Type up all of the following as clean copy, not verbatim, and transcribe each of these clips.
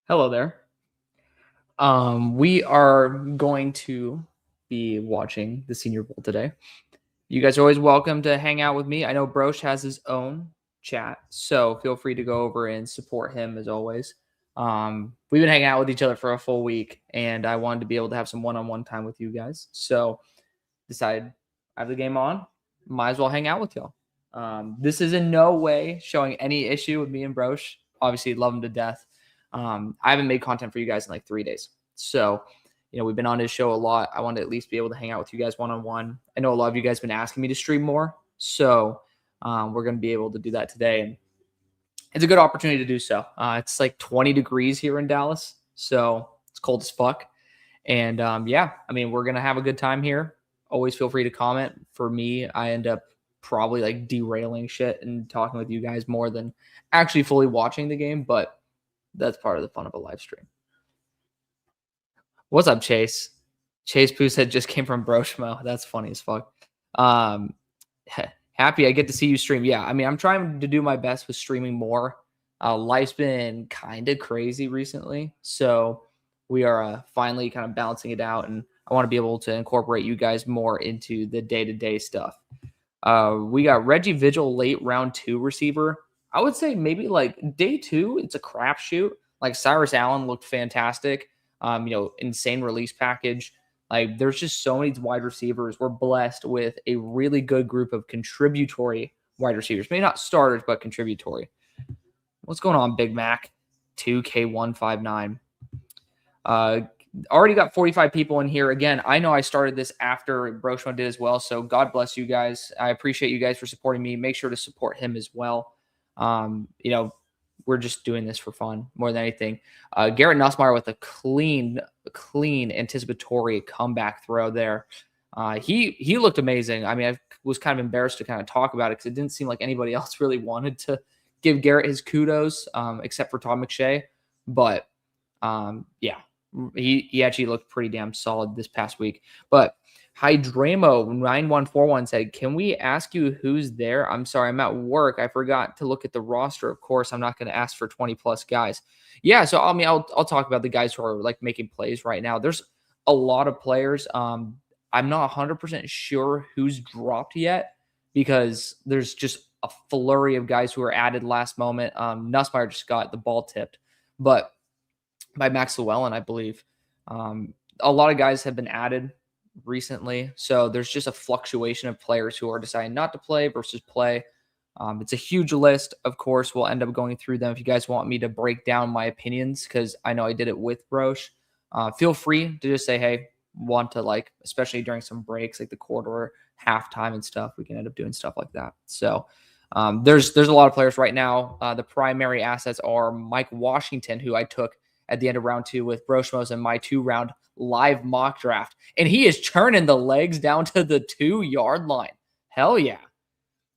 Hello there. We are going to be watching the Senior Bowl today. You guys are always welcome to hang out with me. I know Brosh has his own chat, so feel free to go over and support him as always. We've been hanging out with each other for a full week, and I wanted to be able to have some one-on-one time with you guys. So decided I have the game on, might as well hang out with y'all. This is in no way showing any issue with me and Brosh. Obviously, love him to death. I haven't made content for you guys in like 3 days. So, we've been on his show a lot. I want to at least be able to hang out with you guys one on one. I know a lot of you guys have been asking me to stream more. So, we're going to be able to do that today. And it's a good opportunity to do so. It's like 20 degrees here in Dallas. So, it's cold as fuck. And yeah, I mean, we're going to have a good time here. Always feel free to comment. For me, I end up probably like derailing shit and talking with you guys more than actually fully watching the game. But that's part of the fun of a live stream. What's up, Chase? Chase Poo said just came from Broshmo. That's funny as fuck. Happy I get to see you stream. Yeah, I mean, I'm trying to do my best with streaming more. Life's been kind of crazy recently, so we are finally kind of balancing it out, and I want to be able to incorporate you guys more into the day-to-day stuff. We got Reggie Vigil, late round 2 receiver. I would say maybe like day 2, it's a crapshoot. Like Cyrus Allen looked fantastic. Insane release package. Like there's just so many wide receivers. We're blessed with a really good group of contributory wide receivers. Maybe not starters, but contributory. What's going on, Big Mac? 2K159. Already got 45 people in here. Again, I know I started this after Broshmo did as well. So God bless you guys. I appreciate you guys for supporting me. Make sure to support him as well. We're just doing this for fun more than anything. Garrett Nussmeyer with a clean anticipatory comeback throw there. He looked amazing. I mean, I was kind of embarrassed to kind of talk about it because it didn't seem like anybody else really wanted to give Garrett his kudos, except for Todd McShay. But yeah, he actually looked pretty damn solid this past week. But Hydramo9141 said, can we ask you who's there? I'm sorry, I'm at work. I forgot to look at the roster. Of course, I'm not going to ask for 20 plus guys. Yeah, so I mean, I'll talk about the guys who are like making plays right now. There's a lot of players. I'm not 100% sure who's dropped yet because there's just a flurry of guys who are added last moment. Nussmeyer just got the ball tipped, but by Max Llewellyn, I believe. A lot of guys have been added recently. So there's just a fluctuation of players who are deciding not to play versus play. It's a huge list. Of course, we'll end up going through them. If you guys want me to break down my opinions, because I know I did it with Brosh, feel free to just say, hey, want to like, especially during some breaks, like the quarter, halftime and stuff, we can end up doing stuff like that. So there's a lot of players right now. The primary assets are Mike Washington, who I took at the end of round 2 with Broshmos and my 2-round live mock draft. And he is churning the legs down to the 2-yard line. Hell yeah.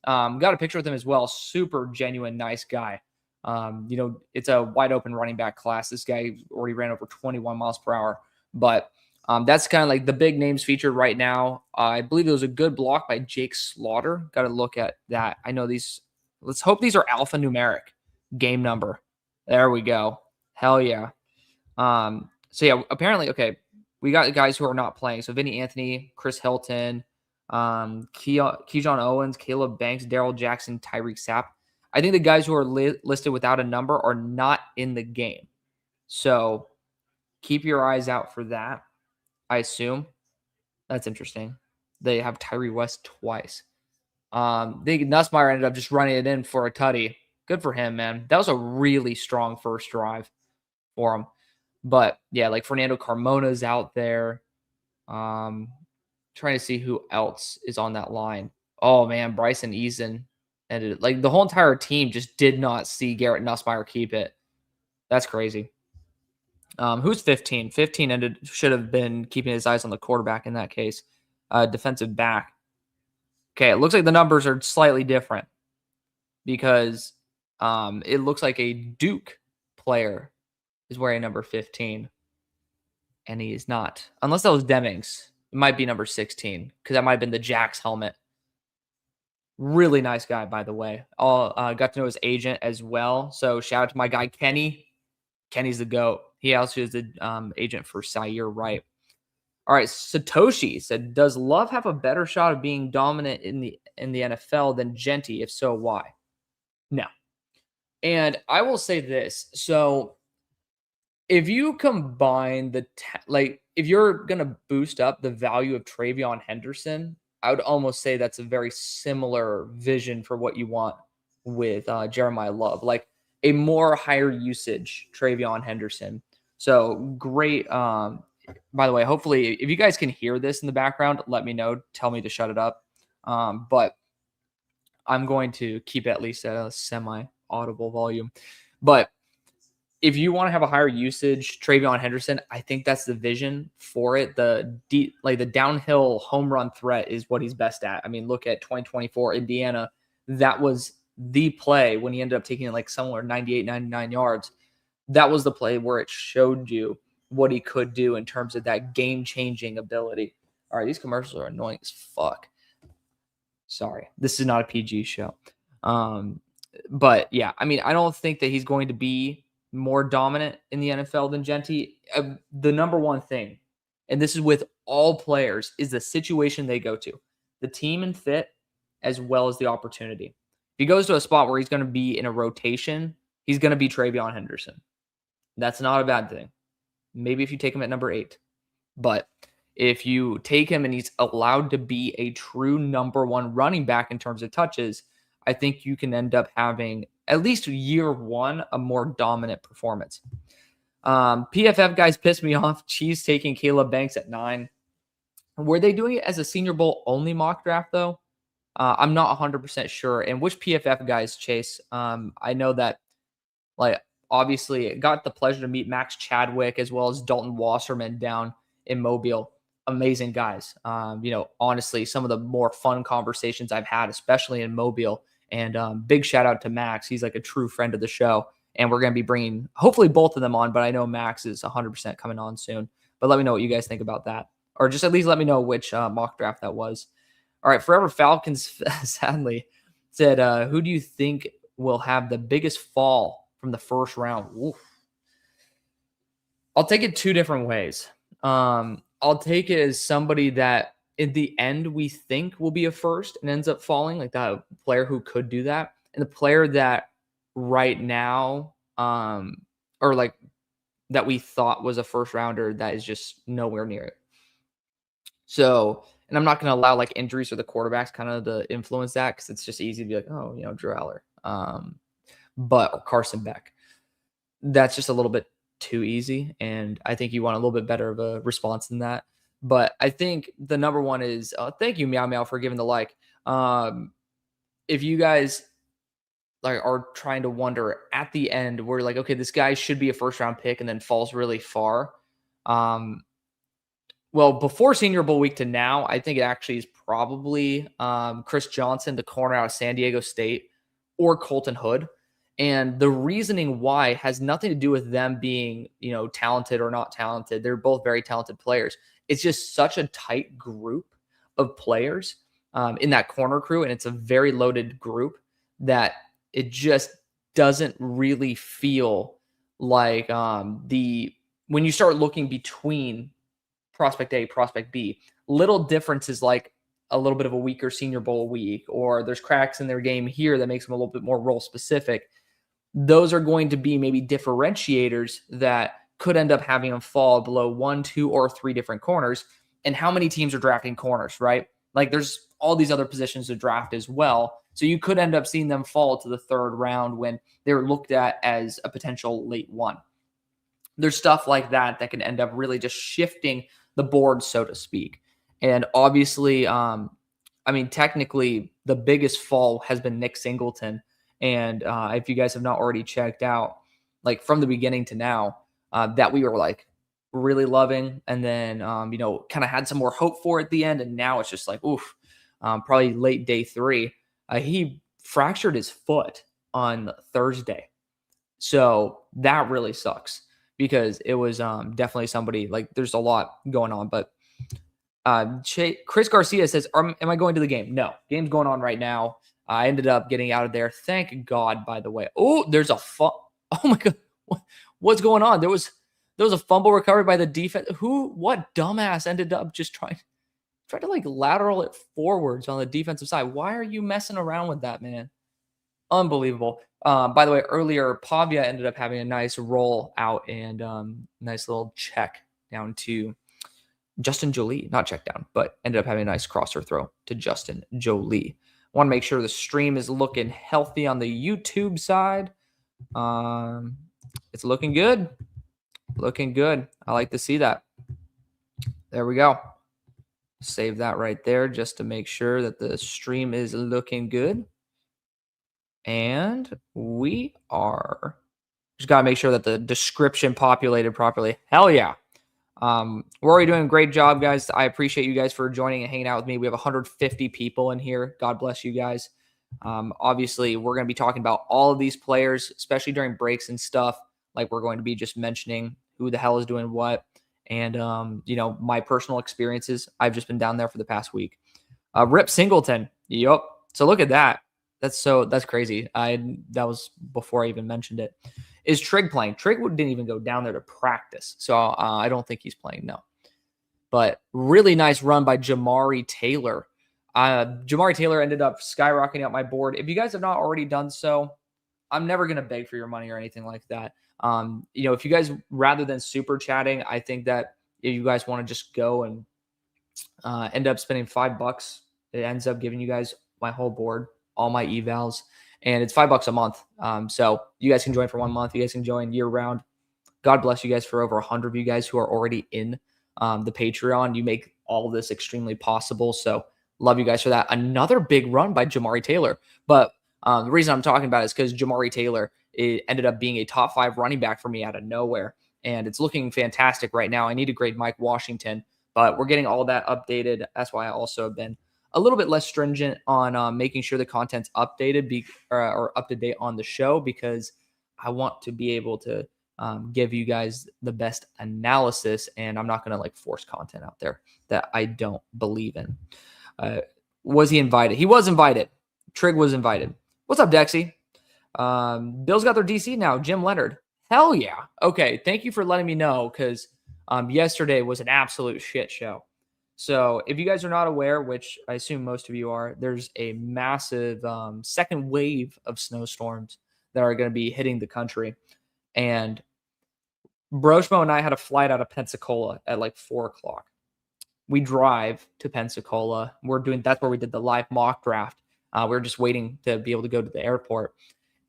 Got a picture with him as well. Super genuine, nice guy. It's a wide open running back class. This guy already ran over 21 miles per hour. But that's kind of like the big names featured right now. I believe it was a good block by Jake Slaughter. Got to look at that. I know these. Let's hope these are alphanumeric game number. There we go. Hell yeah. So yeah, apparently, okay, we got guys who are not playing. So Vinny Anthony, Chris Hilton, Keyshawn Owens, Caleb Banks, Daryl Jackson, Tyreek Sapp. I think the guys who are listed without a number are not in the game. So keep your eyes out for that, I assume. That's interesting. They have Tyree West twice. Nussmeyer ended up just running it in for a tutty. Good for him, man. That was a really strong first drive for him. But yeah, like Fernando Carmona's out there. Trying to see who else is on that line. Oh man, Bryson Eason. And like the whole entire team just did not see Garrett Nussmeyer keep it. That's crazy. Who's 15? 15 should have been keeping his eyes on the quarterback in that case. Defensive back. Okay, it looks like the numbers are slightly different because it looks like a Duke player is wearing number 15. And he is not. Unless that was Demings. It might be number 16 because that might have been the Jax helmet. Really nice guy, by the way. Got to know his agent as well. So shout out to my guy, Kenny. Kenny's the GOAT. He also is the agent for Sayer Wright. All right, Satoshi said, "Does Love have a better shot of being dominant in the NFL than Genty? If so, why?" No. And I will say this. So if you combine if you're gonna boost up the value of Travion Henderson, I would almost say that's a very similar vision for what you want with Jeremiah Love, like a more higher usage Travion Henderson. So great. By the way, hopefully, if you guys can hear this in the background, let me know. Tell me to shut it up. But I'm going to keep it at least at a semi-audible volume. But if you want to have a higher usage, Travion Henderson, I think that's the vision for it. The downhill home run threat is what he's best at. I mean, look at 2024 Indiana. That was the play when he ended up taking it like somewhere 98, 99 yards. That was the play where it showed you what he could do in terms of that game-changing ability. All right, these commercials are annoying as fuck. Sorry, this is not a PG show. But yeah, I mean, I don't think that he's going to be more dominant in the NFL than Genty. The number one thing, and this is with all players, is the situation they go to, the team and fit, as well as the opportunity. If he goes to a spot where he's going to be in a rotation, he's going to be Travion Henderson. That's not a bad thing. Maybe if you take him at number 8. But if you take him and he's allowed to be a true number 1 running back in terms of touches, I think you can end up having, at least year 1, a more dominant performance. PFF guys pissed me off. Chiefs taking Caleb Banks at 9. Were they doing it as a Senior Bowl only mock draft, though? I'm not 100% sure. And which PFF guys, Chase? I know that, obviously, got the pleasure to meet Max Chadwick as well as Dalton Wasserman down in Mobile. Amazing guys. Honestly, some of the more fun conversations I've had, especially in Mobile. And big shout out to Max. He's like a true friend of the show. And we're going to be bringing hopefully both of them on, but I know Max is 100% coming on soon. But let me know what you guys think about that. Or just at least let me know which mock draft that was. All right, Forever Falcons, sadly, said, who do you think will have the biggest fall from the first round? Oof. I'll take it 2 different ways. I'll take it as somebody that in the end we think will be a first and ends up falling, like that player who could do that. And the player that right now, or like that we thought was a first rounder that is just nowhere near it. So, and I'm not going to allow like injuries or the quarterbacks kind of to influence that, because it's just easy to be like, oh, Drew Aller, or Carson Beck. That's just a little bit too easy, and I think you want a little bit better of a response than that. But I think the number one is thank you, Meow Meow, for giving the like. If you guys are trying to wonder at the end, we're like, okay, this guy should be a first round pick and then falls really far. Well, before Senior Bowl week to now, I think it actually is probably Chris Johnson, the corner out of San Diego State, or Colton Hood. And the reasoning why has nothing to do with them being, talented or not talented. They're both very talented players. It's just such a tight group of players in that corner crew, and it's a very loaded group that it just doesn't really feel like when you start looking between prospect A, prospect B, little differences like a little bit of a weaker Senior Bowl week, or there's cracks in their game here that makes them a little bit more role specific. Those are going to be maybe differentiators that could end up having them fall below 1, 2, or 3 different corners. And how many teams are drafting corners, right? Like there's all these other positions to draft as well. So you could end up seeing them fall to the 3rd round when they're looked at as a potential late 1. There's stuff like that can end up really just shifting the board, so to speak. And obviously, technically the biggest fall has been Nick Singleton. And if you guys have not already checked out, like from the beginning to now, that we were like really loving, and then, kind of had some more hope for at the end. And now it's just like, oof, probably late day 3. He fractured his foot on Thursday. So that really sucks, because it was definitely somebody, like there's a lot going on. But Chris Garcia says, am I going to the game? No, game's going on right now. I ended up getting out of there. Thank God, by the way. Oh, there's a oh my God. What's going on? There was a fumble recovered by the defense. What dumbass ended up just trying to like lateral it forwards on the defensive side? Why are you messing around with that, man? Unbelievable. By the way, earlier Pavia ended up having a nice roll out and nice little check down to Justin Jolie, not check down, but ended up having a nice crosser throw to Justin Jolie. Want to make sure the stream is looking healthy on the YouTube side. It's looking good. Looking good. I like to see that. There we go. Save that right there just to make sure that the stream is looking good. And we are just got to make sure that the description populated properly. Hell yeah. We're already doing a great job, guys. I appreciate you guys for joining and hanging out with me. We have 150 people in here. God bless you guys. Obviously, we're going to be talking about all of these players, especially during breaks and stuff. Like we're going to be just mentioning who the hell is doing what. And, my personal experiences. I've just been down there for the past week. Rip Singleton. Yup. So look at that. That's crazy. That was before I even mentioned it. Is Trig playing? Trig didn't even go down there to practice. So I don't think he's playing, no. But really nice run by Jamari Taylor. Jamari Taylor ended up skyrocketing up my board. If you guys have not already done so, I'm never going to beg for your money or anything like that. If you guys, rather than super chatting, I think that if you guys want to just go and end up spending $5, it ends up giving you guys my whole board, all my evals, and it's $5 a month. So you guys can join for 1 month. You guys can join year round. God bless you guys for over 100 of you guys who are already in the Patreon. You make all of this extremely possible. So love you guys for that. Another big run by Jamari Taylor. But the reason I'm talking about it is because Jamari Taylor ended up being a top 5 running back for me out of nowhere. And it's looking fantastic right now. I need to grade Mike Washington, but we're getting all that updated. That's why I also have been a little bit less stringent on making sure the content's updated or up to date on the show, because I want to be able to give you guys the best analysis, and I'm not going to like force content out there that I don't believe in. Was he invited? He was invited. Trig was invited. What's up, Dexy? Bills got their DC now. Jim Leonard. Hell yeah. Okay. Thank you for letting me know, because yesterday was an absolute shit show. So if you guys are not aware, which I assume most of you are, there's a massive second wave of snowstorms that are going to be hitting the country. And Broshmo and I had a flight out of Pensacola at like 4:00. We drive to Pensacola. That's where we did the live mock draft. We were just waiting to be able to go to the airport.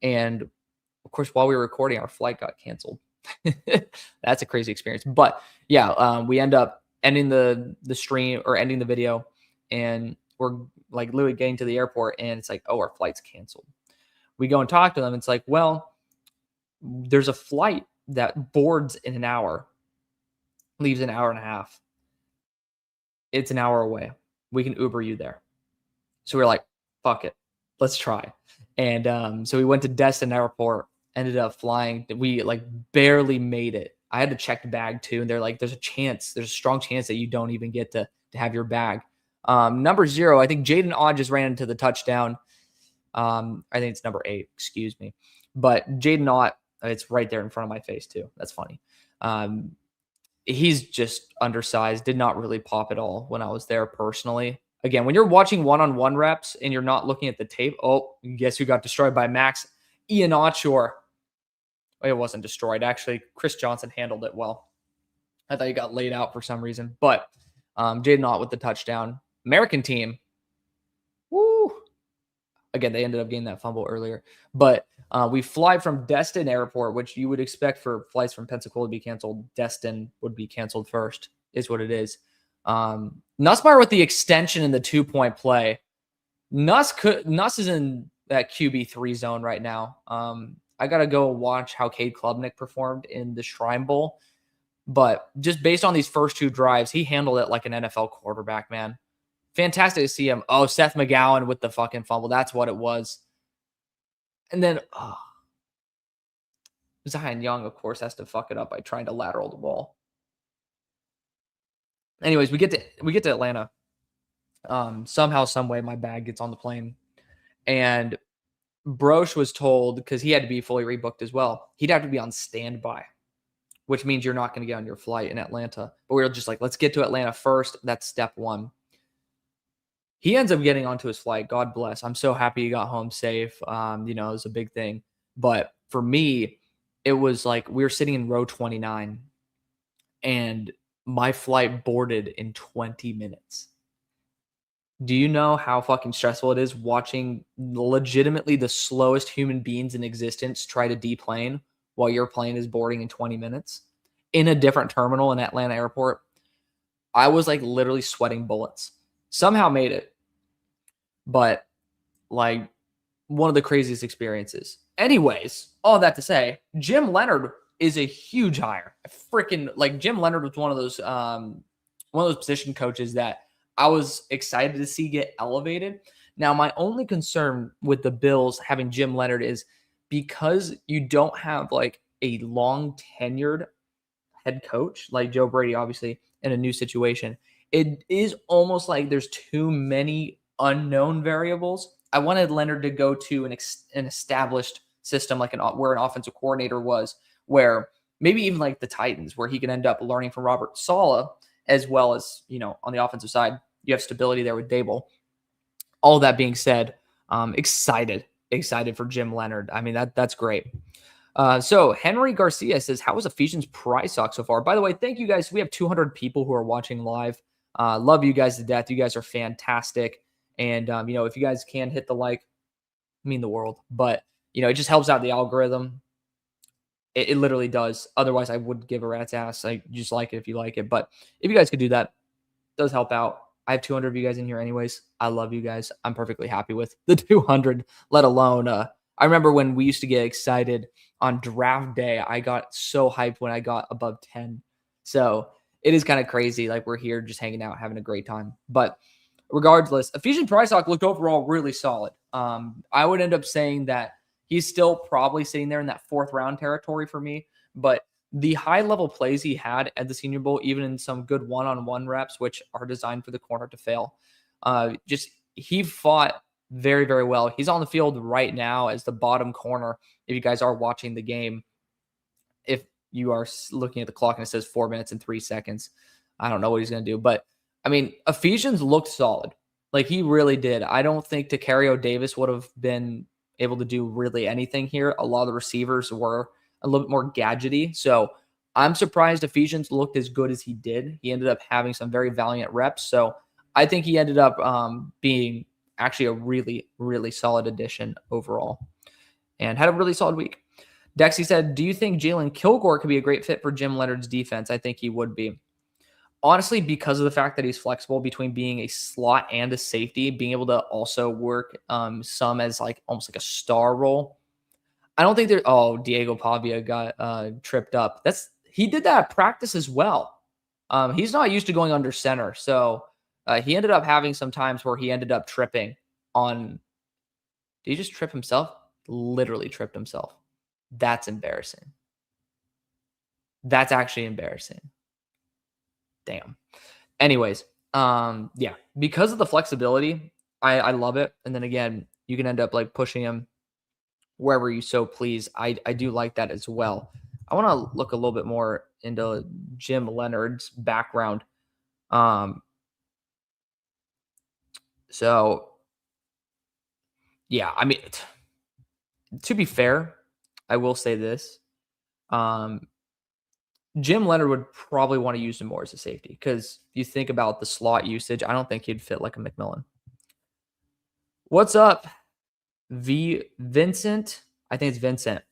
And of course, while we were recording, our flight got canceled. That's a crazy experience. But yeah, we end up ending the stream or ending the video, and we're like literally getting to the airport, and it's like, oh, our flight's canceled. We go and talk to them. It's like, well, there's a flight that boards in an hour, leaves an hour and a half. It's an hour away. We can Uber you there. So we're like, fuck it, let's try. And so we went to Destin Airport, ended up flying. We like barely made it. I had to check the bag too, and they're like, there's a strong chance that you don't even get to have your bag. Number 0, I think Jaden Odd just ran into the touchdown. I think it's number 8, excuse me. But Jaden Odd, it's right there in front of my face too. That's funny. He's just undersized, did not really pop at all when I was there personally. Again, when you're watching one-on-one reps and you're not looking at the tape, guess who got destroyed by Max? Ian Otshore. It wasn't destroyed. Actually, Chris Johnson handled it well. I thought he got laid out for some reason. But Jaden Ott with the touchdown. American team. Woo. Again, they ended up getting that fumble earlier. But we fly from Destin Airport, which you would expect for flights from Pensacola to be canceled. Destin would be canceled first, is what it is. Nussmeyer with the extension in the 2-point play. Nuss is in that QB3 zone right now. I got to go watch how Cade Klubnik performed in the Shrine Bowl. But just based on these first 2 drives, he handled it like an NFL quarterback, man. Fantastic to see him. Oh, Seth McGowan with the fucking fumble. That's what it was. And then Zion Young, of course, has to fuck it up by trying to lateral the ball. Anyways, we get to Atlanta. Somehow, some way, my bag gets on the plane. And Brosh was told, because he had to be fully rebooked as well, he'd have to be on standby. which means you're not going to get on your flight in Atlanta. But we were just like, let's get to Atlanta first. That's step one. He ends up getting onto his flight. God bless. I'm so happy he got home safe. It was a big thing. But for me, it was like we were sitting in row 29 and my flight boarded in 20 minutes. Do you know how fucking stressful it is watching legitimately the slowest human beings in existence try to deplane while your plane is boarding in 20 minutes in a different terminal in Atlanta airport? I was like literally sweating bullets. Somehow made it, but like one of the craziest experiences. Anyways, all that to say, Jim Leonard is a huge hire. Freaking like Jim Leonard was one of those position coaches that I was excited to see get elevated. Now, my only concern with the Bills having Jim Leonard is because you don't have like a long tenured head coach like Joe Brady, obviously, in a new situation. It is almost like there's too many unknown variables. I wanted Leonard to go to an established system like where an offensive coordinator was, where maybe even like the Titans, where he can end up learning from Robert Saleh, as well as, on the offensive side, you have stability there with Dable. All that being said, excited for Jim Leonard. I mean, that's great. So Henry Garcia says, how was Ephesians prize talk so far? By the way, thank you guys. We have 200 people who are watching live. Love you guys to death. You guys are fantastic. And, if you guys can hit the like, mean the world. But, it just helps out the algorithm. It literally does. Otherwise, I would give a rat's ass. I just like it if you like it. But if you guys could do that, it does help out. I have 200 of you guys in here anyways. I love you guys. I'm perfectly happy with the 200, let alone I remember when we used to get excited on draft day. I got so hyped when I got above 10. So it is kind of crazy. Like we're here just hanging out, having a great time. But regardless, Ephesian Price Talk looked overall really solid. I would end up saying that he's still probably sitting there in that 4th round territory for me. But the high level plays he had at the Senior Bowl, even in some good one-on-one reps, which are designed for the corner to fail, he fought very, very well. He's on the field right now as the bottom corner. If you guys are watching the game, if you are looking at the clock and it says 4 minutes and 3 seconds, I don't know what he's going to do. But, I mean, Ephesians looked solid. Like, he really did. I don't think Tacario Davis would have been able to do really anything here. A lot of the receivers were a little bit more gadgety. So I'm surprised Ephesians looked as good as he did. He ended up having some very valiant reps. So I think he ended up being actually a really, really solid addition overall and had a really solid week. Dexy said, do you think Jalen Kilgore could be a great fit for Jim Leonard's defense? I think he would be. Honestly, because of the fact that he's flexible between being a slot and a safety, being able to also work some as like almost like a star role. I don't think Diego Pavia got tripped up. He did that at practice as well. He's not used to going under center. So he ended up having some times where he ended up tripping on. Did he just trip himself? Literally tripped himself. That's embarrassing. That's actually embarrassing. Damn. Anyways, yeah, because of the flexibility, I love it. And then again, you can end up like pushing him wherever you so please. I do like that as well. I want to look a little bit more into Jim Leonard's background. So yeah, I mean, to be fair, I will say this. Jim Leonard would probably want to use him more as a safety because you think about the slot usage, I don't think he'd fit like a McMillan. What's up, Vincent? I think it's Vincent.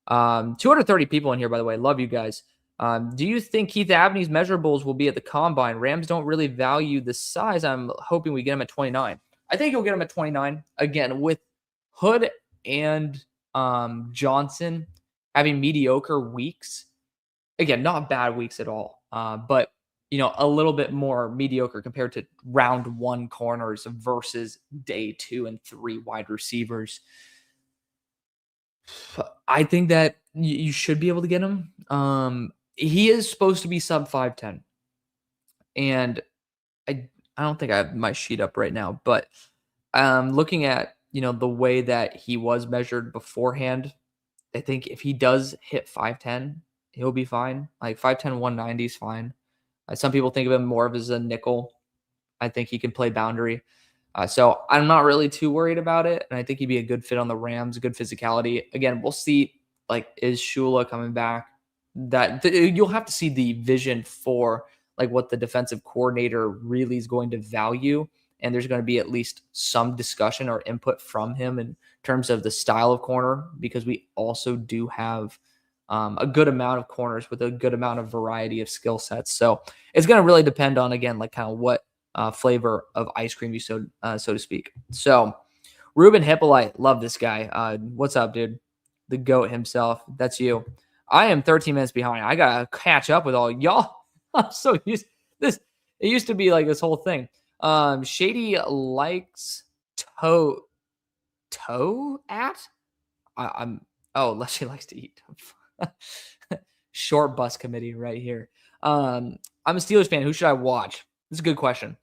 230 people in here, by the way. Love you guys. Do you think Keith Abney's measurables will be at the combine? Rams don't really value the size. I'm hoping we get him at 29. I think you'll get him at 29. Again, with Hood and Johnson having mediocre weeks. Again, not bad weeks at all, but a little bit more mediocre compared to round 1 corners versus day 2 and 3 wide receivers. I think that you should be able to get him. He is supposed to be sub 5'10", and I don't think I have my sheet up right now, but looking at the way that he was measured beforehand, I think if he does hit 5'10", he'll be fine. Like 5'10", 190 is fine. Some people think of him more of as a nickel. I think he can play boundary. So I'm not really too worried about it. And I think he'd be a good fit on the Rams, good physicality. Again, we'll see, like, is Shula coming back? You'll have to see the vision for like what the defensive coordinator really is going to value. And there's going to be at least some discussion or input from him in terms of the style of corner, because we also do have a good amount of corners with a good amount of variety of skill sets. So it's going to really depend on, again, like kind of what flavor of ice cream you so to speak. So Ruben Hippolyte, love this guy. What's up, dude? The GOAT himself. That's you. I am 13 minutes behind. I gotta catch up with all y'all. I'm so used this. It used to be like this whole thing. Shady likes toe at. I'm she likes to eat. Short bus committee right here. I'm a Steelers fan. Who should I watch? This is a good question.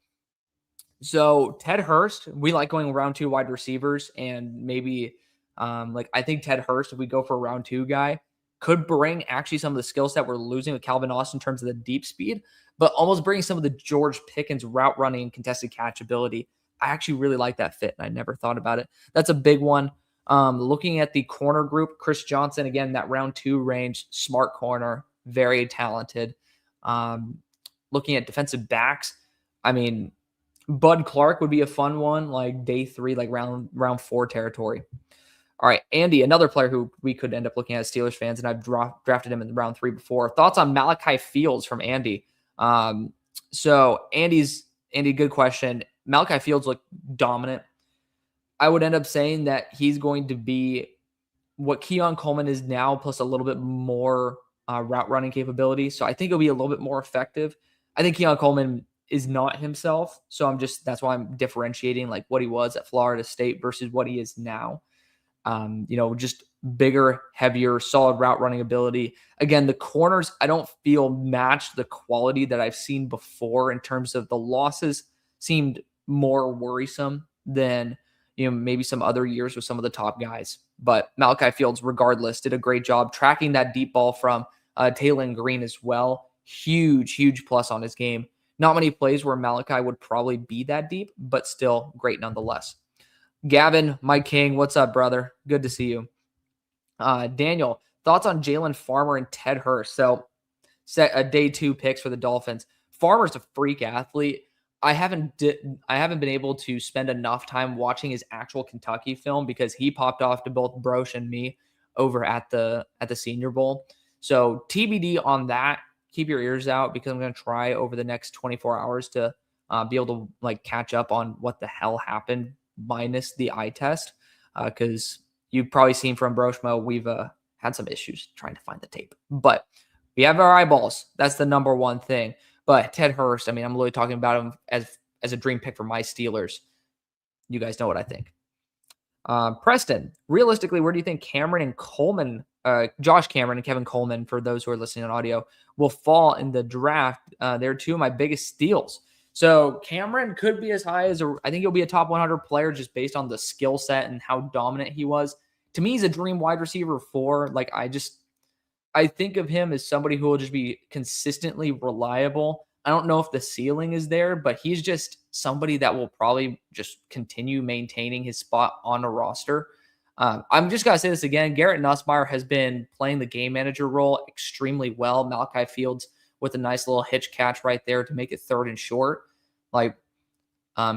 So Ted Hurst, we like going round 2 wide receivers, and maybe I think Ted Hurst, if we go for a round 2 guy, could bring actually some of the skill set we're losing with Calvin Austin in terms of the deep speed, but almost bring some of the George Pickens route running and contested catch ability. I actually really like that fit, and I never thought about it. That's a big one. Looking at the corner group, Chris Johnson, again, that round 2 range, smart corner, very talented. Looking at defensive backs, I mean, Bud Clark would be a fun one, like day 3, like round 4 territory. All right, Andy, another player who we could end up looking at as Steelers fans, and I've drafted him in round 3 before. Thoughts on Malachi Fields from Andy? So Andy, good question. Malachi Fields looked dominant. I would end up saying that he's going to be what Keon Coleman is now, plus a little bit more route running capability. So I think he'll be a little bit more effective. I think Keon Coleman is not himself. So that's why I'm differentiating like what he was at Florida State versus what he is now. Just bigger, heavier, solid route running ability. Again, the corners, I don't feel match the quality that I've seen before in terms of the losses seemed more worrisome than, maybe some other years with some of the top guys. But Malachi Fields, regardless, did a great job tracking that deep ball from Taylon Green as well. Huge plus on his game. Not many plays where Malachi would probably be that deep, but still great nonetheless. Gavin, my king, what's up, brother? Good to see you. Daniel, thoughts on Jalen Farmer and Ted Hurst? So, set a day 2 picks for the Dolphins. Farmer's a freak athlete. I haven't been able to spend enough time watching his actual Kentucky film because he popped off to both Brosh and me over at the Senior Bowl. So TBD on that. Keep your ears out because I'm going to try over the next 24 hours to be able to catch up on what the hell happened minus the eye test. Because you've probably seen from Broshmo, we've had some issues trying to find the tape. But we have our eyeballs. That's the number one thing. But Ted Hurst, I'm really talking about him as a dream pick for my Steelers. You guys know what I think. Preston, realistically, where do you think Cameron and Coleman, Josh Cameron and Kevin Coleman, for those who are listening on audio, will fall in the draft? They're 2 of my biggest steals. So Cameron could be as high as I think he'll be a top 100 player just based on the skill set and how dominant he was. To me, he's a dream wide receiver 4. I think of him as somebody who will just be consistently reliable. I don't know if the ceiling is there, but he's just somebody that will probably just continue maintaining his spot on a roster. I'm just going to say this again. Garrett Nussmeier has been playing the game manager role extremely well. Malachi Fields with a nice little hitch catch right there to make it 3rd and short.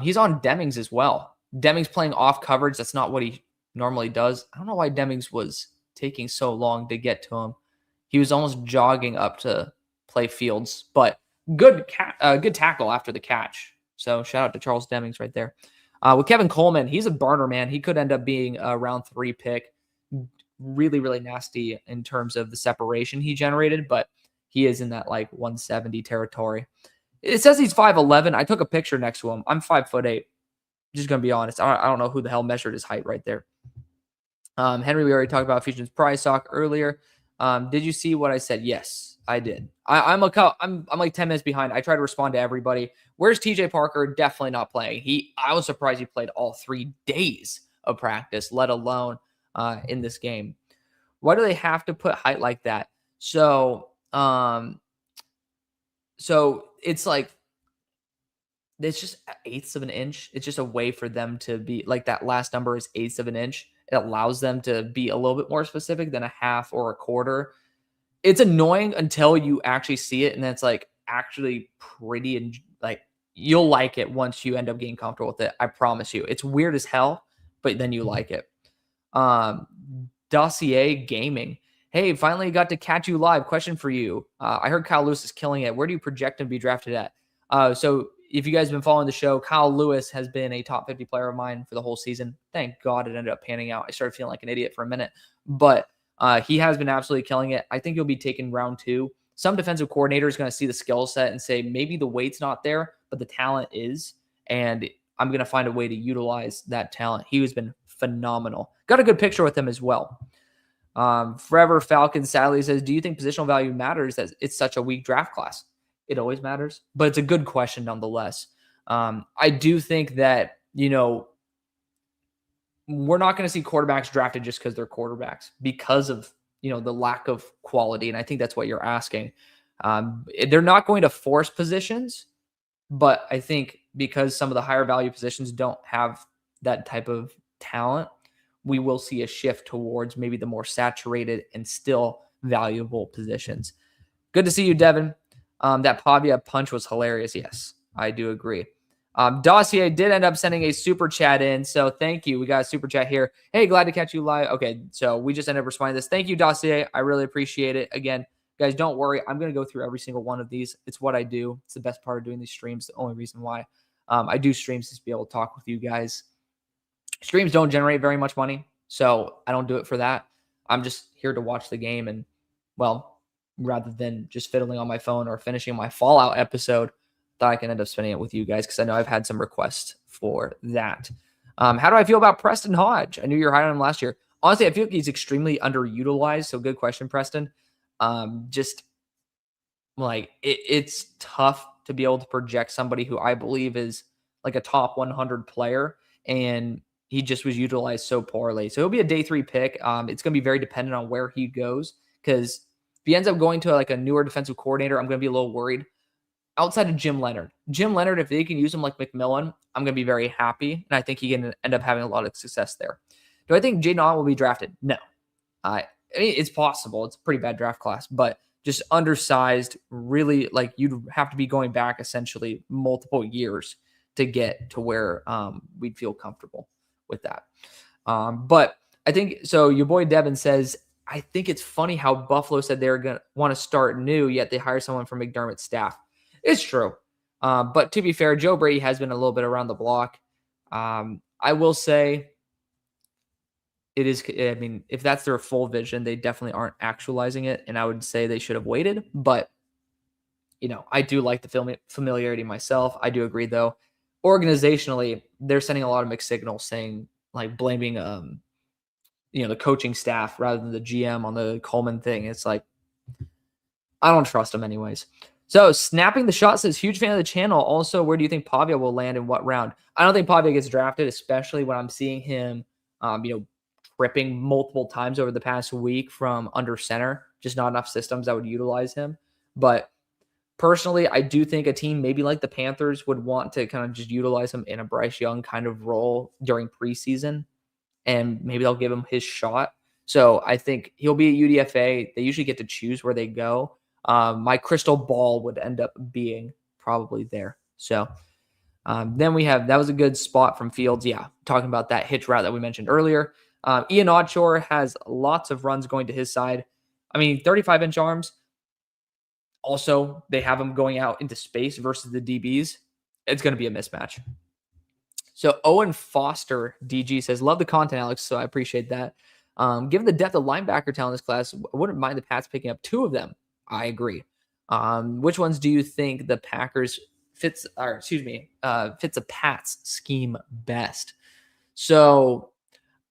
He's on Demings as well. Demings playing off coverage. That's not what he normally does. I don't know why Demings was taking so long to get to him. He was almost jogging up to play Fields, but good tackle after the catch. So shout out to Charles Demings right there. With Kevin Coleman, he's a burner, man. He could end up being a round 3 pick. Really, really nasty in terms of the separation he generated, but he is in that 170 territory. It says he's 5'11". I took a picture next to him. I'm 5'8". Just going to be honest. I don't know who the hell measured his height right there. Henry, we already talked about Fusion's prize talk earlier. Did you see what I said? Yes, I did. I'm like 10 minutes behind. I try to respond to everybody. Where's TJ Parker? Definitely not playing. I was surprised he played all 3 days of practice, let alone in this game. Why do they have to put height like that? So, so it's like it's just eighths of an inch. It's just a way for them to be like that last number is eighths of an inch. It allows them to be a little bit more specific than a half or a quarter. It's annoying until you actually see it, and then it's like actually pretty and like you'll like it once you end up getting comfortable with it. I promise you. It's weird as hell, but then you like it. Um, Dossier Gaming. Hey, finally got to catch you live. Question for you. I heard Kyle Lewis is killing it. Where do you project him to be drafted at? So if you guys have been following the show, Kyle Lewis has been a top 50 player of mine for the whole season. Thank God it ended up panning out. I started feeling like an idiot for a minute, but he has been absolutely killing it. I think he'll be taken round 2. Some defensive coordinator is going to see the skill set and say maybe the weight's not there, but the talent is. And I'm going to find a way to utilize that talent. He has been phenomenal. Got a good picture with him as well. Forever Falcon sadly says, do you think positional value matters that it's such a weak draft class? It always matters, but it's a good question nonetheless. I do think that, we're not going to see quarterbacks drafted just because they're quarterbacks because of, the lack of quality. And I think that's what you're asking. They're not going to force positions, but I think because some of the higher value positions don't have that type of talent, we will see a shift towards maybe the more saturated and still valuable positions. Good to see you, Devin. That Pavia punch was hilarious. Yes, I do agree. Dossier did end up sending a super chat in, so thank you. We got a super chat here. Hey, glad to catch you live. Okay, so we just ended up responding to this. Thank you, Dossier. I really appreciate it. Again, guys, don't worry. I'm going to go through every single one of these. It's what I do. It's the best part of doing these streams. The only reason why I do streams is to be able to talk with you guys. Streams don't generate very much money, so I don't do it for that. I'm just here to watch the game and, well, rather than just fiddling on my phone or finishing my Fallout episode, thought I can end up spending it with you guys because I know I've had some requests for that. How do I feel about Preston Hodge? I knew you were high on him last year. Honestly, I feel like he's extremely underutilized, so good question, Preston. Just like it's tough to be able to project somebody who I believe is like a top 100 player, and he just was utilized so poorly. So he'll be a day 3 pick. It's going to be very dependent on where he goes, because if he ends up going to like a newer defensive coordinator, I'm going to be a little worried. Outside of Jim Leonard, if they can use him like McMillan, I'm going to be very happy, and I think he can end up having a lot of success there. Do I think Jaden Allen will be drafted? No. I mean, it's possible. It's a pretty bad draft class, but just undersized, really, like you'd have to be going back essentially multiple years to get to where we'd feel comfortable with that. But I think, so your boy Devin says, I think it's funny how Buffalo said they're going to want to start new, yet they hire someone from McDermott's staff. It's true. But to be fair, Joe Brady has been a little bit around the block. I will say, it is, I mean, if that's their full vision, they definitely aren't actualizing it. And I would say they should have waited. But, I do like the familiarity myself. I do agree, though. Organizationally, they're sending a lot of mixed signals saying, like, blaming, the coaching staff rather than the GM on the Coleman thing. It's like, I don't trust them anyways. So, Snapping the Shot says, huge fan of the channel. Also, where do you think Pavia will land in what round? I don't think Pavia gets drafted, especially when I'm seeing him, tripping multiple times over the past week from under center. Just not enough systems that would utilize him. But personally, I do think a team maybe like the Panthers would want to kind of just utilize him in a Bryce Young kind of role during preseason, and maybe they'll give him his shot. So I think he'll be at UDFA. They usually get to choose where they go. My crystal ball would end up being probably there. So then we have, that was a good spot from Fields. Yeah, talking about that hitch route that we mentioned earlier. Ian Odshore has lots of runs going to his side. I mean, 35-inch arms. Also, they have him going out into space versus the DBs. It's going to be a mismatch. So Owen Foster, DG, says, love the content, Alex, so I appreciate that. Given the depth of linebacker talent in this class, I wouldn't mind the Pats picking up 2 of them. I agree. Which ones do you think the Packers fits a Pats scheme best? So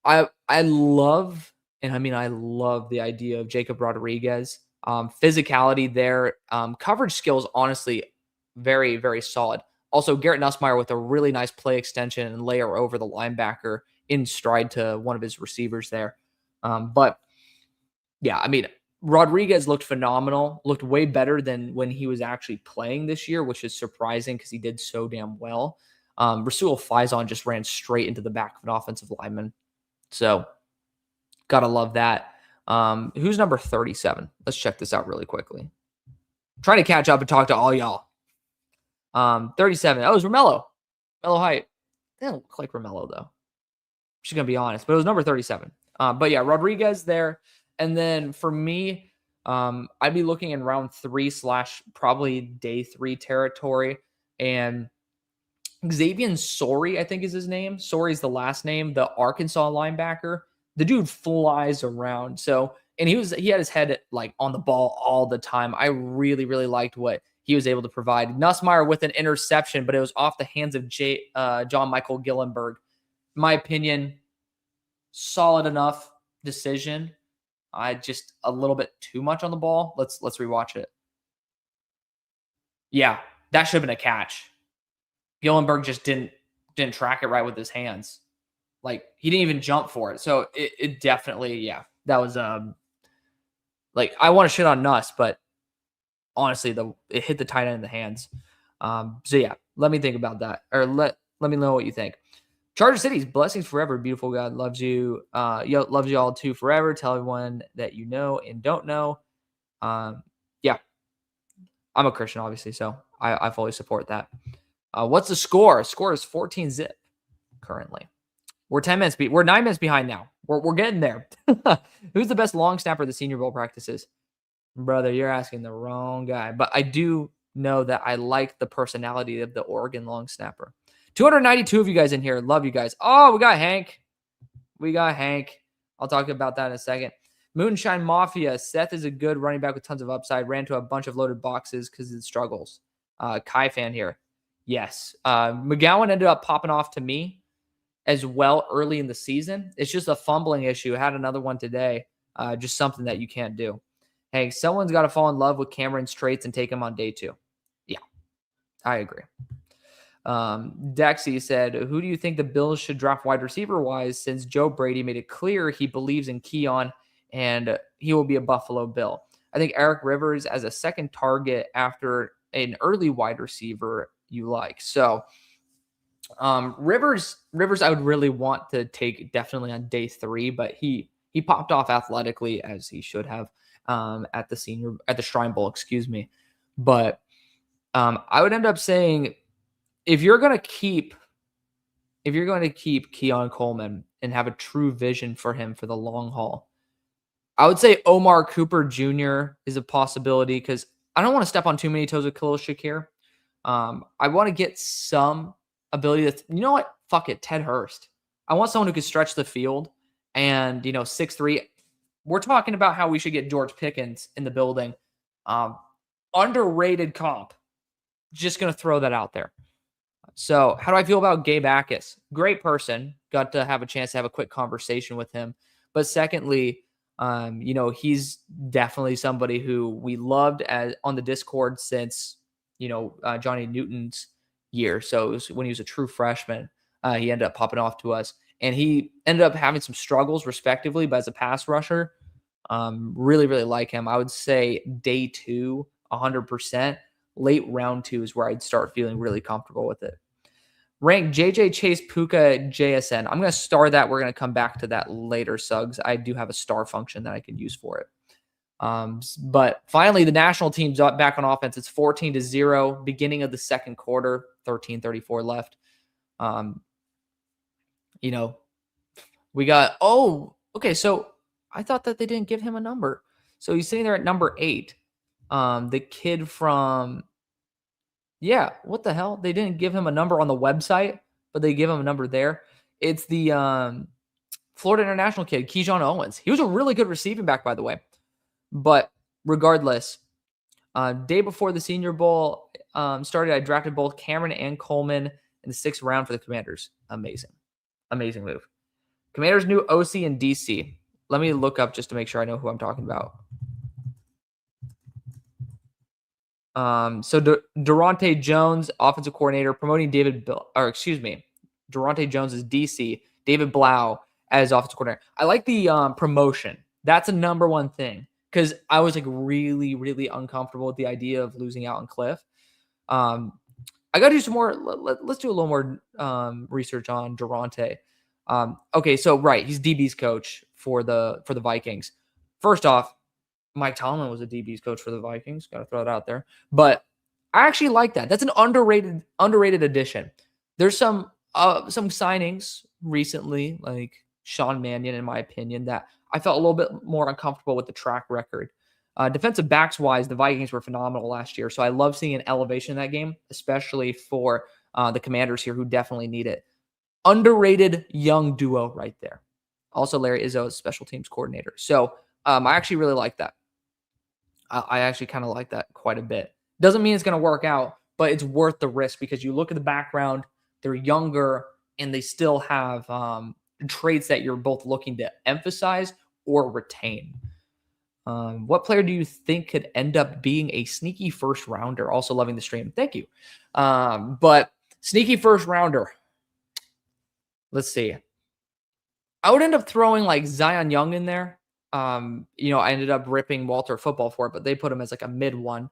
I love the idea of Jacob Rodriguez. Physicality there. Coverage skills, honestly, very, very solid. Also, Garrett Nussmeier with a really nice play extension and layer over the linebacker in stride to one of his receivers there. But yeah, I mean, Rodriguez looked phenomenal, looked way better than when he was actually playing this year, which is surprising because he did so damn well. Rasul Faison just ran straight into the back of an offensive lineman. So, gotta love that. Who's number 37? Let's check this out really quickly. I'm trying to catch up and talk to all y'all. 37. Oh, it was Romello. Romello Height. They don't look like Romello, though. She's going to be honest, but it was number 37. But yeah, Rodriguez there. And then for me, I'd be looking in round 3 / probably day 3 territory. And Xavier Sorey, I think is his name. Sorey's the last name, the Arkansas linebacker. The dude flies around. So, and he had his head like on the ball all the time. I really, really liked what he was able to provide. Nussmeier with an interception, but it was off the hands of John Michael Gillenberg. In my opinion, solid enough decision. I just a little bit too much on the ball. Let's rewatch it. Yeah, that should have been a catch. Gillenberg just didn't track it right with his hands. Like he didn't even jump for it. So it definitely, yeah, that was like I want to shit on Nuss, but honestly, it hit the tight end in the hands. So yeah, let me think about that, or let me know what you think. Charger Cities, blessings forever. Beautiful God loves you. Loves you all too forever. Tell everyone that you know and don't know. Yeah, I'm a Christian, obviously, so I fully support that. What's the score? Score is 14-0 currently. We're 10 minutes. We're 9 minutes behind now. We're getting there. Who's the best long snapper of the Senior Bowl practices? Brother, you're asking the wrong guy. But I do know that I like the personality of the Oregon long snapper. 292 of you guys in here. Love you guys. Oh, we got Hank. I'll talk about that in a second. Moonshine Mafia. Seth is a good running back with tons of upside. Ran to a bunch of loaded boxes because of the struggles. Kai fan here. Yes. McGowan ended up popping off to me as well early in the season. It's just a fumbling issue. I had another one today. Just something that you can't do. Hey, someone's got to fall in love with Cameron's traits and take him on day 2. Yeah, I agree. Dexy said, who do you think the Bills should draft wide receiver wise, since Joe Brady made it clear he believes in Keon and he will be a Buffalo Bill? I think Eric Rivers as a second target after an early wide receiver you like. So Rivers I would really want to take definitely on day 3, but he popped off athletically as he should have at the Shrine Bowl, excuse me. But I would end up saying if you're going to keep Keon Coleman and have a true vision for him for the long haul, I would say Omar Cooper Jr. is a possibility because I don't want to step on too many toes with Khalil Shakir. I want to get some ability to, you know what? Fuck it. Ted Hurst. I want someone who can stretch the field and, 6'3". We're talking about how we should get George Pickens in the building. Underrated comp. Just going to throw that out there. So how do I feel about Gabe Akis? Great person. Got to have a chance to have a quick conversation with him. But secondly, he's definitely somebody who we loved on the Discord since, Johnny Newton's year. So it was when he was a true freshman, he ended up popping off to us. And he ended up having some struggles respectively, but as a pass rusher, really, really like him. I would say day 2, 100%. Late round 2 is where I'd start feeling really comfortable with it. Rank JJ Chase Puka JSN. I'm going to star that. We're going to come back to that later, Suggs. I do have a star function that I can use for it. But finally, the national team's back on offense. It's 14-0, beginning of the second quarter, 13:34 left. We got, okay, so I thought that they didn't give him a number. So he's sitting there at number 8. The kid from, what the hell? They didn't give him a number on the website, but they give him a number there. It's the Florida International kid, Keyshawn Owens. He was a really good receiving back, by the way. But regardless, day before the Senior Bowl started, I drafted both Cameron and Coleman in the 6th round for the Commanders. Amazing move. Commanders' new OC and DC. Let me look up just to make sure I know who I'm talking about. So Durante Jones, offensive coordinator, promoting Durante Jones is DC, David Blau as offensive coordinator. I like the promotion. That's a number one thing because I was like really, really uncomfortable with the idea of losing out on Cliff. Um, I got to do some more. Let's do a little more research on Durante. Okay, so right, he's DB's coach for the Vikings. First off, Mike Tomlin was a DB's coach for the Vikings. Got to throw it out there. But I actually like that. That's an underrated addition. There's some signings recently, like Sean Mannion, in my opinion, that I felt a little bit more uncomfortable with the track record. Defensive backs wise, the Vikings were phenomenal last year. So I love seeing an elevation in that game, especially for the Commanders here who definitely need it. Underrated young duo right there. Also, Larry Izzo is special teams coordinator. So I actually really like that. I actually kind of like that quite a bit. Doesn't mean it's going to work out, but it's worth the risk because you look at the background, they're younger and they still have traits that you're both looking to emphasize or retain. What player do you think could end up being a sneaky first rounder? Also loving the stream. Thank you. But sneaky first rounder. Let's see. I would end up throwing like Zion Young in there. I ended up ripping Walter Football for it, but they put him as like a mid one.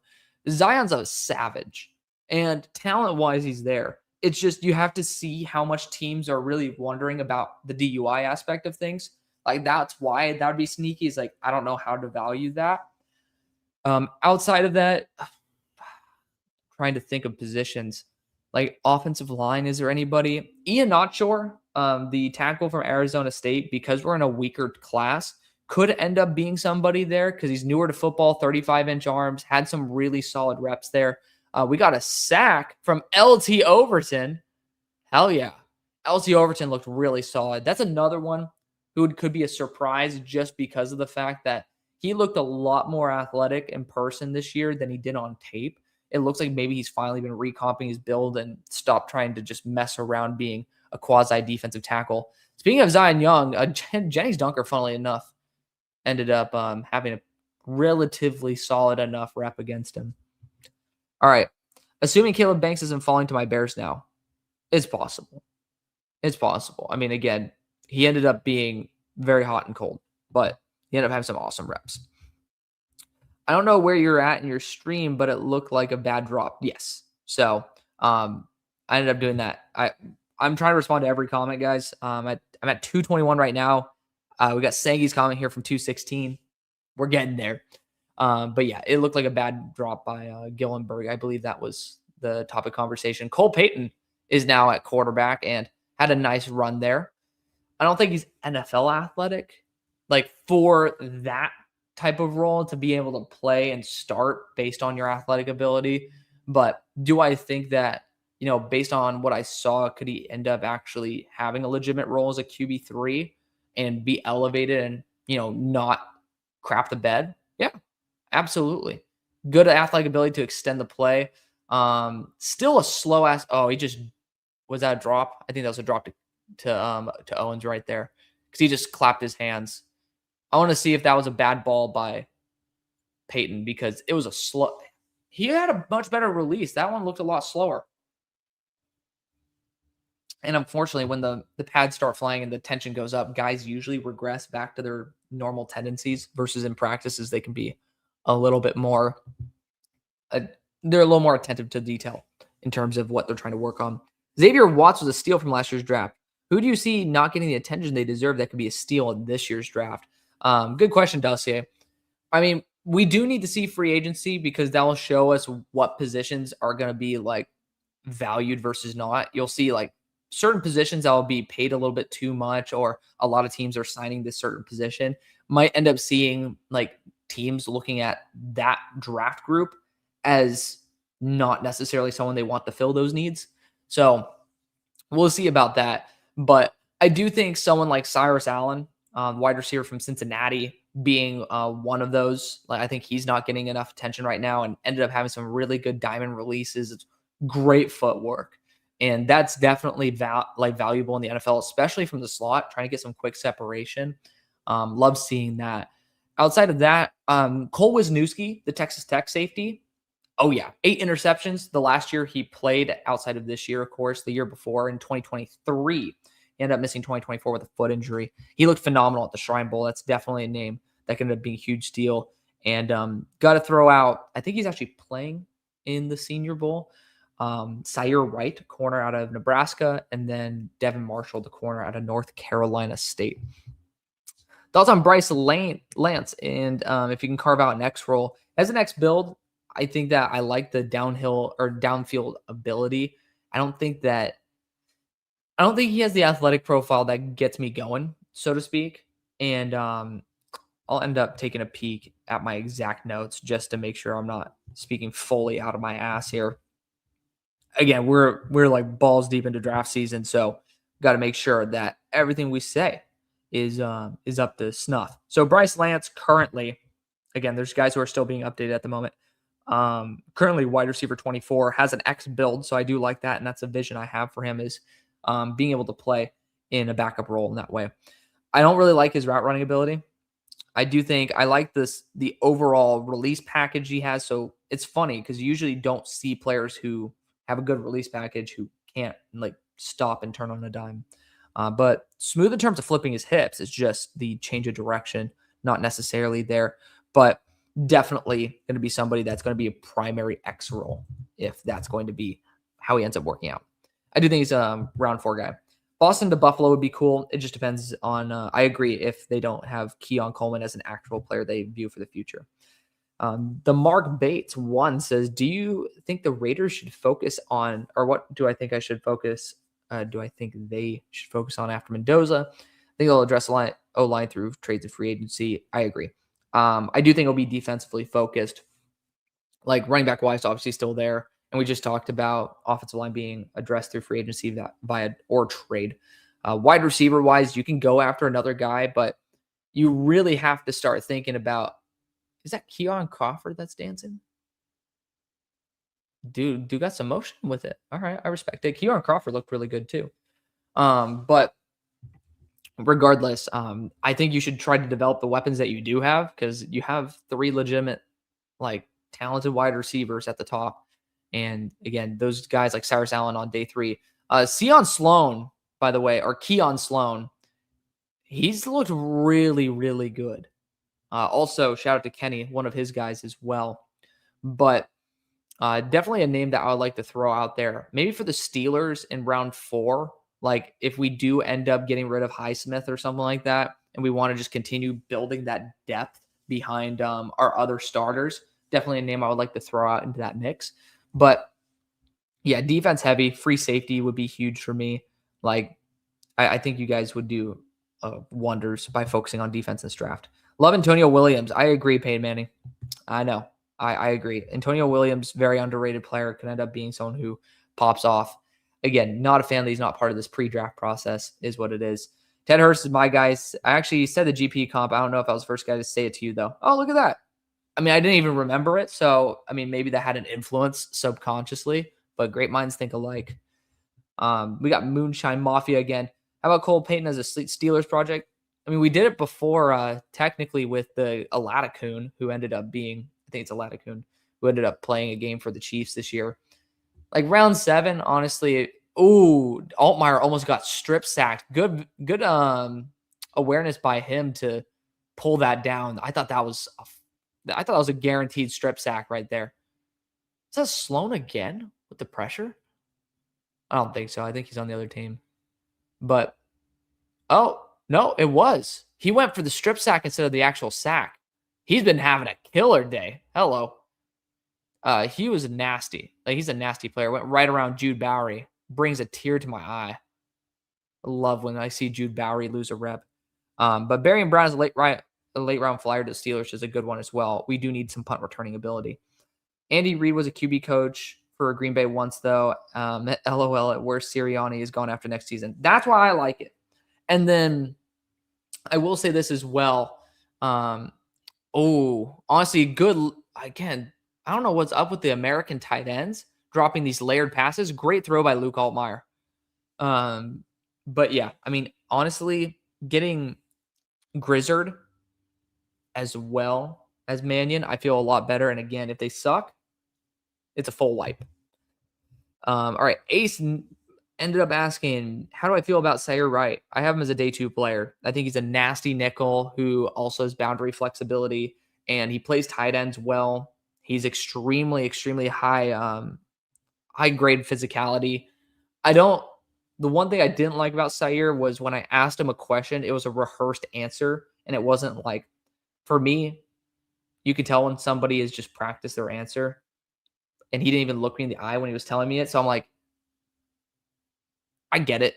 Zion's a savage, and talent-wise, he's there. It's just you have to see how much teams are really wondering about the DUI aspect of things. Like that's why that would be sneaky. Is like I don't know how to value that. Outside of that, trying to think of positions like offensive line. Is there anybody? Ian Notshore, the tackle from Arizona State, because we're in a weaker class, could end up being somebody there because he's newer to football, 35-inch arms, had some really solid reps there. We got a sack from LT Overton. Hell yeah. LT Overton looked really solid. That's another one who could be a surprise just because of the fact that he looked a lot more athletic in person this year than he did on tape. It looks like maybe he's finally been recomping his build and stopped trying to just mess around being a quasi-defensive tackle. Speaking of Zion Young, Jennings Dunker, funnily enough, ended up having a relatively solid enough rep against him. All right. Assuming Caleb Banks isn't falling to my Bears now, it's possible. It's possible. I mean, again, he ended up being very hot and cold, but he ended up having some awesome reps. I don't know where you're at in your stream, but it looked like a bad drop. Yes. So I ended up doing that. I'm trying to respond to every comment, guys. I'm at 221 right now. We got Sangi's comment here from 216. We're getting there. But yeah, it looked like a bad drop by Gillenberg. I believe that was the topic conversation. Cole Payton is now at quarterback and had a nice run there. I don't think he's NFL athletic, like for that type of role to be able to play and start based on your athletic ability. But do I think that, based on what I saw, could he end up actually having a legitimate role as a QB3 and be elevated and, not crap the bed? Yeah, absolutely. Good athletic ability to extend the play. Still a slow ass. Oh, was that a drop? I think that was a drop to Owens right there because he just clapped his hands. I want to see if that was a bad ball by Peyton because it was a slow. He had a much better release. That one looked a lot slower. And unfortunately, when the pads start flying and the tension goes up, guys usually regress back to their normal tendencies versus in practices, they can be a little bit more, they're a little more attentive to detail in terms of what they're trying to work on. Xavier Watts was a steal from last year's draft. Who do you see not getting the attention they deserve that could be a steal in this year's draft? Good question, Dossier. I mean, we do need to see free agency because that will show us what positions are going to be like valued versus not. You'll see like certain positions that will be paid a little bit too much, or a lot of teams are signing this certain position. Might end up seeing like teams looking at that draft group as not necessarily someone they want to fill those needs. So we'll see about that. But I do think someone like Cyrus Allen, wide receiver from Cincinnati, being one of those. Like I think he's not getting enough attention right now and ended up having some really good diamond releases. It's great footwork. And that's definitely valuable in the NFL, especially from the slot, trying to get some quick separation. Love seeing that. Outside of that, Cole Wisniewski, the Texas Tech safety. Oh, yeah. 8 interceptions the last year he played, outside of this year, of course, the year before in 2023. He ended up missing 2024 with a foot injury. He looked phenomenal at the Shrine Bowl. That's definitely a name that can end up being a huge deal. And got to throw out, I think he's actually playing in the Senior Bowl. Sire Wright, corner out of Nebraska, and then Devin Marshall, the corner out of North Carolina State. Thoughts on Bryce Lance, and if you can carve out an X role as an X build, I think that I like the downhill or downfield ability. I don't think he has the athletic profile that gets me going, so to speak. And I'll end up taking a peek at my exact notes just to make sure I'm not speaking fully out of my ass here. Again, we're like balls deep into draft season, so got to make sure that everything we say is up to snuff. So Bryce Lance currently, again, there's guys who are still being updated at the moment. Currently wide receiver 24, has an X build, so I do like that, and that's a vision I have for him is being able to play in a backup role in that way. I don't really like his route running ability. I do think I like the overall release package he has. So it's funny because you usually don't see players who have a good release package who can't like stop and turn on a dime. But smooth in terms of flipping his hips is just the change of direction, not necessarily there, but definitely going to be somebody that's going to be a primary X role if that's going to be how he ends up working out. I do think he's a round 4 guy. Boston to Buffalo would be cool. It just depends on, I agree, if they don't have Keon Coleman as an actual player they view for the future. The Mark Bates 1 says, do you think the Raiders should focus on, or what do I think I should focus? Do I think they should focus on after Mendoza? I think they'll address O-line through trades and free agency. I agree. I do think it'll be defensively focused. Like running back wise, obviously still there. And we just talked about offensive line being addressed through free agency via or trade. Wide receiver wise, you can go after another guy, but you really have to start thinking about, is that Keon Crawford that's dancing? Dude got some motion with it. All right, I respect it. Keon Crawford looked really good too. But regardless, I think you should try to develop the weapons that you do have because you have 3 legitimate, like talented wide receivers at the top. And again, those guys like Cyrus Allen on day 3. Keon Sloan, by the way, or Keon Sloan, he's looked really, really good. Also, shout out to Kenny, one of his guys as well. But definitely a name that I would like to throw out there. Maybe for the Steelers in round 4, like if we do end up getting rid of Highsmith or something like that, and we want to just continue building that depth behind our other starters, definitely a name I would like to throw out into that mix. But yeah, defense heavy, free safety would be huge for me. Like I think you guys would do wonders by focusing on defense in this draft. Love Antonio Williams. I agree, Peyton Manning. I know. I agree. Antonio Williams, very underrated player, could end up being someone who pops off. Again, not a fan that he's not part of this pre-draft process, is what it is. Ted Hurst is my guy. I actually said the GP comp. I don't know if I was the first guy to say it to you, though. Oh, look at that. I mean, I didn't even remember it. So, I mean, maybe that had an influence subconsciously, but great minds think alike. We got Moonshine Mafia again. How about Cole Payton as a Steelers project? I mean, we did it before, technically, with the Alatacoon, who ended up being, I think it's Alatacoon, who ended up playing a game for the Chiefs this year. Like round 7, honestly, Altmaier almost got strip sacked. Good awareness by him to pull that down. I thought that was a guaranteed strip sack right there. Is that Sloan again with the pressure? I don't think so. I think he's on the other team. But, oh, no, it was. He went for the strip sack instead of the actual sack. He's been having a killer day. Hello. He was nasty. Like, he's a nasty player. Went right around Jude Bowery. Brings a tear to my eye. I love when I see Jude Bowery lose a rep. But Barry Brown is a late round flyer to the Steelers is a good one as well. We do need some punt returning ability. Andy Reid was a QB coach for Green Bay once, though. LOL at worst, Sirianni is gone after next season. That's why I like it. And then I will say this as well. Honestly, good. Again, I don't know what's up with the American tight ends dropping these layered passes. Great throw by Luke Altmaier. But yeah, I mean, honestly, getting Grizzard as well as Mannion, I feel a lot better. And again, if they suck, it's a full wipe. All right. Ace ended up asking, how do I feel about Sire Wright? I have him as a day 2 player. I think he's a nasty nickel who also has boundary flexibility and he plays tight ends well. He's extremely, extremely high grade physicality. I don't. The one thing I didn't like about Sayer was when I asked him a question, it was a rehearsed answer, and it wasn't like, for me, you could tell when somebody has just practiced their answer, and he didn't even look me in the eye when he was telling me it. So I'm like, I get it.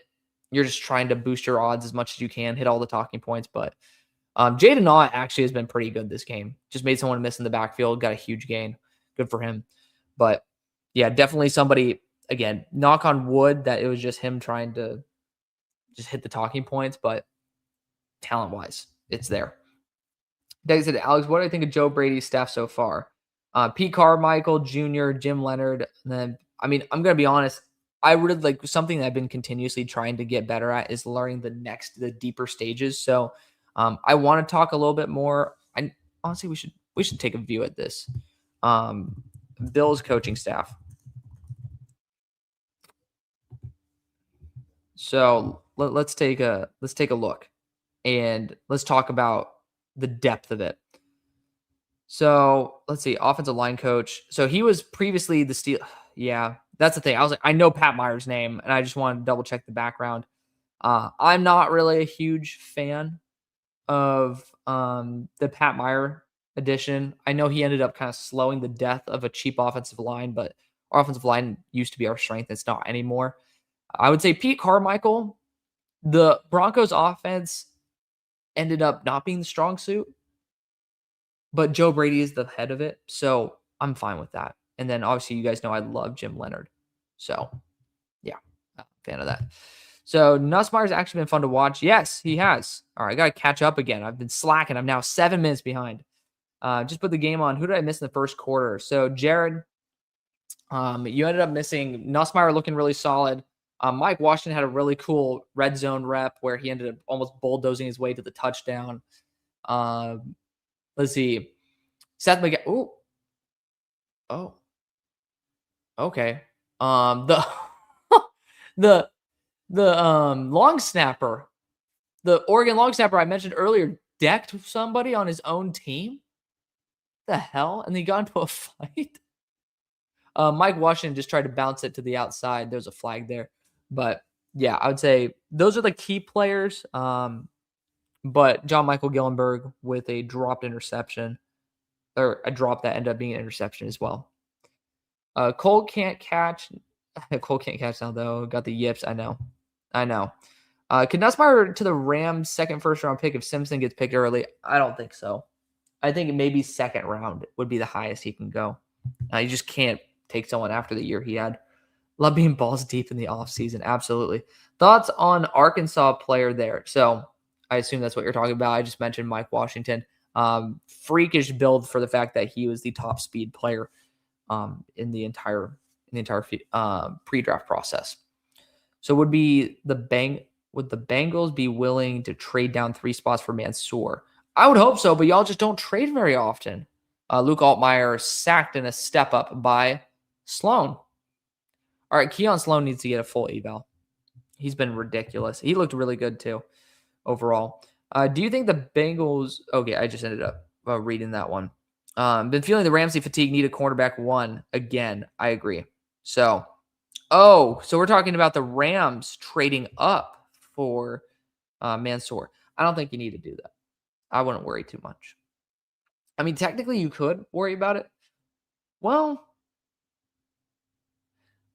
You're just trying to boost your odds as much as you can, hit all the talking points. But Jaden Ott actually has been pretty good this game. Just made someone miss in the backfield, got a huge gain. Good for him. But yeah, definitely somebody, again, knock on wood that it was just him trying to just hit the talking points, but talent wise, it's there. Doug said, Alex, what do I think of Joe Brady's staff so far? Pete Carmichael Jr., Jim Leonard. And then, I mean, I'm going to be honest. I really like something that I've been continuously trying to get better at is learning the deeper stages. So I want to talk a little bit more. I honestly, we should take a view at this. Bill's coaching staff. So let's take a look, and let's talk about the depth of it. So let's see, offensive line coach. So he was previously the Steel. Yeah, that's the thing. I was like, I know Pat Meyer's name, and I just wanted to double check the background. I'm not really a huge fan of the Pat Meyer addition. I know he ended up kind of slowing the death of a cheap offensive line, but our offensive line used to be our strength. It's not anymore. I would say Pete Carmichael, the Broncos offense ended up not being the strong suit, but Joe Brady is the head of it. So I'm fine with that. And then obviously you guys know I love Jim Leonard. So yeah, fan of that. So Nussmeier's actually been fun to watch. Yes, he has. All right, I got to catch up again. I've been slacking. I'm now 7 minutes behind. Just put the game on. Who did I miss in the first quarter? So Jared, you ended up missing Nussmeier looking really solid. Mike Washington had a really cool red zone rep where he ended up almost bulldozing his way to the touchdown. Let's see. Seth McGee. Oh. Okay. The long snapper, the Oregon long snapper I mentioned earlier, decked somebody on his own team. The hell? And he got into a fight. Mike Washington just tried to bounce it to the outside. There's a flag there. But yeah, I would say those are the key players. But John Michael Gillenberg with a dropped interception, or a drop that ended up being an interception as well. Cole can't catch. Cole can't catch now, though. Got the yips. I know. Can Nussmeier to the Rams second first round pick if Simpson gets picked early? I don't think so. I think maybe second round would be the highest he can go. You just can't take someone after the year he had. Love being balls deep in the offseason. Absolutely. Thoughts on Arkansas player there? So I assume that's what you're talking about. I just mentioned Mike Washington. Freakish build for the fact that he was the top speed player in the entire pre-draft process. So would the Bengals be willing to trade down 3 spots for Mansour? I would hope so, but y'all just don't trade very often. Luke Altmaier sacked in a step up by Sloan. All right, Keon Sloan needs to get a full eval. He's been ridiculous. He looked really good too, overall. Do you think the Bengals? Okay, I just ended up reading that one. Been feeling the Ramsey fatigue. Need a cornerback 1 again. I agree. So we're talking about the Rams trading up for Mansour. I don't think you need to do that. I wouldn't worry too much. I mean, technically you could worry about it. Well,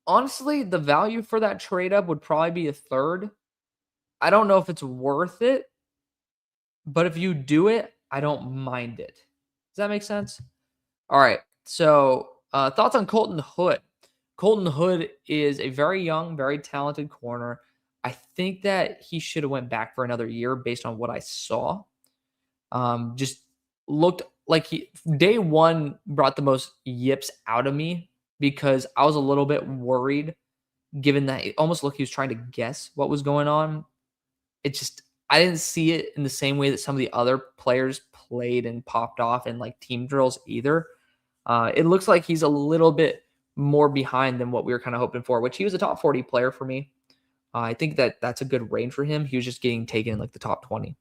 honestly, the value for that trade up would probably be a third. I don't know if it's worth it, but if you do it, I don't mind it. Does that make sense? All right. So thoughts on Colton Hood? Colton Hood is a very young, very talented corner. I think that he should have went back for another year based on what I saw. Just looked like day one brought the most yips out of me because I was a little bit worried given that it almost looked he was trying to guess what was going on. I didn't see it in the same way that some of the other players played and popped off in like team drills either. It looks like he's a little bit more behind than what we were kind of hoping for, which he was a top 40 player for me. I think that that's a good range for him. He was just getting taken in like the top 20.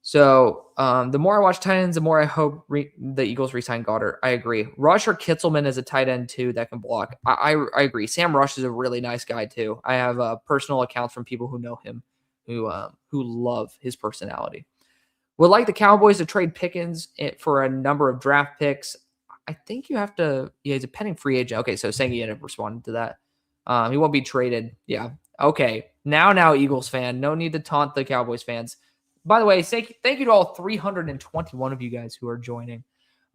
So the more I watch tight ends, the more I hope the Eagles re-sign Goddard. I agree. Rush or Kitzelman is a tight end too that can block. I agree. Sam Rush is a really nice guy too. I have personal accounts from people who know him, who love his personality. Would like the Cowboys to trade Pickens for a number of draft picks. I think you have to. Yeah, he's a pending free agent. Okay, so Sengi ended up responding to that. He won't be traded. Yeah. Okay. Now, Eagles fan. No need to taunt the Cowboys fans. By the way, thank you to all 321 of you guys who are joining.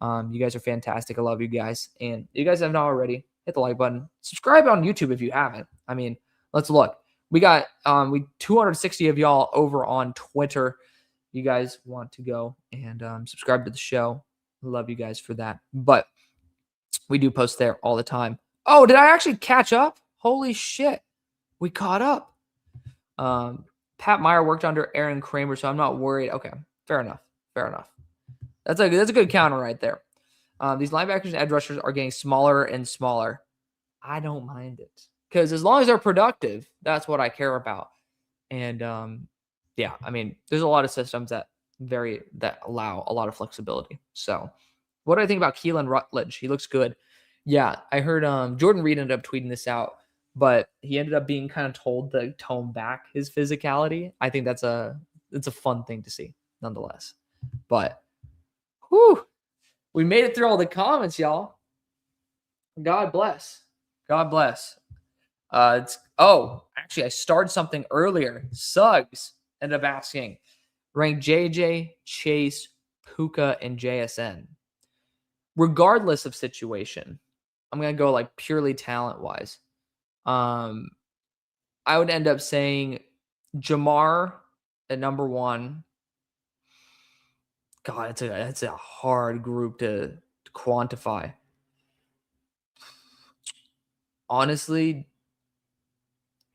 You guys are fantastic. I love you guys. And you guys have not already, hit the like button. Subscribe on YouTube if you haven't. I mean, let's look. We got 260 of y'all over on Twitter. You guys want to go and subscribe to the show. Love you guys for that. But we do post there all the time. Oh, did I actually catch up? Holy shit. We caught up. Pat Meyer worked under Aaron Kramer, so I'm not worried. Okay, fair enough. That's a good counter right there. These linebackers and edge rushers are getting smaller and smaller. I don't mind it because as long as they're productive, that's what I care about. And yeah, I mean, there's a lot of systems that allow a lot of flexibility. So, what do I think about Keelan Rutledge? He looks good. Yeah, I heard Jordan Reed ended up tweeting this out, but he ended up being kind of told to tone back his physicality. I think it's a fun thing to see, nonetheless. But, whew, we made it through all the comments, y'all. God bless. God bless. Actually, I started something earlier. Suggs ended up asking, rank JJ, Chase, Puka, and JSN. Regardless of situation, I'm gonna go like purely talent wise. I would end up saying Jamar at number 1. God, it's a hard group to quantify. Honestly,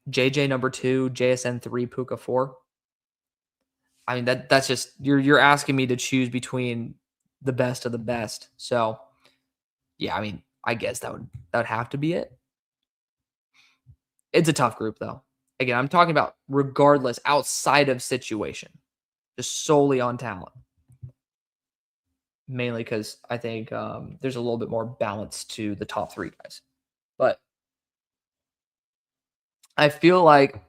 JJ number 2, JSN 3, Puka 4. I mean that's just you're asking me to choose between the best of the best. So yeah, I mean, I guess that would have to be it. It's a tough group though. Again, I'm talking about regardless outside of situation, just solely on talent. Mainly because I think there's a little bit more balance to the top 3 guys. But I feel like,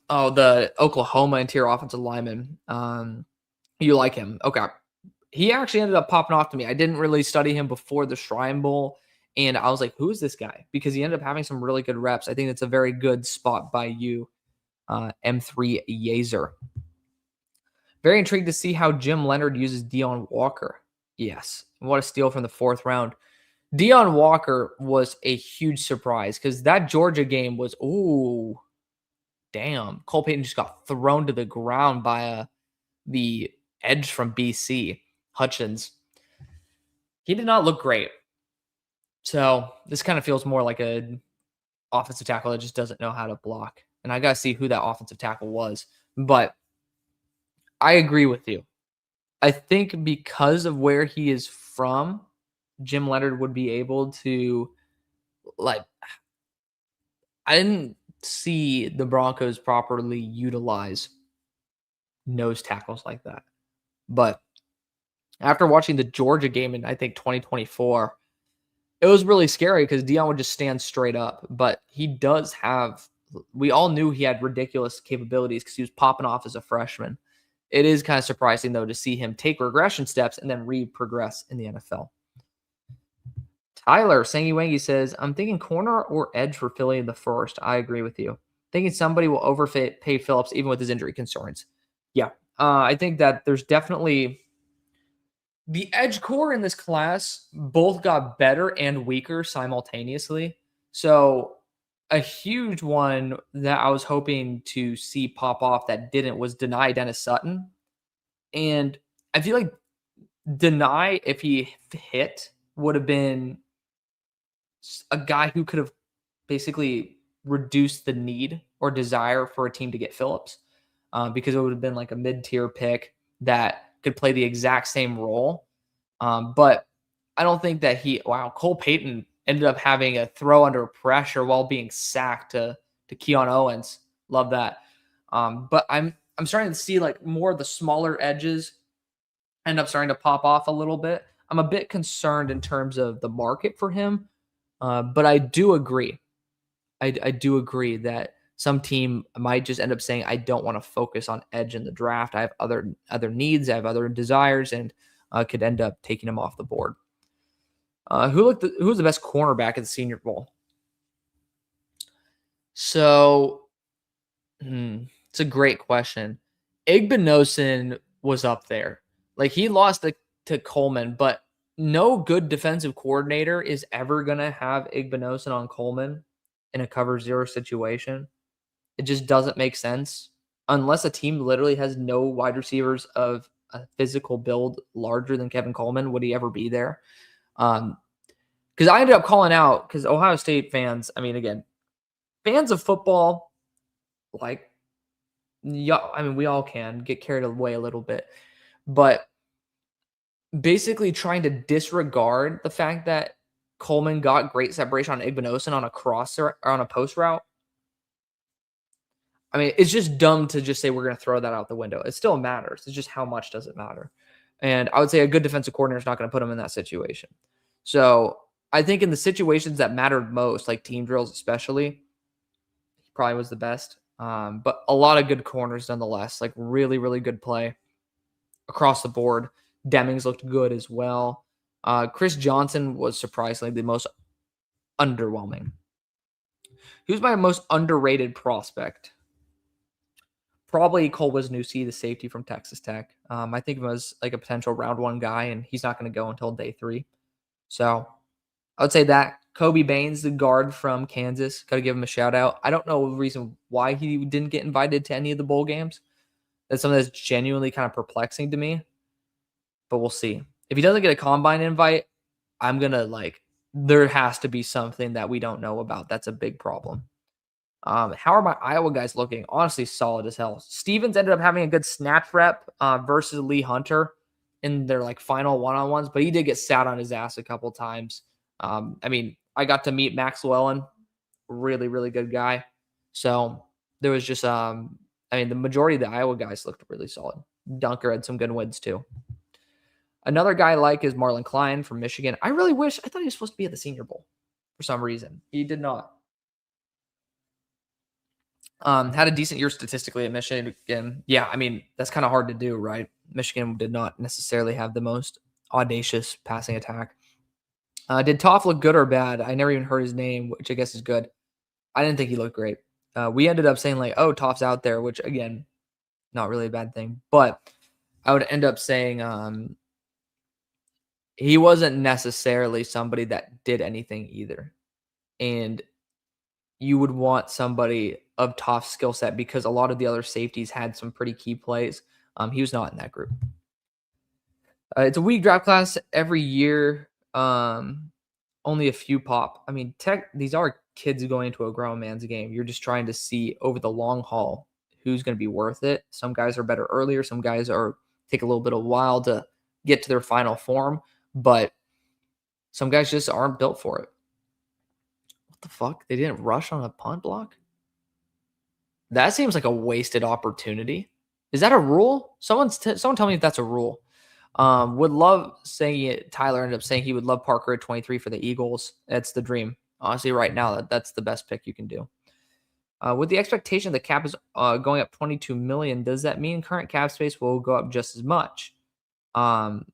the Oklahoma interior offensive lineman, you like him. Okay. He actually ended up popping off to me. I didn't really study him before the Shrine Bowl, and I was like, who is this guy? Because he ended up having some really good reps. I think it's a very good spot by you, M3 Yazer. Very intrigued to see how Jim Leonard uses Deion Walker. Yes. What a steal from the 4th round. Deion Walker was a huge surprise because that Georgia game was, ooh, damn. Cole Payton just got thrown to the ground by the edge from BC, Hutchins. He did not look great. So this kind of feels more like a offensive tackle that just doesn't know how to block. And I got to see who that offensive tackle was. But I agree with you. I think because of where he is from, Jim Leonard would be able to, like, I didn't see the Broncos properly utilize nose tackles like that. But after watching the Georgia game in, I think, 2024, it was really scary because Deion would just stand straight up. But he does have, we all knew he had ridiculous capabilities because he was popping off as a freshman. It is kind of surprising, though, to see him take regression steps and then re-progress in the NFL. Tyler Sangy Wangy says, I'm thinking corner or edge for Philly in the first. I agree with you. Thinking somebody will overpay Phillips even with his injury concerns. Yeah, I think that there's definitely the edge core in this class both got better and weaker simultaneously. So a huge one that I was hoping to see pop off that didn't was Deny Dennis Sutton. And I feel like Deny, if he hit, would have been a guy who could have basically reduced the need or desire for a team to get Phillips, because it would have been like a mid-tier pick that could play the exact same role. But I don't think that Cole Payton ended up having a throw under pressure while being sacked to Keon Owens. Love that. But I'm starting to see like more of the smaller edges end up starting to pop off a little bit. I'm a bit concerned in terms of the market for him, but I do agree. I do agree that some team might just end up saying, I don't want to focus on edge in the draft. I have other needs, I have other desires, and could end up taking him off the board. Who was the best cornerback at the Senior Bowl? So, it's a great question. Igbinosun was up there. Like he lost to Coleman, but no good defensive coordinator is ever gonna have Igbinosun on Coleman in a cover zero situation. It just doesn't make sense unless a team literally has no wide receivers of a physical build larger than Kevin Coleman. Would he ever be there? Because I ended up calling out because Ohio State fans. I mean, again, fans of football, like, yeah, I mean, we all can get carried away a little bit, but basically trying to disregard the fact that Coleman got great separation on Igbinosun on a cross or on a post route. I mean, it's just dumb to just say we're going to throw that out the window. It still matters. It's just how much does it matter? And I would say a good defensive coordinator is not going to put him in that situation. So I think in the situations that mattered most, like team drills especially, he probably was the best. But a lot of good corners nonetheless, like really, really good play across the board. Demings looked good as well. Chris Johnson was surprisingly the most underwhelming. Who's my most underrated prospect? Probably Cole Wisniewski, the safety from Texas Tech. I think of him as like a potential round one guy, and he's not going to go until day 3. So I would say that. Kobe Baines, the guard from Kansas, got to give him a shout out. I don't know the reason why he didn't get invited to any of the bowl games. That's something that's genuinely kind of perplexing to me, but we'll see. If he doesn't get a combine invite, I'm going to there has to be something that we don't know about. That's a big problem. How are my Iowa guys looking? Honestly, solid as hell. Stevens ended up having a good snap rep versus Lee Hunter in their final one-on-ones, but he did get sat on his ass a couple times. I mean, I got to meet Max Llewellyn, really, really good guy. So there was just, the majority of the Iowa guys looked really solid. Dunker had some good wins too. Another guy I like is Marlon Klein from Michigan. I thought he was supposed to be at the Senior Bowl for some reason. He did not. Had a decent year statistically at Michigan. Yeah, I mean, that's kind of hard to do, right? Michigan did not necessarily have the most audacious passing attack. Did Toff look good or bad? I never even heard his name, which I guess is good. I didn't think he looked great. We ended up saying Toff's out there, which again, not really a bad thing. But I would end up saying he wasn't necessarily somebody that did anything either. And you would want somebody of Toff's skill set because a lot of the other safeties had some pretty key plays. He was not in that group. It's a weak draft class every year. Only a few pop. I mean, these are kids going into a grown man's game. You're just trying to see over the long haul who's going to be worth it. Some guys are better earlier. Some guys take a little bit of a while to get to their final form, but some guys just aren't built for it. What the fuck? They didn't rush on a punt block? That seems like a wasted opportunity. Is that a rule? Someone tell me if that's a rule. Would love saying it. Tyler ended up saying he would love Parker at 23 for the Eagles. That's the dream. Honestly, right now, that's the best pick you can do. With the expectation the cap is going up 22 million, does that mean current cap space will go up just as much? I'm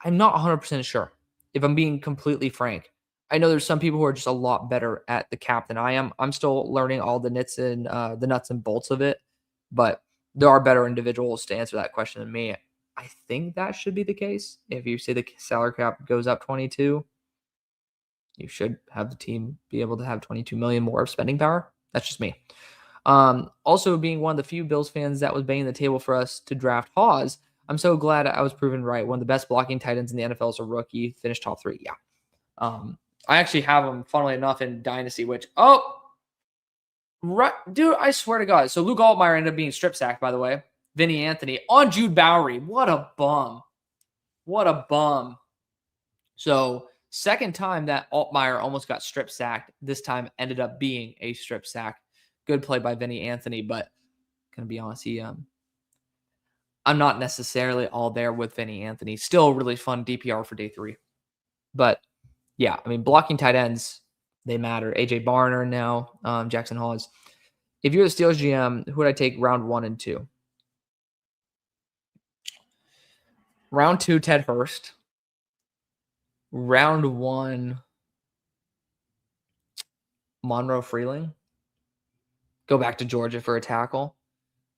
not 100% sure. If I'm being completely frank, I know there's some people who are just a lot better at the cap than I am. I'm still learning all the nuts and bolts of it, but there are better individuals to answer that question than me. I think that should be the case. If you say the salary cap goes up 22, you should have the team be able to have 22 million more of spending power. That's just me. Also, being one of the few Bills fans that was banging the table for us to draft Hawes, I'm so glad I was proven right. One of the best blocking tight ends in the NFL is a rookie, finished top 3. Yeah. I actually have him, funnily enough, in Dynasty, right, dude, I swear to God. So Luke Altmaier ended up being strip sacked, by the way. Vinny Anthony on Jude Bowery. What a bum. What a bum. So second time that Altmaier almost got strip sacked. This time ended up being a strip sack. Good play by Vinny Anthony, but Gonna be honest, I'm not necessarily all there with Vinny Anthony. Still a really fun DPR for day 3. But yeah, I mean, blocking tight ends, they matter. AJ Barner now, Jackson Hawes. If you're the Steelers GM, who would I take round 1 and 2? Round 2, Ted Hurst. Round 1, Monroe Freeling. Go back to Georgia for a tackle.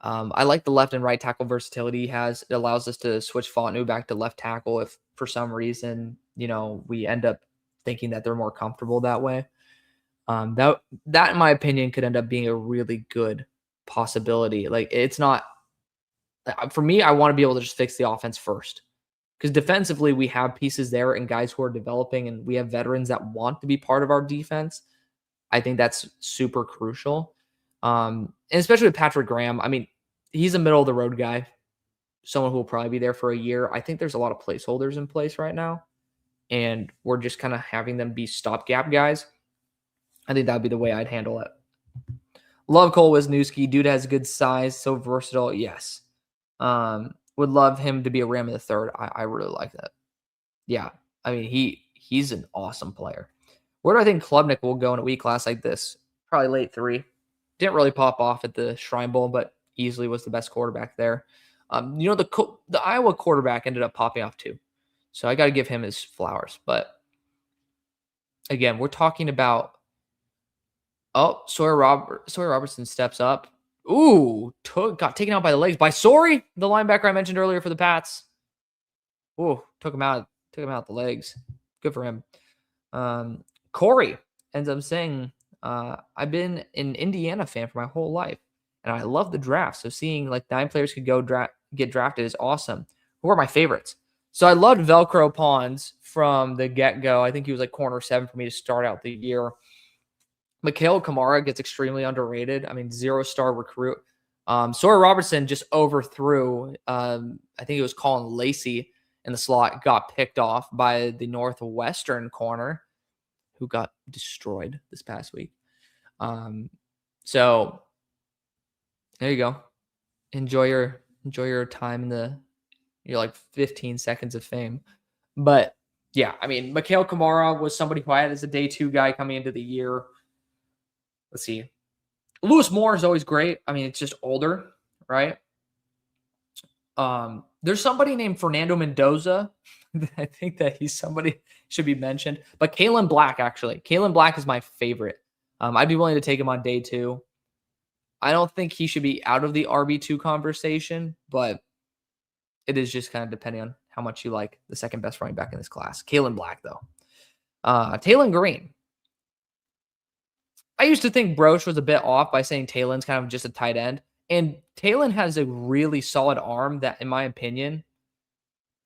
I like the left and right tackle versatility he has. It allows us to switch Fontenot back to left tackle if for some reason, we end up thinking that they're more comfortable that way. That in my opinion could end up being a really good possibility. Like, it's not for me, I want to be able to just fix the offense first. Because defensively, we have pieces there and guys who are developing, and we have veterans that want to be part of our defense. I think that's super crucial. And especially with Patrick Graham. I mean, he's a middle of the road guy, someone who will probably be there for a year. I think there's a lot of placeholders in place right now, and we're just kind of having them be stopgap guys. I think that would be the way I'd handle it. Love Cole Wisniewski. Dude has good size, so versatile. Yes. Would love him to be a Ram in the third. I really like that. Yeah. I mean, he's an awesome player. Where do I think Klubnik will go in a weak class like this? Probably late 3. Didn't really pop off at the Shrine Bowl, but easily was the best quarterback there. The Iowa quarterback ended up popping off too. So I got to give him his flowers. But again, we're talking about Sawyer Robertson steps up. Ooh, got taken out by the legs by Sorey, the linebacker I mentioned earlier for the Pats. Ooh, took him out the legs. Good for him. Corey ends up saying, I've been an Indiana fan for my whole life, and I love the draft. So seeing like 9 players could get drafted is awesome. Who are my favorites? So I loved Velcro Pons from the get-go. I think he was like corner 7 for me to start out the year. Mikhail Kamara gets extremely underrated. I mean, 0-star recruit. Sawyer Robertson just overthrew, I think it was Colin Lacey in the slot, got picked off by the Northwestern corner, who got destroyed this past week. So there you go. Enjoy your time in your like 15 seconds of fame. But yeah, I mean, Mikhail Kamara was somebody who I had as a day 2 guy coming into the year. Let's see. Lewis Moore is always great. I mean, it's just older, right? There's somebody named Fernando Mendoza. I think that he's somebody should be mentioned. But Kalen Black, actually. Kalen Black is my favorite. I'd be willing to take him on day 2. I don't think he should be out of the RB2 conversation, but it is just kind of depending on how much you like the second best running back in this class. Kalen Black, though. Taylon Green. I used to think Broach was a bit off by saying Talon's kind of just a tight end. And Talon has a really solid arm that, in my opinion,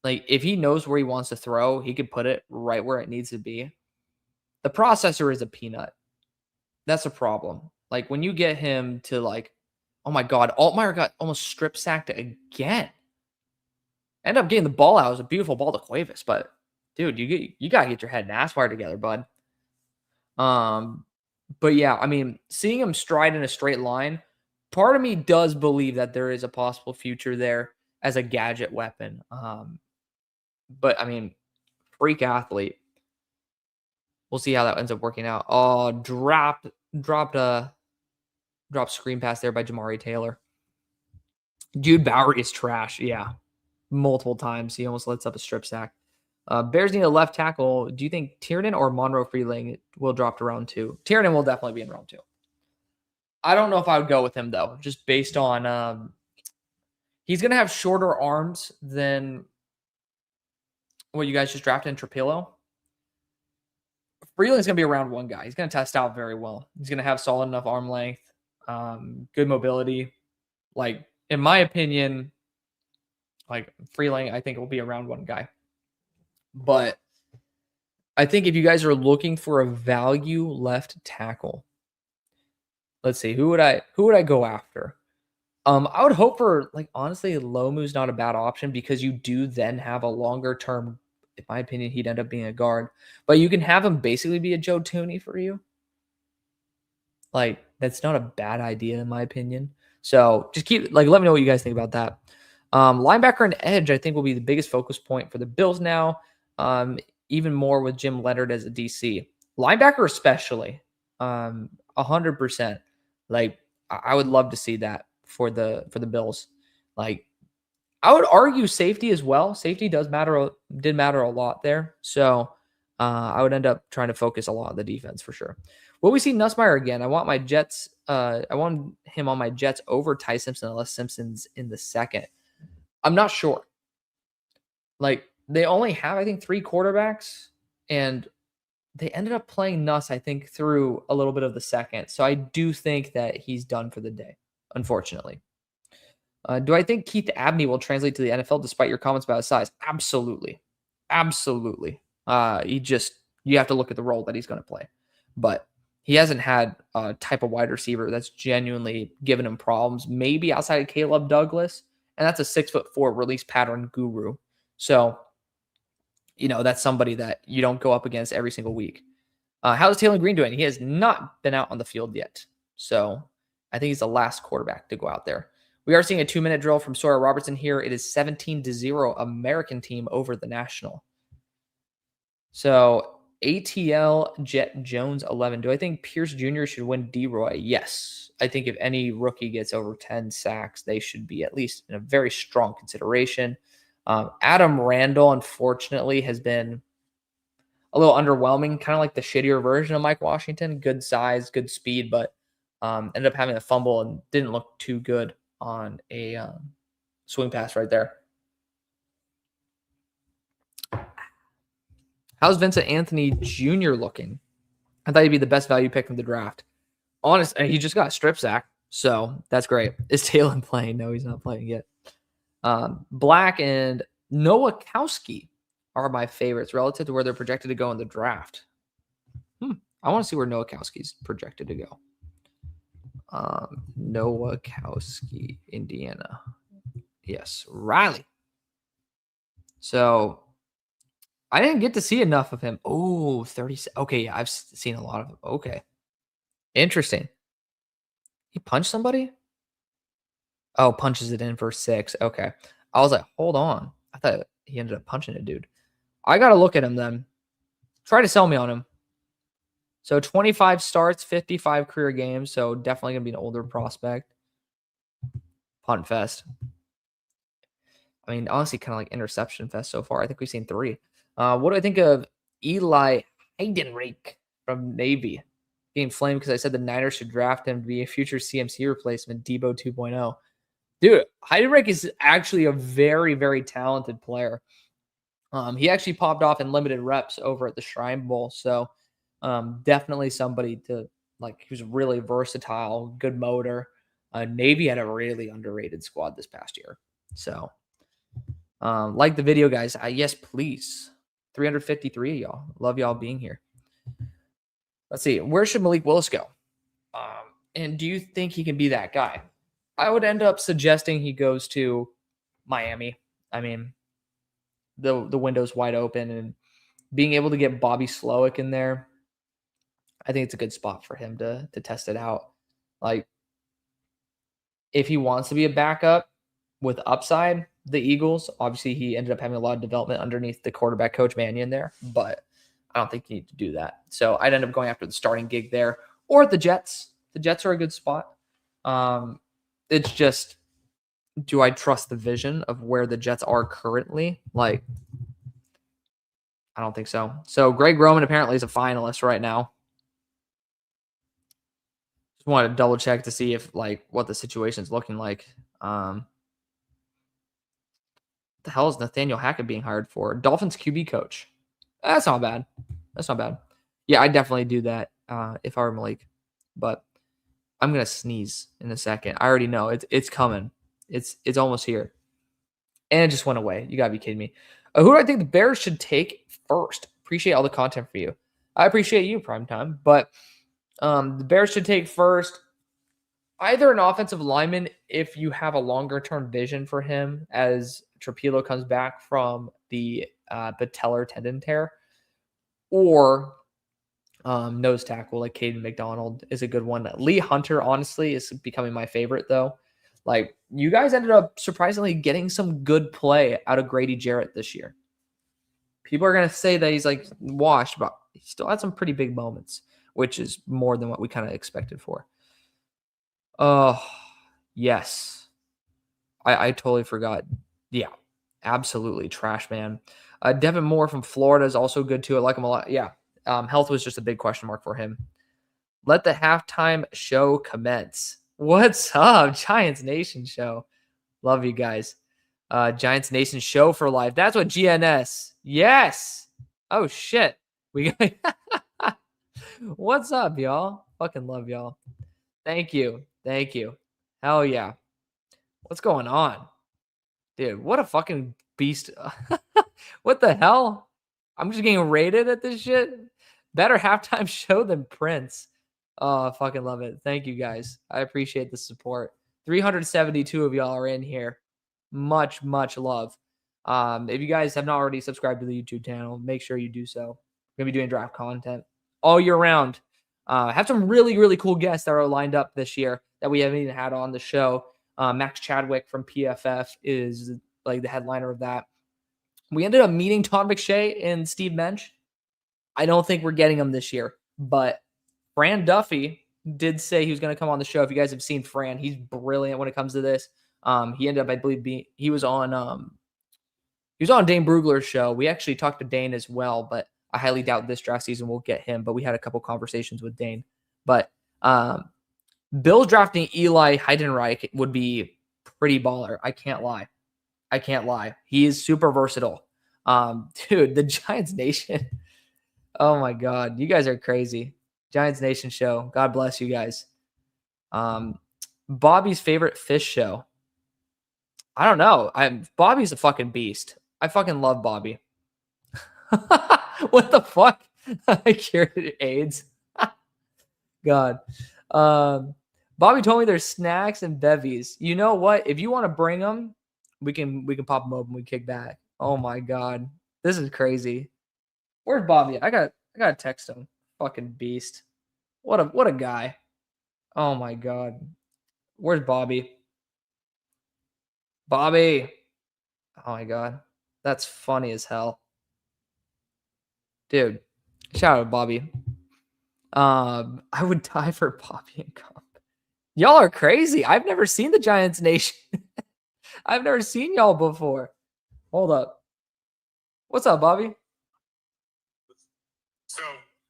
like if he knows where he wants to throw, he could put it right where it needs to be. The processor is a peanut. That's a problem. Like when you get him to like, oh my God, Altmaier got almost strip sacked again. End up getting the ball out. It was a beautiful ball to Cuevas, but dude, you gotta get your head and ass wire together, bud. But yeah, I mean, seeing him stride in a straight line, part of me does believe that there is a possible future there as a gadget weapon. But I mean, freak athlete. We'll see how that ends up working out. Oh, dropped screen pass there by Jamari Taylor. Jude Bowery is trash. Yeah, multiple times. He almost lets up a strip sack. Bears need a left tackle. Do you think Tiernan or Monroe Freeling will drop to round 2? Tiernan will definitely be in round 2. I don't know if I would go with him, though, just based on he's going to have shorter arms than what you guys just drafted in Trapillo. Freeling's going to be a round 1 guy. He's going to test out very well. He's going to have solid enough arm length, good mobility. Like, in my opinion, like Freeling, I think will be a round 1 guy. But I think if you guys are looking for a value left tackle, let's see, who would I go after? I would hope for, like, honestly, Lomu's not a bad option because you do then have a longer term. In my opinion, he'd end up being a guard, but you can have him basically be a Joe Tooney for you. Like, that's not a bad idea in my opinion. So just let me know what you guys think about that. Linebacker and edge, I think, will be the biggest focus point for the Bills now. Even more with Jim Leonard as a DC. Linebacker especially, 100%. Like I would love to see that for the Bills. Like I would argue safety as well. Safety did matter a lot there. So I would end up trying to focus a lot on the defense for sure. Will we see Nussmeier again? I want my Jets. I want him on my Jets over Ty Simpson unless Simpson's in the second. I'm not sure. Like they only have, I think, 3 quarterbacks, and they ended up playing Nuss, I think, through a little bit of the second. So I do think that he's done for the day, unfortunately. Do I think Keith Abney will translate to the NFL despite your comments about his size? Absolutely. Absolutely. You have to look at the role that he's going to play. But he hasn't had a type of wide receiver that's genuinely given him problems, maybe outside of Caleb Douglas. And that's a 6'4" release pattern guru. So, that's somebody that you don't go up against every single week. How's Taylor Green doing? He has not been out on the field yet. So I think he's the last quarterback to go out there. We are seeing a 2-minute drill from Sawyer Robertson here. It is 17-0 American team over the National. So ATL Jet Jones 11. Do I think Pierce Jr. should win D-Roy? Yes. I think if any rookie gets over 10 sacks, they should be at least in a very strong consideration. Adam Randall, unfortunately, has been a little underwhelming, kind of like the shittier version of Mike Washington. Good size, good speed, but ended up having a fumble and didn't look too good on a swing pass right there. How's Vincent Anthony Jr. looking? I thought he'd be the best value pick from the draft. Honestly, he just got a strip sack, so that's great. Is Talon playing? No, he's not playing yet. Black and Nowakowski are my favorites relative to where they're projected to go in the draft. I want to see where Nowakowski's projected to go. Nowakowski, Indiana. Yes, Riley. So I didn't get to see enough of him. Oh, 30. Okay, yeah, I've seen a lot of him. Okay. Interesting. He punched somebody? Oh, punches it in for 6. Okay. I was like, hold on. I thought he ended up punching a dude. I got to look at him then. Try to sell me on him. So 25 starts, 55 career games. So definitely going to be an older prospect. Punt fest. I mean, honestly, kind of like interception fest so far. I think we've seen 3. What do I think of Eli Heidenreich from Navy? Getting flamed because I said the Niners should draft him to be a future CMC replacement, Debo 2.0. Dude, Heidenreich is actually a very, very talented player. He actually popped off in limited reps over at the Shrine Bowl. So definitely somebody to like, he was really versatile, good motor. Navy had a really underrated squad this past year. So like the video, guys. Yes, please. 353 of y'all. Love y'all being here. Let's see. Where should Malik Willis go? And do you think he can be that guy? I would end up suggesting he goes to Miami. I mean, the window's wide open, and being able to get Bobby Slowick in there, I think it's a good spot for him to test it out. Like, if he wants to be a backup with upside, the Eagles, obviously he ended up having a lot of development underneath the quarterback coach Mannion there, but I don't think you need to do that. So I'd end up going after the starting gig there or the Jets. The Jets are a good spot. It's just, do I trust the vision of where the Jets are currently? Like, I don't think so. So Greg Roman apparently is a finalist right now. Just wanted to double check to see if what the situation's looking like. What the hell is Nathaniel Hackett being hired for? Dolphins QB coach. That's not bad. That's not bad. Yeah, I'd definitely do that if I were Malik. But I'm gonna sneeze in a second. I already know it's coming. It's almost here. And it just went away. You gotta be kidding me. Who do I think the Bears should take first? Appreciate all the content for you. I appreciate you, Primetime. But the Bears should take first either an offensive lineman if you have a longer-term vision for him as Trapilo comes back from the patellar tendon tear, or nose tackle like Caden McDonald is a good one. Lee Hunter, honestly, is becoming my favorite, though. Like, you guys ended up surprisingly getting some good play out of Grady Jarrett this year. People are going to say that he's like washed, but he still had some pretty big moments, which is more than what we kind of expected for. Oh, yes. I totally forgot. Yeah, absolutely. Trash man. Devin Moore from Florida is also good too. I like him a lot. Yeah. Health was just a big question mark for him. Let the halftime show commence. What's up, Giants Nation show? Love you guys. Giants Nation show for life. That's what GNS. Yes. Oh shit. We got What's up, y'all? Fucking love y'all. Thank you. Thank you. Hell yeah. What's going on? Dude, what a fucking beast. What the hell? I'm just getting rated at this shit. Better halftime show than Prince. Oh, I fucking love it. Thank you guys. I appreciate the support. 372 of y'all are in here. Much, much love. If you guys have not already subscribed to the YouTube channel, make sure you do so. We're going to be doing draft content all year round. Have some really, really cool guests that are lined up this year that we haven't even had on the show. Max Chadwick from PFF is like the headliner of that. We ended up meeting Todd McShay and Steve Mensch. I don't think we're getting them this year, but Fran Duffy did say he was going to come on the show. If you guys have seen Fran, he's brilliant when it comes to this. He ended up, I believe, he was on Dane Brugler's show. We actually talked to Dane as well, but I highly doubt this draft season we'll get him. But we had a couple conversations with Dane. But Bills drafting Eli Heidenreich would be pretty baller. I can't lie. He is super versatile. Dude, the Giants Nation. Oh my God. You guys are crazy. Giants Nation show. God bless you guys. Bobby's favorite fish show. I don't know. Bobby's a fucking beast. I fucking love Bobby. What the fuck? I cured AIDS. God. Bobby told me there's snacks and bevies. You know what? If you want to bring them, we can pop them open. We kick back. Oh my God. This is crazy. Where's Bobby? I gotta text him. Fucking beast. What a guy. Oh my God. Where's Bobby? Bobby. Oh my God. That's funny as hell. Dude. Shout out Bobby. I would die for Bobby and Comp. Y'all are crazy. I've never seen the Giants Nation. I've never seen y'all before. Hold up. What's up, Bobby? So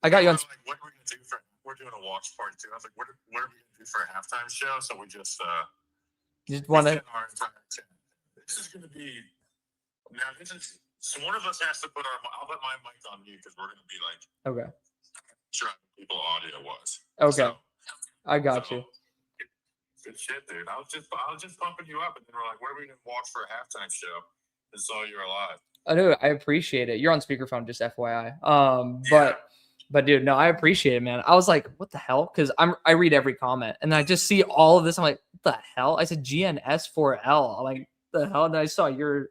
I got you on. like, what are we gonna do for? We're doing a watch party too. I was like, what are we gonna do for a halftime show? So we just want to. This is gonna be now. This is so one of us has to put our. I'll put my mic on mute because we're gonna be like. Okay. Sure, people audio was. Okay. I got you. Good shit, dude. I was just pumping you up, and then we're like, what are we gonna watch for a halftime show? And saw you're alive. I know. I appreciate it. You're on speakerphone, just FYI. Yeah. But dude, no, I appreciate it, man. I was like, what the hell? Because I read every comment, and I just see all of this. I'm like, what the hell? I said GNS4L. I'm like, the hell? And I saw your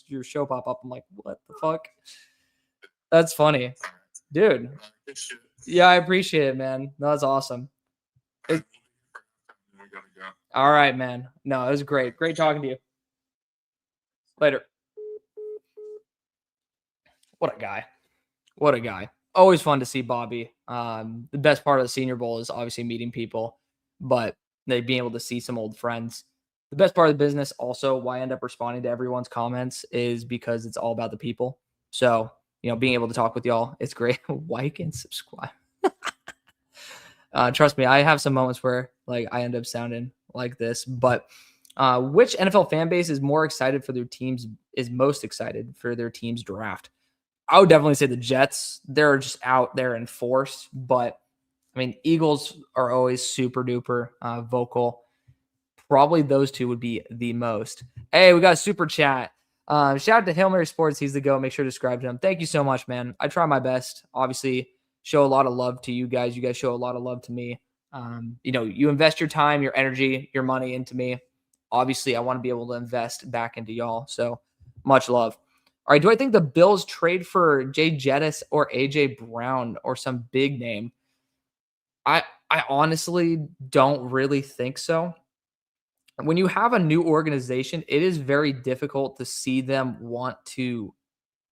your show pop up. I'm like, what the fuck? That's funny, dude. Yeah, I appreciate it, man. No, that's awesome. All right, man. No, it was great. Great talking to you. Later. What a guy. What a guy. Always fun to see Bobby. The best part of the Senior Bowl is obviously meeting people, but being able to see some old friends. The best part of the business also, why I end up responding to everyone's comments, is because it's all about the people. So, being able to talk with y'all, it's great. Like and subscribe. Trust me, I have some moments where like I end up sounding like this, but which NFL fan base is most excited for their team's draft? I would definitely say the Jets. They're just out there in force, but I mean, Eagles are always super duper vocal. Probably those two would be the most. Hey, we got a super chat. Shout out to Hail Mary Sports. He's the GOAT. Make sure to subscribe to him. Thank you so much, man. I try my best. Obviously, show a lot of love to you guys. You guys show a lot of love to me. You invest your time, your energy, your money into me. Obviously, I want to be able to invest back into y'all. So much love. All right. Do I think the Bills trade for Jay Jettis or AJ Brown or some big name? I honestly don't really think so. when you have a new organization, it is very difficult to see them want to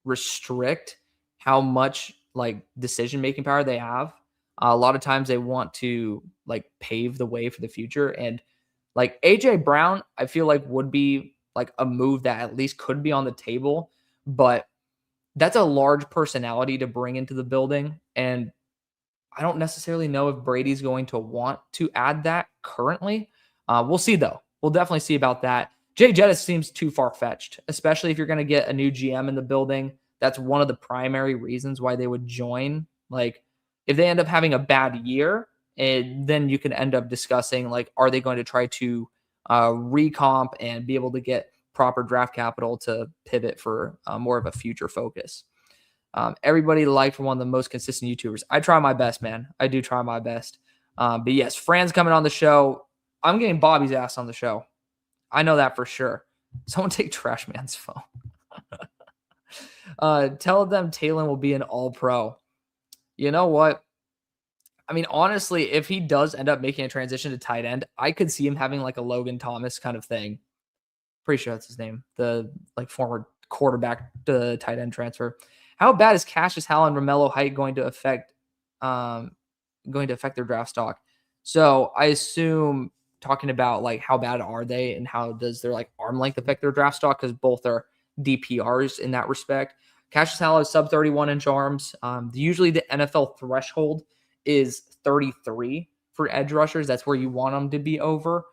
restrict how much like decision making power they have. A lot of times they want to like pave the way for the future. And like AJ Brown, I feel like would be like a move that at least could be on the table, but that's a large personality to bring into the building. And I don't necessarily know if Brady's going to want to add that currently. We'll see, though. We'll definitely see about that. Jay Jettis seems too far fetched, especially if you're going to get a new GM in the building. That's one of the primary reasons why they would join. Like, if they end up having a bad year, and then you can end up discussing, like, are they going to try to recomp and be able to get proper draft capital to pivot for more of a future focus. Everybody liked one of the most consistent YouTubers. I try my best, man. I do try my best. But yes, Fran's coming on the show. I'm getting Bobby's ass on the show. I know that for sure. Someone take Trash Man's phone. Tell them Talon will be an all-pro. You know what? I mean, honestly, if he does end up making a transition to tight end, I could see him having like a Logan Thomas kind of thing. Pretty sure that's his name. The like former quarterback to tight end transfer. How bad is Cassius Howell and Romello Height going to affect their draft stock? So I assume talking about like how bad are they and how does their like arm length affect their draft stock, because both are DPRs in that respect. Cassius Howell has sub 31-inch arms. Usually the NFL threshold is 33 for edge rushers. That's where you want them to be over.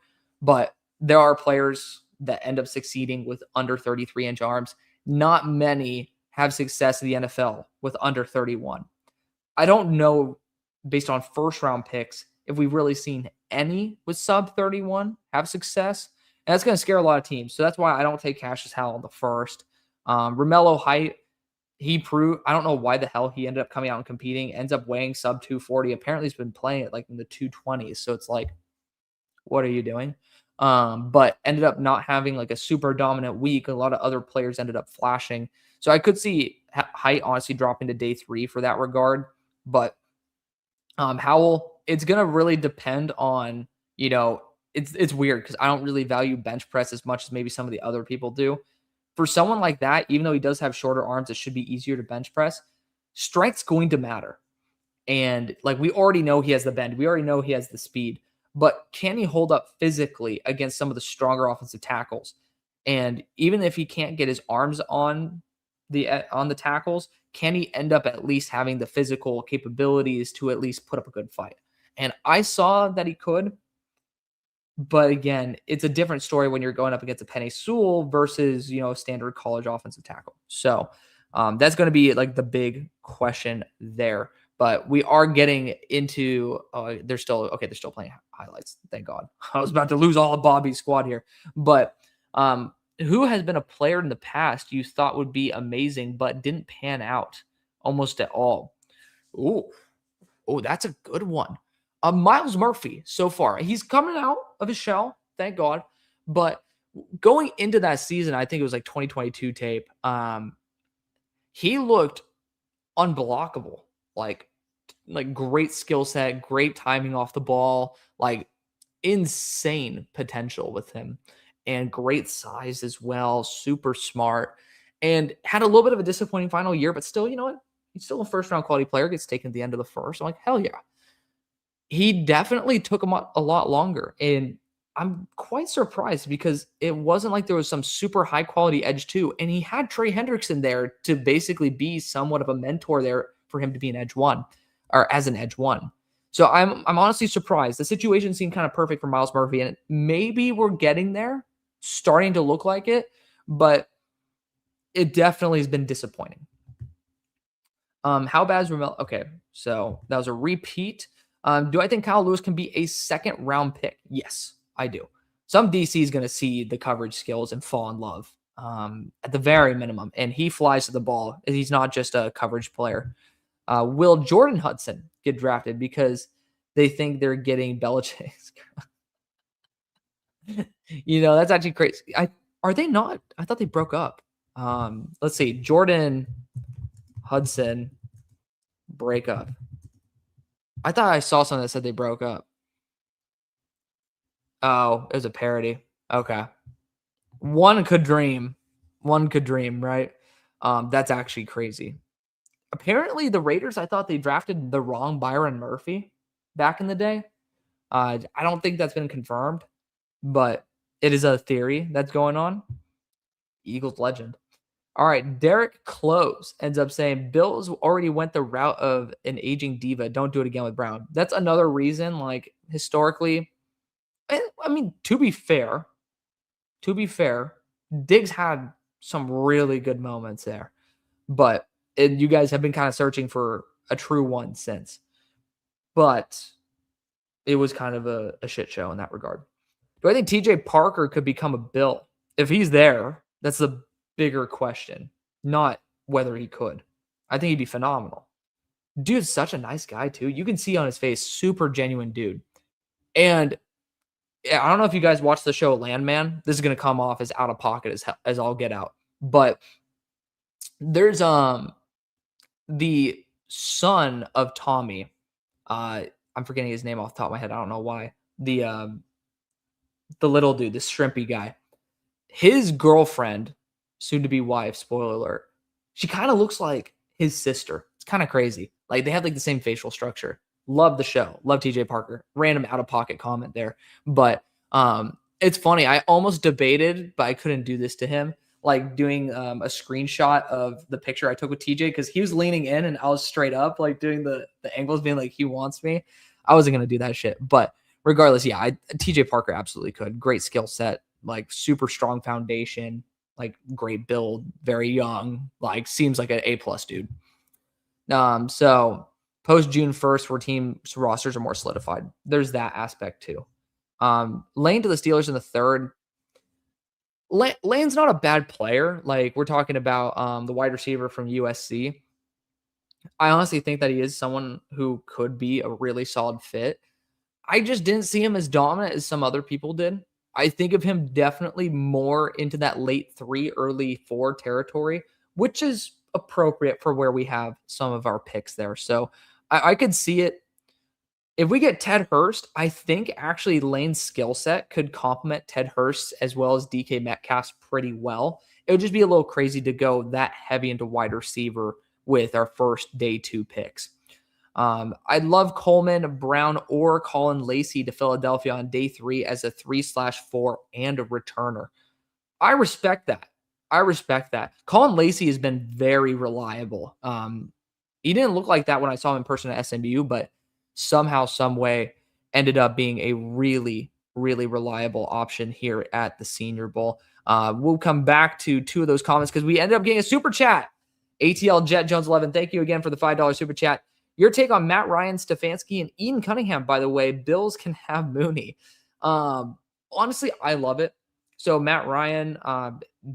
But there are players that end up succeeding with under 33-inch arms. Not many have success in the NFL with under 31. I don't know, based on first-round picks, if we've really seen any with sub 31 have success. And that's going to scare a lot of teams. So that's why I don't take Cassius Howell in the first. Romello Height, he proved, I don't know why the hell he ended up coming out and competing, ends up weighing sub 240. Apparently he's been playing it like in the 220s. So it's like, what are you doing? But ended up not having like a super dominant week. A lot of other players ended up flashing. So I could see Height honestly dropping to day 3 for that regard. But Howell, it's going to really depend on, it's weird because I don't really value bench press as much as maybe some of the other people do. For someone like that, even though he does have shorter arms, it should be easier to bench press. Strength's going to matter. And like we already know he has the bend. We already know he has the speed. But can he hold up physically against some of the stronger offensive tackles? And even if he can't get his arms on the tackles, can he end up at least having the physical capabilities to at least put up a good fight? And I saw that he could. But again, it's a different story when you're going up against a Penei Sewell versus, standard college offensive tackle. So that's going to be like the big question there. But we are getting into they're still playing highlights. Thank God. I was about to lose all of Bobby's squad here. But who has been a player in the past you thought would be amazing but didn't pan out almost at all? Oh, that's a good one. Miles Murphy so far. He's coming out of his shell, thank God. But going into that season, I think it was like 2022 tape. He looked unblockable. Like great skill set, great timing off the ball, like insane potential with him, and great size as well, super smart, and had a little bit of a disappointing final year, but still, you know what? He's still a first-round quality player, gets taken at the end of the first. I'm like, hell yeah. He definitely took him a lot longer, and I'm quite surprised because it wasn't like there was some super high quality edge too, and he had Trey Hendrickson there to basically be somewhat of a mentor there for him to be an edge one, or as an edge one. So I'm honestly surprised. The situation seemed kind of perfect for Miles Murphy, and maybe we're getting there, starting to look like it, but it definitely has been disappointing. How bad is Ramel? Okay, so that was a repeat. Do I think Kyle Lewis can be a second round pick? Yes, I do. Some DC is going to see the coverage skills and fall in love at the very minimum. And he flies to the ball. He's not just a coverage player. Will Jordan Hudson get drafted because they think they're getting Belichick's? That's actually crazy. Are they not? I thought they broke up. Let's see. Jordan Hudson breakup. I thought I saw something that said they broke up. Oh, it was a parody. Okay. One could dream. One could dream, right? That's actually crazy. Apparently, the Raiders, I thought they drafted the wrong Byron Murphy back in the day. I don't think that's been confirmed, but it is a theory that's going on. Eagles legend. All right, Derek Close ends up saying Bills already went the route of an aging diva. Don't do it again with Brown. That's another reason, like historically. I mean, to be fair, Diggs had some really good moments there, but you guys have been kind of searching for a true one since. But it was kind of a shit show in that regard. Do I think TJ Parker could become a Bill? If he's there, that's the bigger question, not whether he could. I think he'd be phenomenal. Dude's such a nice guy, too. You can see on his face, super genuine dude. And I don't know if you guys watch the show Landman. This is going to come off as out of pocket as I'll get out. But there's the son of Tommy. I'm forgetting his name off the top of my head. I don't know why. The little dude, the shrimpy guy. His girlfriend, soon to be wife, spoiler alert, she kind of looks like his sister. It's kind of crazy. Like they have like the same facial structure. Love the show. Love TJ Parker. Random out of pocket comment there. But it's funny. I almost debated, but I couldn't do this to him. Like doing a screenshot of the picture I took with TJ because he was leaning in and I was straight up, like doing the angles, being like he wants me. I wasn't gonna do that shit. But regardless, yeah, TJ Parker absolutely could. Great skill set, like super strong foundation, like great build, very young, like seems like an A+ dude. So post June 1st, where teams rosters are more solidified. There's that aspect too. Lane to the Steelers in the third. Lane's not a bad player. Like we're talking about the wide receiver from USC. I honestly think that he is someone who could be a really solid fit. I just didn't see him as dominant as some other people did. I think of him definitely more into that late 3, early 4 territory, which is appropriate for where we have some of our picks there. So I could see it. If we get Ted Hurst, I think actually Lane's skill set could complement Ted Hurst as well as DK Metcalf pretty well. It would just be a little crazy to go that heavy into wide receiver with our first day 2 picks. I'd love Coleman, Brown, or Colin Lacey to Philadelphia on day 3 as a 3/4 and a returner. I respect that. Colin Lacey has been very reliable. He didn't look like that when I saw him in person at SMU, but somehow, some way, ended up being a really, really reliable option here at the Senior Bowl. We'll come back to 2 of those comments because we ended up getting a super chat. ATL Jet Jones 11, thank you again for the $5 super chat. Your take on Matt Ryan, Stefanski, and Ian Cunningham, by the way. Bills can have Mooney. Honestly, I love it. So Matt Ryan,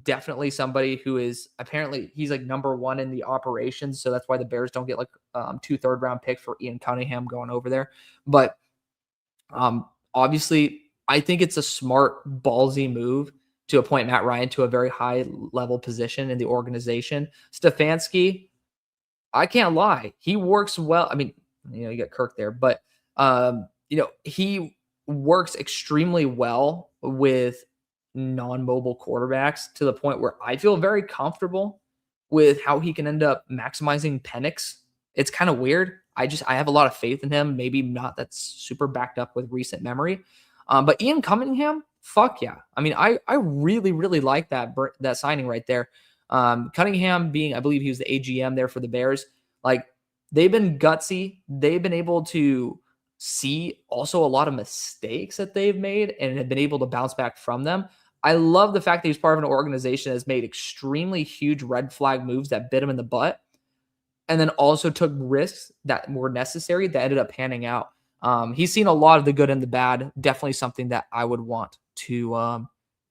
definitely somebody who is apparently he's like number 1 in the operations. So that's why the Bears don't get like 2 third-round picks for Ian Cunningham going over there. But obviously, I think it's a smart, ballsy move to appoint Matt Ryan to a very high level position in the organization. Stefanski, I can't lie. He works well. I mean, you got Kirk there, but he works extremely well with non-mobile quarterbacks to the point where I feel very comfortable with how he can end up maximizing Penix. It's kind of weird. I have a lot of faith in him. Maybe not that's super backed up with recent memory. But Ian Cunningham, fuck yeah. I mean, I really, really like that signing right there. Cunningham being, I believe he was the AGM there for the Bears. Like they've been gutsy. They've been able to see also a lot of mistakes that they've made and have been able to bounce back from them. I love the fact that he's part of an organization that has made extremely huge red flag moves that bit him in the butt and then also took risks that were necessary that ended up panning out. He's seen a lot of the good and the bad. Definitely something that I would want to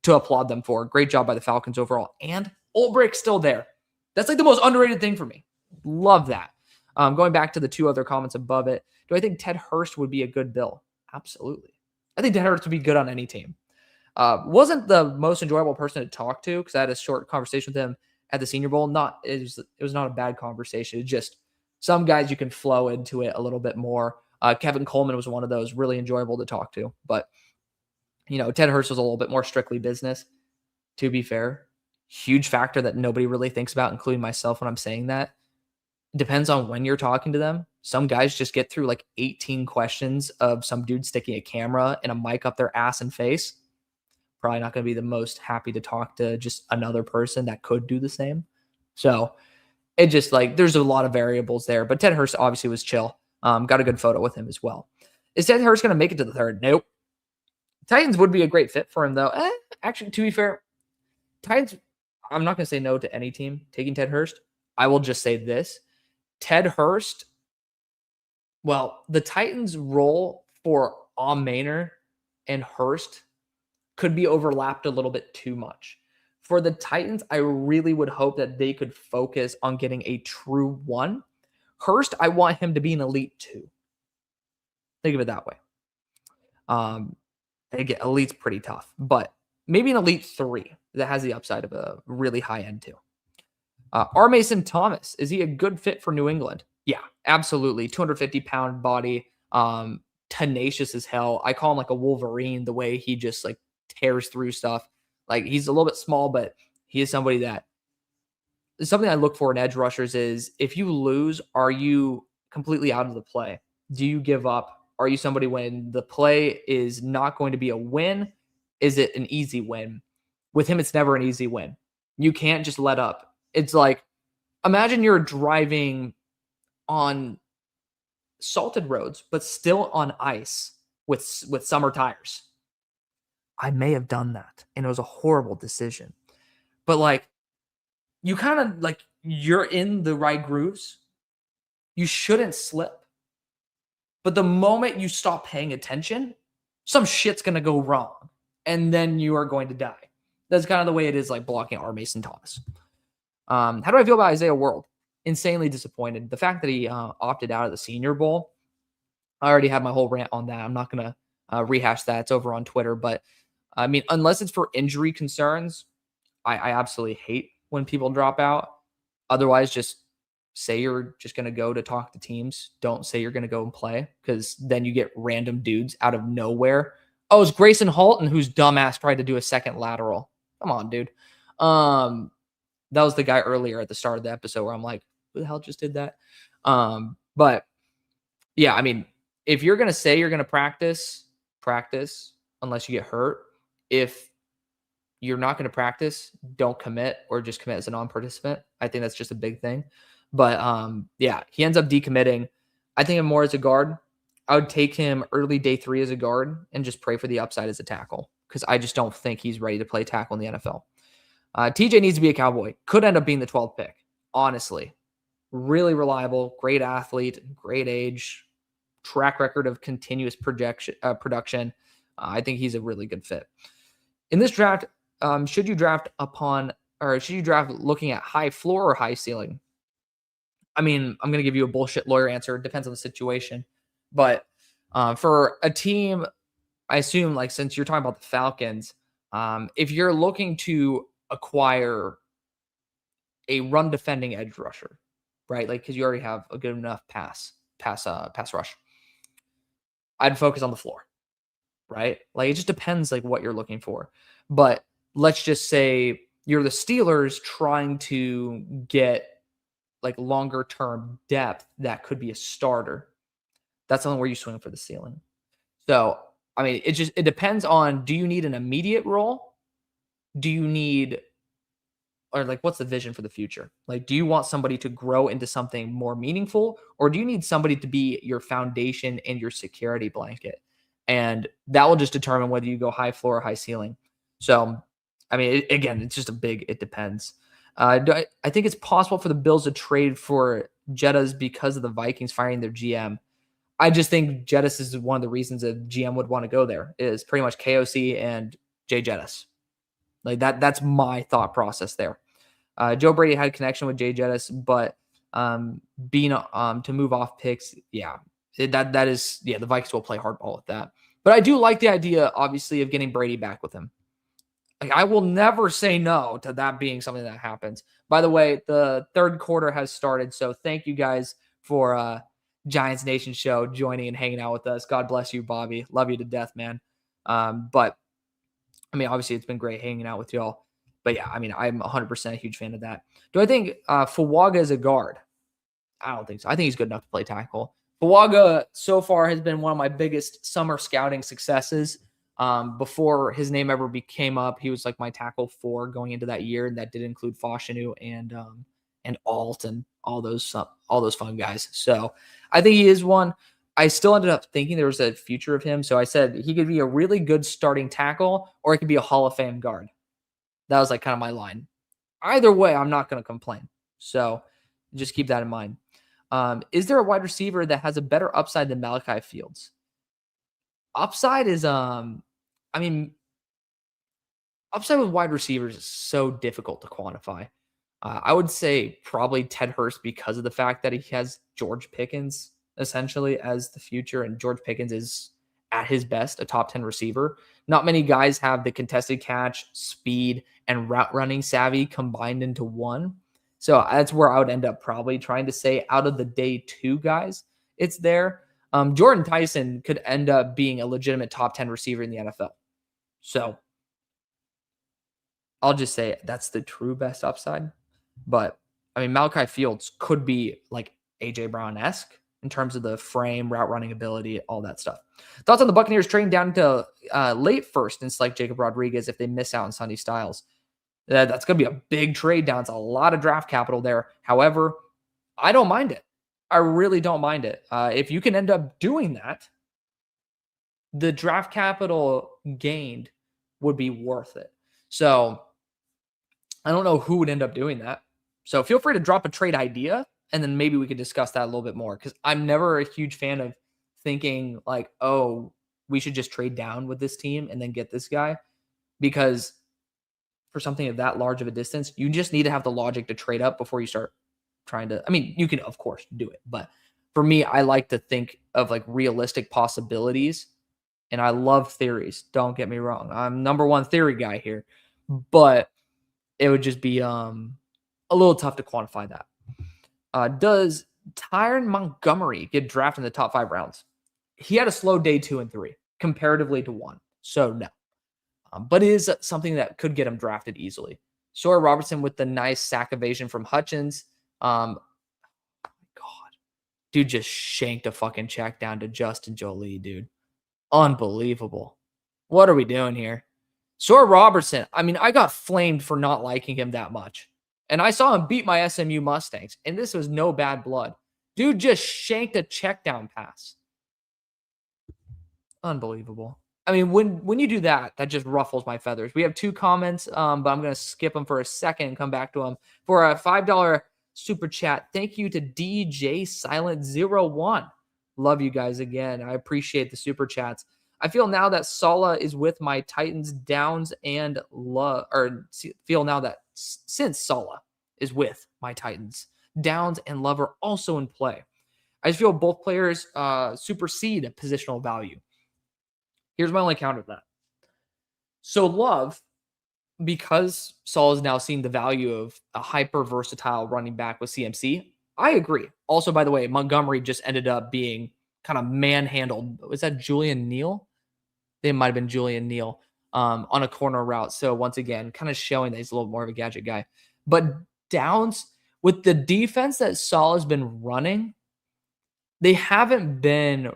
applaud them for. Great job by the Falcons overall. And Ulbricht's still there. That's like the most underrated thing for me. Love that. Going back to the 2 other comments above it, do I think Ted Hurst would be a good Bill? Absolutely. I think Ted Hurst would be good on any team. Wasn't the most enjoyable person to talk to because I had a short conversation with him at the Senior Bowl. It was not a bad conversation. It's just some guys you can flow into it a little bit more. Kevin Coleman was one of those, really enjoyable to talk to. But Ted Hurst was a little bit more strictly business, to be fair. Huge factor that nobody really thinks about, including myself when I'm saying that. Depends on when you're talking to them. Some guys just get through like 18 questions of some dude sticking a camera and a mic up their ass and face. Probably not going to be the most happy to talk to just another person that could do the same. So it just like there's a lot of variables there. But Ted Hurst obviously was chill. Got a good photo with him as well. Is Ted Hurst going to make it to the third? Nope. Titans would be a great fit for him, though. Actually, to be fair, Titans, I'm not going to say no to any team taking Ted Hurst. I will just say this. Ted Hurst, well, the Titans' role for Maynor and Hurst could be overlapped a little bit too much. For the Titans, I really would hope that they could focus on getting a true 1. Hurst, I want him to be an elite 2. Think of it that way. Again, elite's pretty tough, but maybe an elite 3 that has the upside of a really high end 2. R. Mason Thomas, is he a good fit for New England? Yeah, absolutely. 250-pound body, tenacious as hell. I call him like a Wolverine, the way he just like tears through stuff. Like he's a little bit small, but he is somebody that something I look for in edge rushers is if you lose, are you completely out of the play? Do you give up? Are you somebody when the play is not going to be a win? Is it an easy win? With him, it's never an easy win. You can't just let up. It's like, imagine you're driving on salted roads, but still on ice with summer tires. I may have done that, and it was a horrible decision. But like, you kind of like, you're in the right grooves. You shouldn't slip. But the moment you stop paying attention, some shit's going to go wrong, and then you are going to die. That's kind of the way it is like blocking R. Mason Thomas. How do I feel about Isaiah World? Insanely disappointed. The fact that he opted out of the Senior Bowl, I already had my whole rant on that. I'm not going to rehash that. It's over on Twitter. But, I mean, unless it's for injury concerns, I absolutely hate when people drop out. Otherwise, just say you're just going to go to talk to teams. Don't say you're going to go and play, because then you get random dudes out of nowhere. Oh, it's Grayson Halton whose dumbass tried to do a second lateral. Come on, dude. That was the guy earlier at the start of the episode where I'm like, who the hell just did that? But yeah, I mean, if you're going to say you're going to practice unless you get hurt. If you're not going to practice, don't commit, or just commit as a non-participant. I think that's just a big thing. But yeah, he ends up decommitting. I think him more as a guard. I would take him early day 3 as a guard and just pray for the upside as a tackle, because I just don't think he's ready to play tackle in the NFL. TJ needs to be a Cowboy. Could end up being the 12th pick, honestly. Really reliable, great athlete, great age, track record of continuous production. I think he's a really good fit. In this draft, should you draft looking at high floor or high ceiling? I mean, I'm going to give you a bullshit lawyer answer. It depends on the situation. But for a team, I assume, like, since you're talking about the Falcons, if you're looking to acquire a run defending edge rusher, right? Like, because you already have a good enough pass rush, I'd focus on the floor, right? Like, it just depends like what you're looking for. But let's just say you're the Steelers trying to get like longer term depth that could be a starter. That's something where you swing for the ceiling. So, I mean, it depends on, do you need an immediate role? Do you need, or like, what's the vision for the future? Like, do you want somebody to grow into something more meaningful, or do you need somebody to be your foundation and your security blanket? And that will just determine whether you go high floor or high ceiling. So, I mean, again, it's just it depends. I think it's possible for the Bills to trade for Jettas because of the Vikings firing their GM. I just think Jettas is one of the reasons a GM would want to go there, is pretty much KOC and Jay Jettas. Like that's my thought process there. Joe Brady had a connection with Jay Jettas, but being to move off picks, yeah, the Vikings will play hardball with that. But I do like the idea, obviously, of getting Brady back with him. Like, I will never say no to that being something that happens. By the way, the third quarter has started, so thank you guys for Giants Nation show joining and hanging out with us. God bless you, Bobby. Love you to death, man. But I mean, obviously, it's been great hanging out with y'all. But yeah, I mean, I'm 100% a huge fan of that. Do I think Fuaga is a guard? I don't think so. I think he's good enough to play tackle. Fuaga so far has been one of my biggest summer scouting successes. Before his name ever became up, he was like my tackle 4 going into that year, and that did include Foshanu and Alt and all those fun guys. So I think he is one. I still ended up thinking there was a future of him, so I said he could be a really good starting tackle, or it could be a Hall of Fame guard. That was like kind of my line. Either way, I'm not going to complain. So just keep that in mind. Is there a wide receiver that has a better upside than Malachi Fields? Upside is, I mean, upside with wide receivers is so difficult to quantify. I would say probably Ted Hurst because of the fact that he has George Pickens essentially as the future, and George Pickens is at his best a top 10 receiver. Not many guys have the contested catch, speed, and route running savvy combined into one. So that's where I would end up probably trying to say out of the day 2 guys, it's there. Jordan Tyson could end up being a legitimate top 10 receiver in the NFL. So I'll just say that's the true best upside. But I mean, Malachi Fields could be like AJ Brown-esque in terms of the frame, route running ability, all that stuff. Thoughts on the Buccaneers trading down to late first and select Jacob Rodriguez if they miss out on Sonny Styles? That's going to be a big trade down. It's a lot of draft capital there. However, I don't mind it. I really don't mind it. If you can end up doing that, the draft capital gained would be worth it. So I don't know who would end up doing that. So feel free to drop a trade idea, and then maybe we could discuss that a little bit more, because I'm never a huge fan of thinking like, oh, we should just trade down with this team and then get this guy, because for something of that large of a distance, you just need to have the logic to trade up before you start trying to. I mean, you can, of course, do it. But for me, I like to think of like realistic possibilities, and I love theories. Don't get me wrong. I'm number one theory guy here, but it would just be a little tough to quantify that. Does Tyron Montgomery get drafted in the top 5 rounds? He had a slow day 2 and 3 comparatively to 1. So no. But it is something that could get him drafted easily. Sawyer Robertson with the nice sack evasion from Hutchins. God. Dude just shanked a fucking check down to Justin Jolie, dude. Unbelievable. What are we doing here? Sawyer Robertson, I mean, I got flamed for not liking him that much. And I saw him beat my SMU Mustangs, and this was no bad blood. Dude just shanked a check down pass. Unbelievable. I mean, when you do that, that just ruffles my feathers. We have 2 comments, but I'm going to skip them for a second and come back to them. For a $5 super chat, thank you to DJ Silent 01. Love you guys again. I appreciate the super chats. I feel now that Saleh is with my Titans, Downs and Love, or feel now that since Saleh is with my Titans, Downs and Love are also in play. I just feel both players supersede positional value. Here's my only counter to that. So Love, because Saul is now seeing the value of a hyper versatile running back with CMC, I agree. Also, by the way, Montgomery just ended up being kind of manhandled. Was that Julian Neal? They might have been Julian Neal on a corner route. So once again, kind of showing that he's a little more of a gadget guy. But Downs, with the defense that Saul has been running, they haven't been,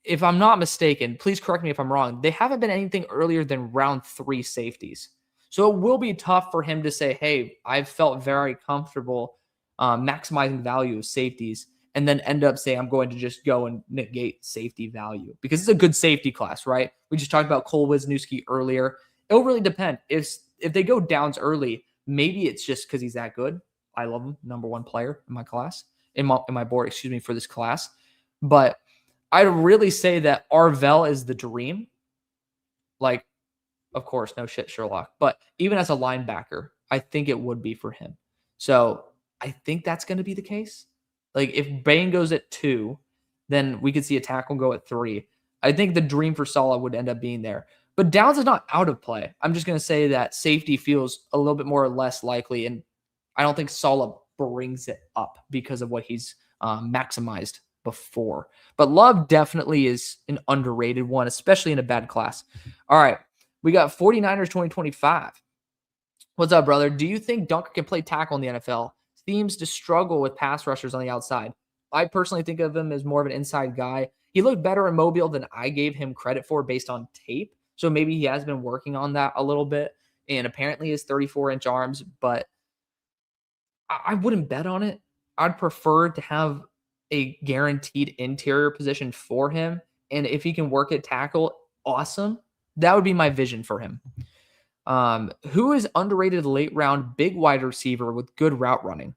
if I'm not mistaken, please correct me if I'm wrong, they haven't been anything earlier than round 3 safeties. So it will be tough for him to say, hey, I've felt very comfortable maximizing value of safeties, and then end up saying, I'm going to just go and negate safety value, because it's a good safety class, right? We just talked about Cole Wisniewski earlier. It'll really depend. If they go Downs early, maybe it's just because he's that good. I love him, number 1 player in my class, in my board, for this class. But I'd really say that Arvell is the dream. Like, of course, no shit, Sherlock. But even as a linebacker, I think it would be for him. So I think that's going to be the case. Like, if Bain goes at 2, then we could see a tackle go at 3. I think the dream for Saleh would end up being there. But Downs is not out of play. I'm just going to say that safety feels a little bit more or less likely, and I don't think Saleh brings it up because of what he's maximized before. But Love definitely is an underrated one, especially in a bad class. All right. We got 49ers 2025. What's up, brother? Do you think Dunker can play tackle in the NFL? Seems to struggle with pass rushers on the outside. I personally think of him as more of an inside guy. He looked better in Mobile than I gave him credit for based on tape. So maybe he has been working on that a little bit. And apparently his 34-inch arms, but I wouldn't bet on it. I'd prefer to have a guaranteed interior position for him. And if he can work at tackle, awesome. That would be my vision for him. Who is underrated late round big wide receiver with good route running?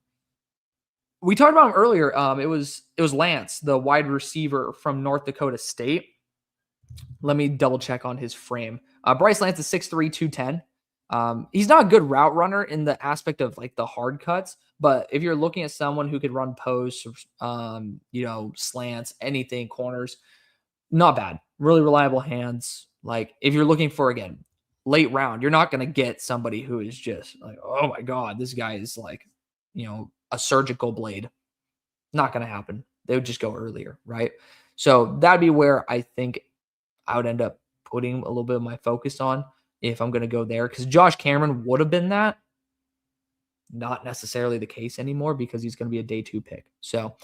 We talked about him earlier. It was Lance, the wide receiver from North Dakota State. Let me double check on his frame. Bryce Lance is 6'3", 210. He's not a good route runner in the aspect of like the hard cuts, but if you're looking at someone who could run posts, slants, anything, corners, not bad. Really reliable hands. Like if you're looking for, again, late round, you're not going to get somebody who is just like, oh my God, this guy is like, a surgical blade. Not going to happen. They would just go earlier, right? So that'd be where I think I would end up putting a little bit of my focus on if I'm going to go there, because Josh Cameron would have been that. Not necessarily the case anymore because he's going to be a day 2 pick. So,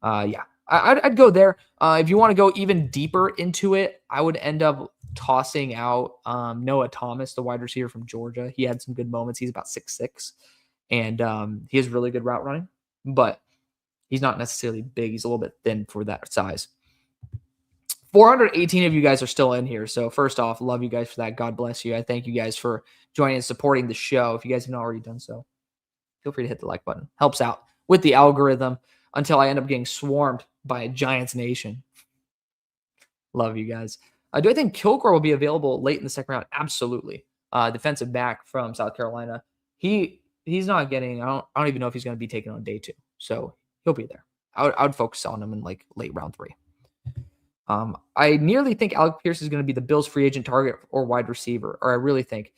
yeah, I'd go there. If you want to go even deeper into it, I would end up tossing out Noah Thomas, the wide receiver from Georgia. He had some good moments. He's about 6'6", and he has really good route running, but he's not necessarily big. He's a little bit thin for that size. 418 of you guys are still in here. So first off, love you guys for that. God bless you. I thank you guys for joining and supporting the show. If you guys have not already done so, feel free to hit the like button. Helps out with the algorithm until I end up getting swarmed by a Giants nation. Love you guys. Do I think Kilgore will be available late in the second round? Absolutely. Defensive back from South Carolina. He's not getting, I don't even know if he's going to be taken on day 2. So he'll be there. I would focus on him in like late round 3. I nearly think Alec Pierce is going to be the Bills free agent target or wide receiver, or I really think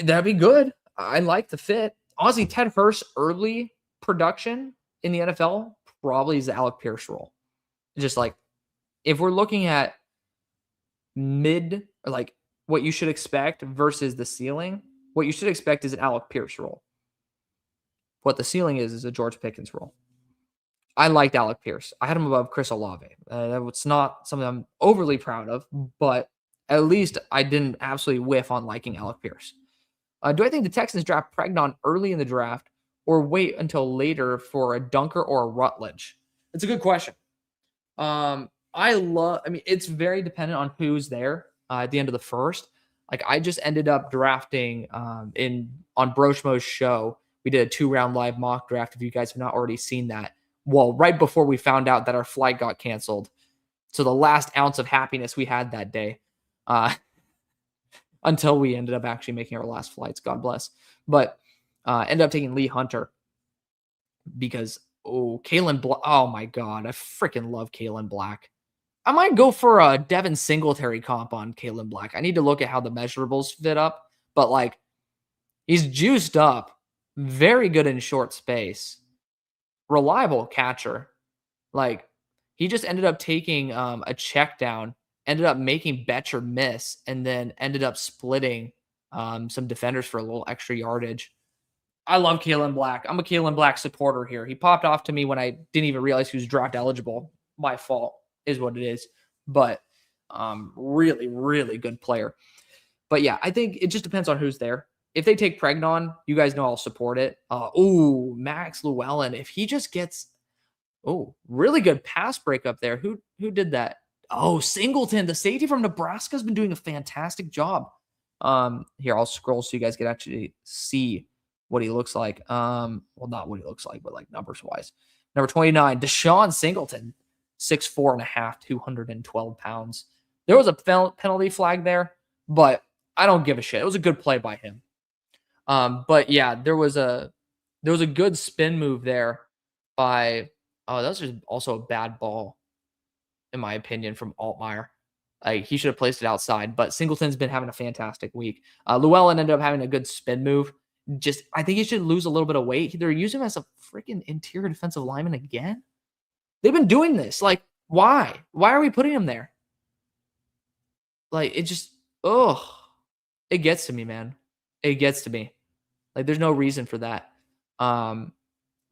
that'd be good. I like the fit. Honestly, Ted Hurst's early production in the NFL probably is the Alec Pierce role. Just like if we're looking at mid, or like what you should expect versus the ceiling, what you should expect is an Alec Pierce role. What the ceiling is a George Pickens role. I liked Alec Pierce. I had him above Chris Olave. It's not something I'm overly proud of, but at least I didn't absolutely whiff on liking Alec Pierce. Do I think the Texans draft Pregnon early in the draft or wait until later for a Dunker or a Rutledge? It's a good question. It's very dependent on who's there at the end of the first. Like I just ended up drafting on Broshmo's show. We did a 2-round live mock draft. If you guys have not already seen that. Well, right before we found out that our flight got canceled. So the last ounce of happiness we had that day until we ended up actually making our last flights. God bless. But ended up taking Lee Hunter because, Kalen Black. Oh, my God. I freaking love Kalen Black. I might go for a Devin Singletary comp on Kalen Black. I need to look at how the measurables fit up. But, like, he's juiced up. Very good in short space. Reliable catcher. Like he just ended up taking a check down, ended up making Betcher miss, and then ended up splitting some defenders for a little extra yardage. I love Kalen Black. I'm a Kalen Black supporter here. He popped off to me when I didn't even realize he was draft eligible. My fault is what it is. But really, really good player. But yeah, I think it just depends on who's there. If they take Pregnon, you guys know I'll support it. Max Llewellyn. If he just gets, really good pass breakup there. Who did that? Singleton, the safety from Nebraska, has been doing a fantastic job. Here, I'll scroll so you guys can actually see what he looks like. Well, not what he looks like, but like numbers wise. Number 29, Deshaun Singleton, 6'4.5", 212 pounds. There was a penalty flag there, but I don't give a shit. It was a good play by him. But yeah, there was a good spin move there by, that was just also a bad ball, in my opinion, from Altmaier. Like he should have placed it outside, but Singleton's been having a fantastic week. Llewellyn ended up having a good spin move. I think he should lose a little bit of weight. They're using him as a freaking interior defensive lineman again. They've been doing this. Like, why? Why are we putting him there? Like, it just, It gets to me, man. It gets to me. Like, there's no reason for that.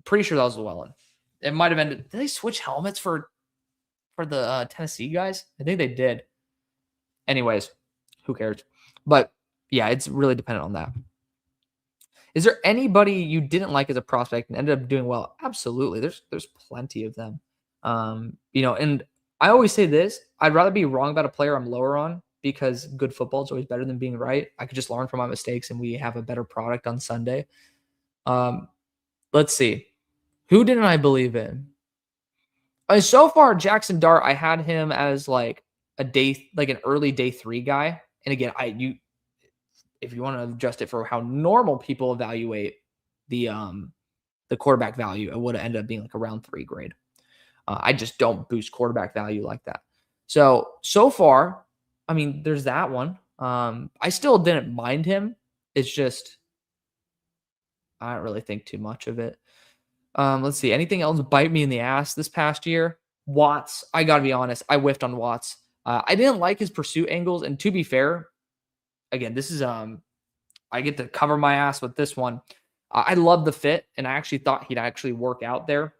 Pretty sure that was Llewellyn. It might have ended. Did they switch helmets for the Tennessee guys? I think they did. Anyways, who cares? But yeah, it's really dependent on that. Is there anybody you didn't like as a prospect and ended up doing well? Absolutely. There's plenty of them. And I always say this: I'd rather be wrong about a player I'm lower on because good football is always better than being right. I could just learn from my mistakes and we have a better product on Sunday. Let's see. Who didn't I believe in? So far, Jackson Dart, I had him as like an early day 3 guy. And again, if you want to adjust it for how normal people evaluate the quarterback value, it would have ended up being like a round 3 grade. I just don't boost quarterback value like that. So far, I mean, there's that one. I still didn't mind him. It's just I don't really think too much of it. Let's see. Anything else bite me in the ass this past year? Watts. I got to be honest. I whiffed on Watts. I didn't like his pursuit angles. And to be fair, again, this is I get to cover my ass with this one. I love the fit, and I actually thought he'd actually work out there.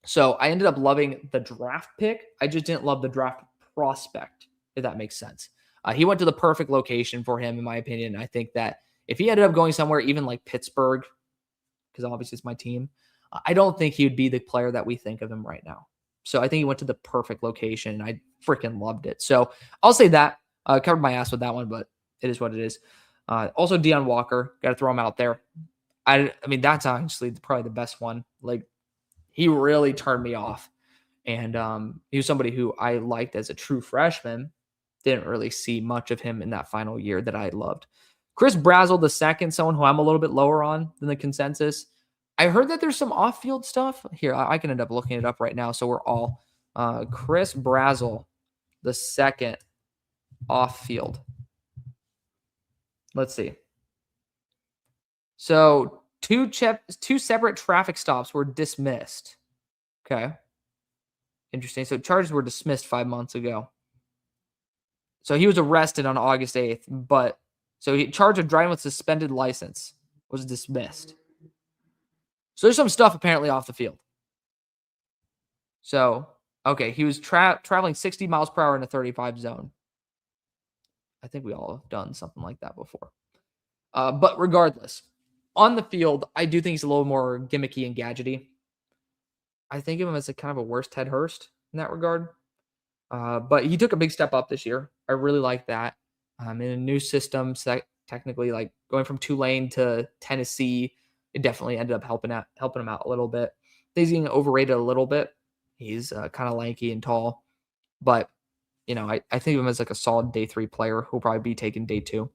So I ended up loving the draft pick. I just didn't love the draft prospect, if that makes sense. He went to the perfect location for him, in my opinion. I think that if he ended up going somewhere, even like Pittsburgh, because obviously it's my team, I don't think he would be the player that we think of him right now. So I think he went to the perfect location, and I freaking loved it. So I'll say that. Covered my ass with that one, but it is what it is. Also, Deion Walker, got to throw him out there. I mean, that's actually probably the best one. Like, he really turned me off. And he was somebody who I liked as a true freshman. Didn't really see much of him in that final year that I loved. Chris Brazel II, someone who I'm a little bit lower on than the consensus. I heard that there's some off-field stuff. Here, I can end up looking it up right now. So we're all Chris Brazel II off-field. Let's see. So two separate traffic stops were dismissed. Okay. Interesting. So charges were dismissed 5 months ago. So he was arrested on August 8th, but so he charged of driving with suspended license was dismissed. So there's some stuff apparently off the field. So, okay, he was traveling 60 miles per hour in a 35 zone. I think we all have done something like that before. But regardless, on the field, I do think he's a little more gimmicky and gadgety. I think of him as a kind of a worse Ted Hurst in that regard. But he took a big step up this year. I really like that. In a new system, technically, like going from Tulane to Tennessee, it definitely ended up helping him out a little bit. He's getting overrated a little bit. He's kind of lanky and tall, but I think of him as like a solid day 3 player who'll probably be taken day 2.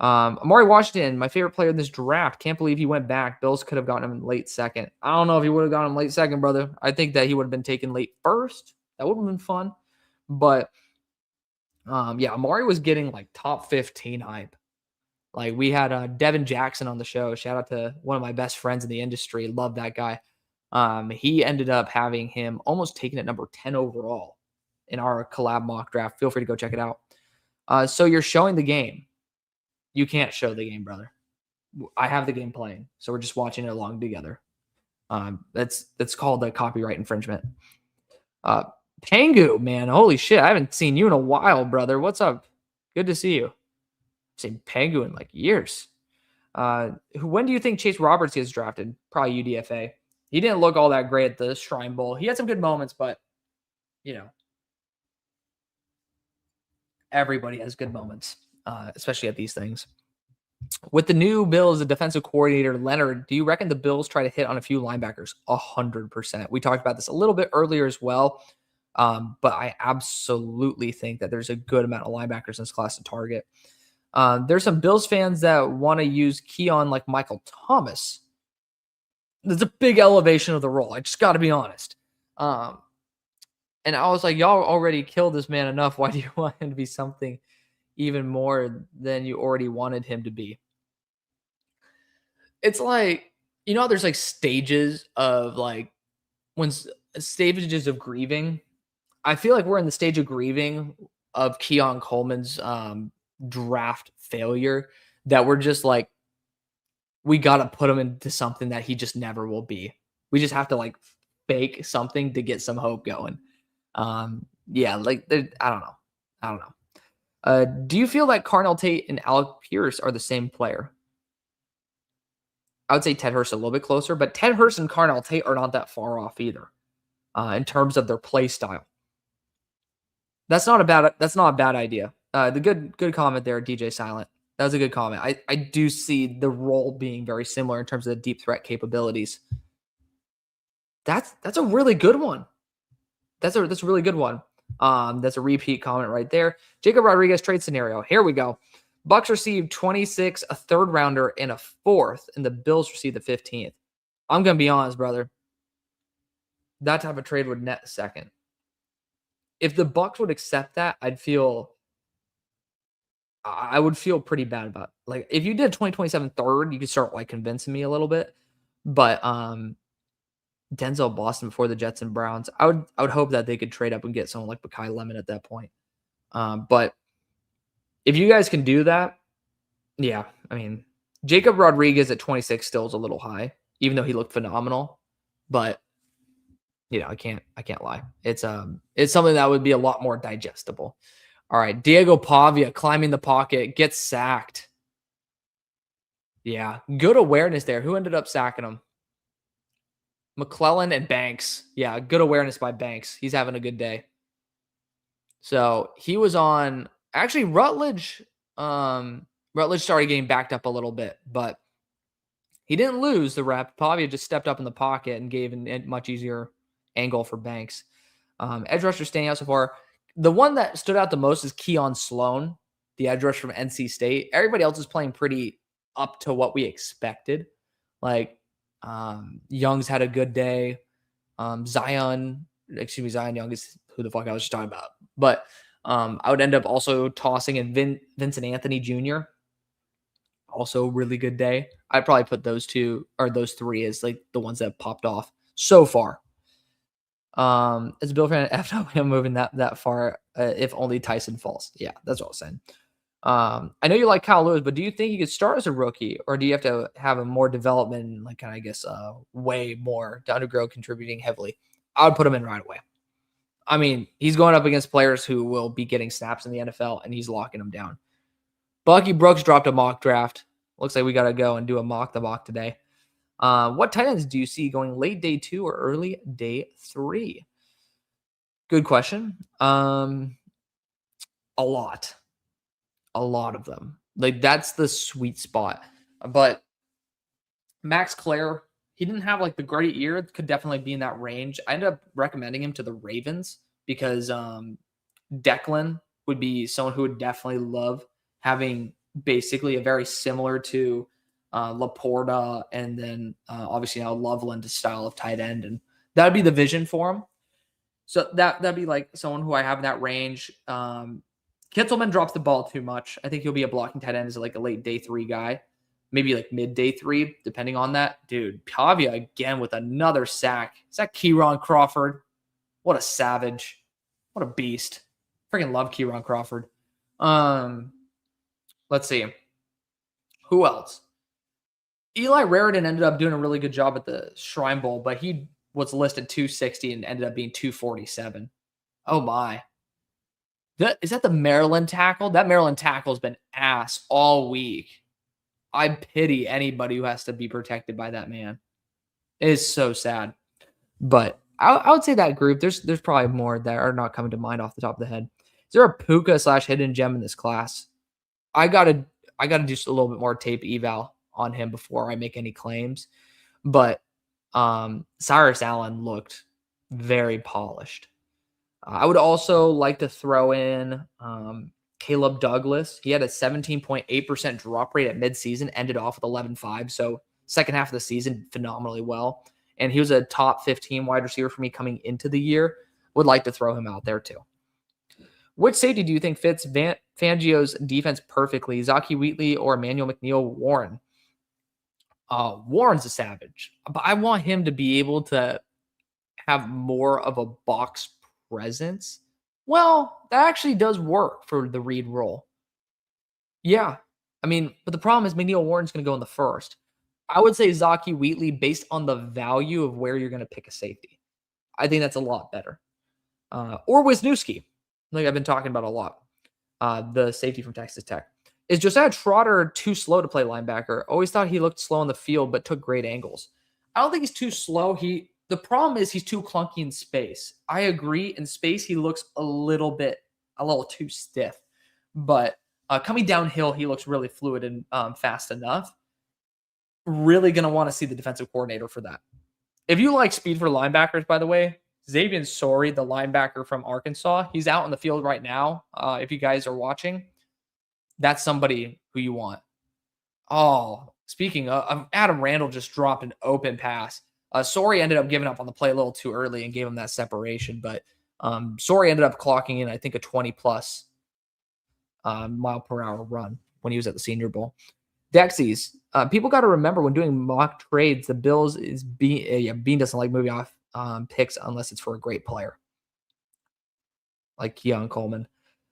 Amari Washington, my favorite player in this draft. Can't believe he went back. Bills could have gotten him in late second. I don't know if he would have gotten him late second, brother. I think that he would have been taken late first. That would have been fun. But Amari was getting like top 15 hype. Like, we had Devin Jackson on the show. Shout out to one of my best friends in the industry. Love that guy. He ended up having him almost taken at number 10 overall in our collab mock draft. Feel free to go check it out. So you're showing the game. You can't show the game, brother. I have the game playing, so we're just watching it along together. That's called a copyright infringement. Pangu, man, holy shit! I haven't seen you in a while, brother. What's up? Good to see you. I've seen Pangu in like years. When do you think Chase Roberts gets drafted? Probably UDFA. He didn't look all that great at the Shrine Bowl. He had some good moments, but everybody has good moments, especially at these things. With the new Bills, the defensive coordinator, Leonard, do you reckon the Bills try to hit on a few linebackers? 100%. We talked about this a little bit earlier as well, but I absolutely think that there's a good amount of linebackers in this class to target. There's some Bills fans that want to use Keon like Michael Thomas. There's a big elevation of the role. I just got to be honest. And I was like, y'all already killed this man enough. Why do you want him to be something even more than you already wanted him to be? It's like, there's like stages of like stages of grieving. I feel like we're in the stage of grieving of Keon Coleman's draft failure that we're just like, we got to put him into something that he just never will be. We just have to like fake something to get some hope going. Yeah, like I don't know. I don't know. Do you feel that Carnell Tate and Alec Pierce are the same player? I would say Ted Hurst a little bit closer, but Ted Hurst and Carnell Tate are not that far off either in terms of their play style. That's not a bad idea. The good comment there, DJ Silent. That was a good comment. I do see the role being very similar in terms of the deep threat capabilities. That's a really good one. That's a really good one. That's a repeat comment right there. Jacob Rodriguez trade scenario. Here we go. Bucks received 26, a third rounder, and a fourth, and the Bills received the 15th. I'm gonna be honest, brother. That type of trade would net a second. If the Bucks would accept that, I would feel pretty bad about it. Like if you did 2027 third, you could start like convincing me a little bit. But Denzel Boston before the Jets and Browns, I would hope that they could trade up and get someone like Mekhi Lemon at that point. But if you guys can do that, yeah, I mean, Jacob Rodriguez at 26 still is a little high, even though he looked phenomenal. But I can't lie. It's something that would be a lot more digestible. All right, Diego Pavia climbing the pocket, gets sacked. Yeah, good awareness there. Who ended up sacking him? McClellan and Banks. Yeah, good awareness by Banks. He's having a good day. So he was on actually Rutledge. Rutledge started getting backed up a little bit, but he didn't lose the rep. Pavia just stepped up in the pocket and gave a much easier angle for Banks. Edge rusher standing out so far. The one that stood out the most is Keon Sloan, the edge rusher from NC State. Everybody else is playing pretty up to what we expected. Like Young's had a good day. Zion Young is who the fuck I was just talking about. But I would end up also tossing in Vincent Anthony Jr. Also really good day. I'd probably put those three as like the ones that popped off so far. As a Bill fan, I'm moving that far. If only Tyson falls. Yeah, that's what I was saying. I know you like Kyle Lewis, but do you think he could start as a rookie, or do you have to have a more development, like I guess, way more to undergrow, contributing heavily? I would put him in right away. I mean, he's going up against players who will be getting snaps in the NFL, and he's locking them down. Bucky Brooks dropped a mock draft. Looks like we got to go and do the mock today. What tight ends do you see going late day 2 or early day 3? Good question. A lot of them. Like that's the sweet spot. But Max Clare, he didn't have like the great year. Could definitely be in that range. I ended up recommending him to the Ravens because Declan would be someone who would definitely love having basically a very similar to Laporta and then obviously now Loveland style of tight end. And that'd be the vision for him. So that'd be like someone who I have in that range. Kittelman drops the ball too much. I think he'll be a blocking tight end as like a late day 3 guy, maybe like mid day 3, depending on that. Dude, Pavia again with another sack. Is that Kieron Crawford? What a savage. What a beast. Freaking love Kieron Crawford. Let's see. Who else? Eli Raritan ended up doing a really good job at the Shrine Bowl, but he was listed 260 and ended up being 247. Oh my. Is that the Maryland tackle? That Maryland tackle has been ass all week. I pity anybody who has to be protected by that man. It is so sad. But I would say that group, there's probably more that are not coming to mind off the top of the head. Is there a Puka / hidden gem in this class? I gotta do just a little bit more tape eval on him before I make any claims. But Cyrus Allen looked very polished. I would also like to throw in Caleb Douglas. He had a 17.8% drop rate at midseason, ended off with 11.5. So second half of the season, phenomenally well. And he was a top 15 wide receiver for me coming into the year. Would like to throw him out there too. Which safety do you think fits Fangio's defense perfectly? Zaki Wheatley or Emmanuel McNeil Warren? Warren's a savage, but I want him to be able to have more of a box presence. Well, that actually does work for the read role. Yeah. I mean, but the problem is McNeil Warren's going to go in the first. I would say Zaki Wheatley based on the value of where you're going to pick a safety. I think that's a lot better. Or Wisniewski, like I've been talking about a lot. The safety from Texas Tech. Is Josiah Trotter too slow to play linebacker? Always thought he looked slow on the field, but took great angles. I don't think he's too slow. The problem is he's too clunky in space. I agree. In space, he looks a little too stiff. But coming downhill, he looks really fluid and fast enough. Really going to want to see the defensive coordinator for that. If you like speed for linebackers, by the way, Xavier Sorey, the linebacker from Arkansas, he's out in the field right now. If you guys are watching, that's somebody who you want. Oh, speaking of, Adam Randall just dropped an open pass. Sorey ended up giving up on the play a little too early and gave him that separation, but Sorey ended up clocking in, I think, a 20-plus mile per hour run when he was at the Senior Bowl. Dexies, people got to remember when doing mock trades, the Bills is Bean doesn't like moving off picks unless it's for a great player like Keon Coleman.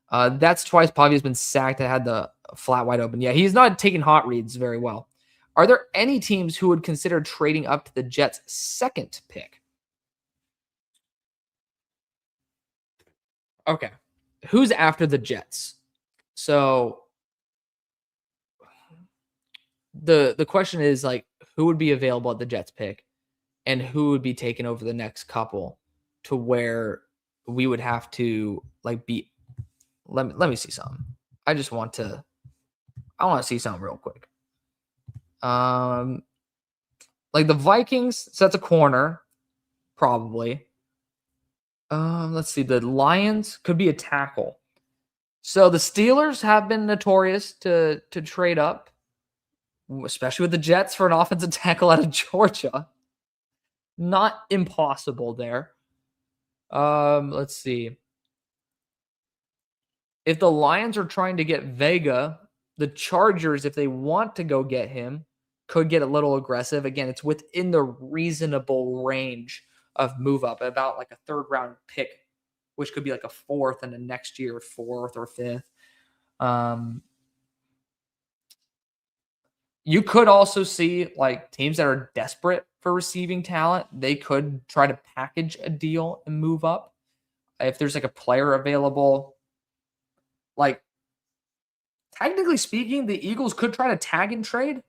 That's twice Pavia has been sacked and had the flat wide open. Yeah, he's not taking hot reads very well. Are there any teams who would consider trading up to the Jets' second pick? Okay. Who's after the Jets? So the question is like who would be available at the Jets pick and who would be taken over the next couple to where we would have to like be let me see something. I want to see something real quick. Like the Vikings, so that's a corner, probably. Let's see. The Lions could be a tackle. So the Steelers have been notorious to trade up, especially with the Jets for an offensive tackle out of Georgia. Not impossible there. Let's see. If the Lions are trying to get Vega, the Chargers, if they want to go get him, could get a little aggressive. Again, it's within the reasonable range of move up, about like a third round pick, which could be like a fourth and a next year fourth or fifth. You could also see like teams that are desperate for receiving talent. They could try to package a deal and move up. If there's like a player available, like technically speaking, the Eagles could try to tag and trade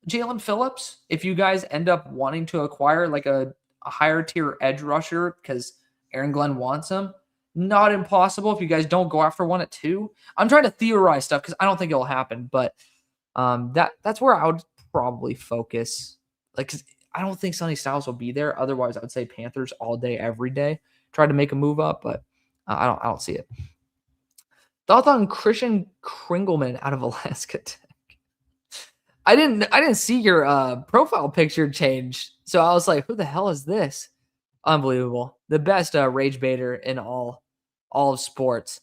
Jalen Phillips if you guys end up wanting to acquire like a higher tier edge rusher because Aaron Glenn wants him. Not impossible if you guys don't go after one at 2. I'm trying to theorize stuff because I don't think it'll happen, but that's where I would probably focus. Like, 'cause I don't think Sonny Styles will be there. Otherwise, I would say Panthers all day, every day. Try to make a move up, but I don't see it. Thoughts on Christian Kringleman out of Alaska Tech? I didn't see your profile picture change, so I was like, who the hell is this? Unbelievable. The best rage baiter in all of sports.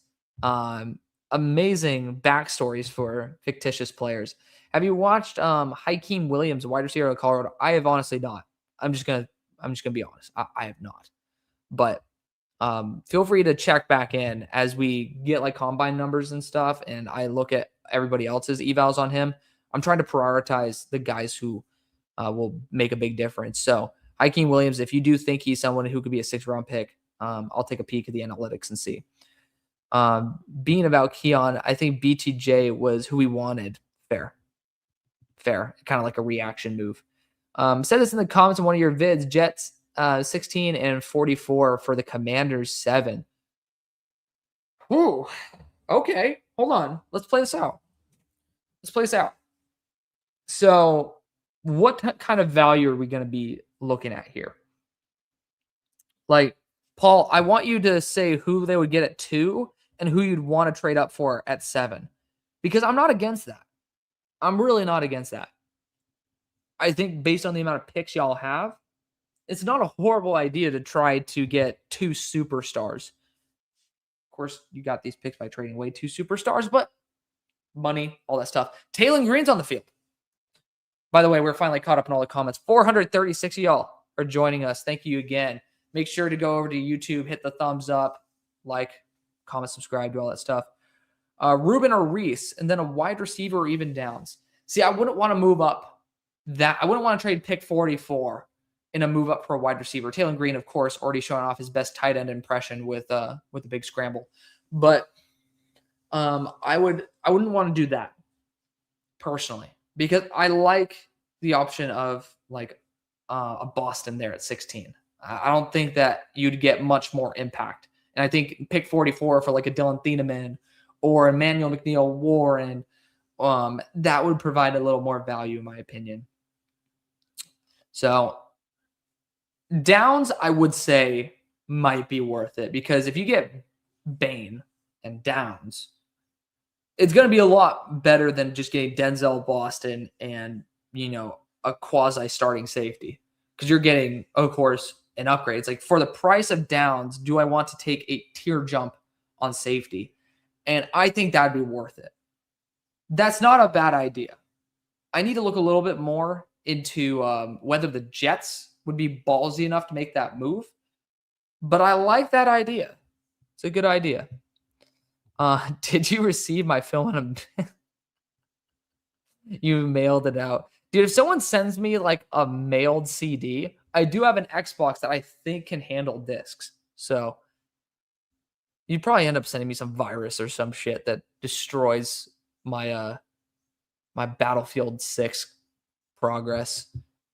Amazing backstories for fictitious players. Have you watched Hakeem Williams, wide receiver of Colorado? I have honestly not. I'm just gonna be honest. I have not. But feel free to check back in as we get like combine numbers and stuff, and I look at everybody else's evals on him. I'm trying to prioritize the guys who will make a big difference. So Hakeem Williams, if you do think he's someone who could be a 6th round pick, I'll take a peek at the analytics and see. Being about Keon, I think BTJ was who we wanted. Fair. Kind of like a reaction move. Said this in the comments in one of your vids. Jets 16 and 44 for the Commanders 7. Ooh, okay. Hold on. Let's play this out. So what kind of value are we going to be looking at here? Like, Paul, I want you to say who they would get at 2 and who you'd want to trade up for at 7. Because I'm not against that. I'm really not against that. I think based on the amount of picks y'all have, it's not a horrible idea to try to get 2 superstars. Of course, you got these picks by trading away 2 superstars, but money, all that stuff. Taylor Green's on the field. By the way, we're finally caught up in all the comments. 436 of y'all are joining us. Thank you again. Make sure to go over to YouTube, hit the thumbs up, like, comment, subscribe, do all that stuff. Ruben or Reese, and then a wide receiver or even Downs. See, I wouldn't want to move up that. I wouldn't want to trade pick 44 in a move up for a wide receiver. Taylor Green, of course, already showing off his best tight end impression with the big scramble. But I wouldn't want to do that personally because I like the option of like a Boston there at 16. I don't think that you'd get much more impact. And I think pick 44 for like a Dylan Thieneman or Emmanuel McNeil Warren, that would provide a little more value in my opinion. So Downs, I would say, might be worth it because if you get Bain and Downs, it's going to be a lot better than just getting Denzel Boston and, a quasi starting safety because you're getting, of course, an upgrade. It's like for the price of Downs, do I want to take a tier jump on safety? And I think that'd be worth it. That's not a bad idea. I need to look a little bit more into whether the Jets would be ballsy enough to make that move. But I like that idea. It's a good idea. Did you receive my film? You mailed it out. Dude, if someone sends me like a mailed CD, I do have an Xbox that I think can handle discs. So you'd probably end up sending me some virus or some shit that destroys my my Battlefield 6 progress.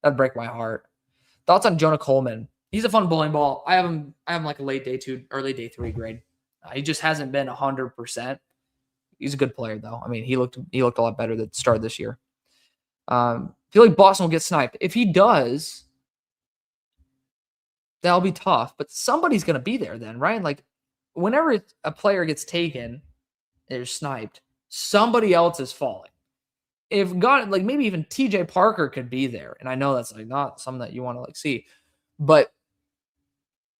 That'd break my heart. Thoughts on Jonah Coleman? He's a fun bowling ball. I have him like a late day 2, early day 3 grade. He just hasn't been 100%. He's a good player though. I mean, he looked a lot better at the start of this year. I feel like Boston will get sniped. If he does, that'll be tough. But somebody's gonna be there then, right? Like whenever a player gets taken, they're sniped. Somebody else is falling. If God, like maybe even TJ Parker could be there, and I know that's like not something that you want to like see, but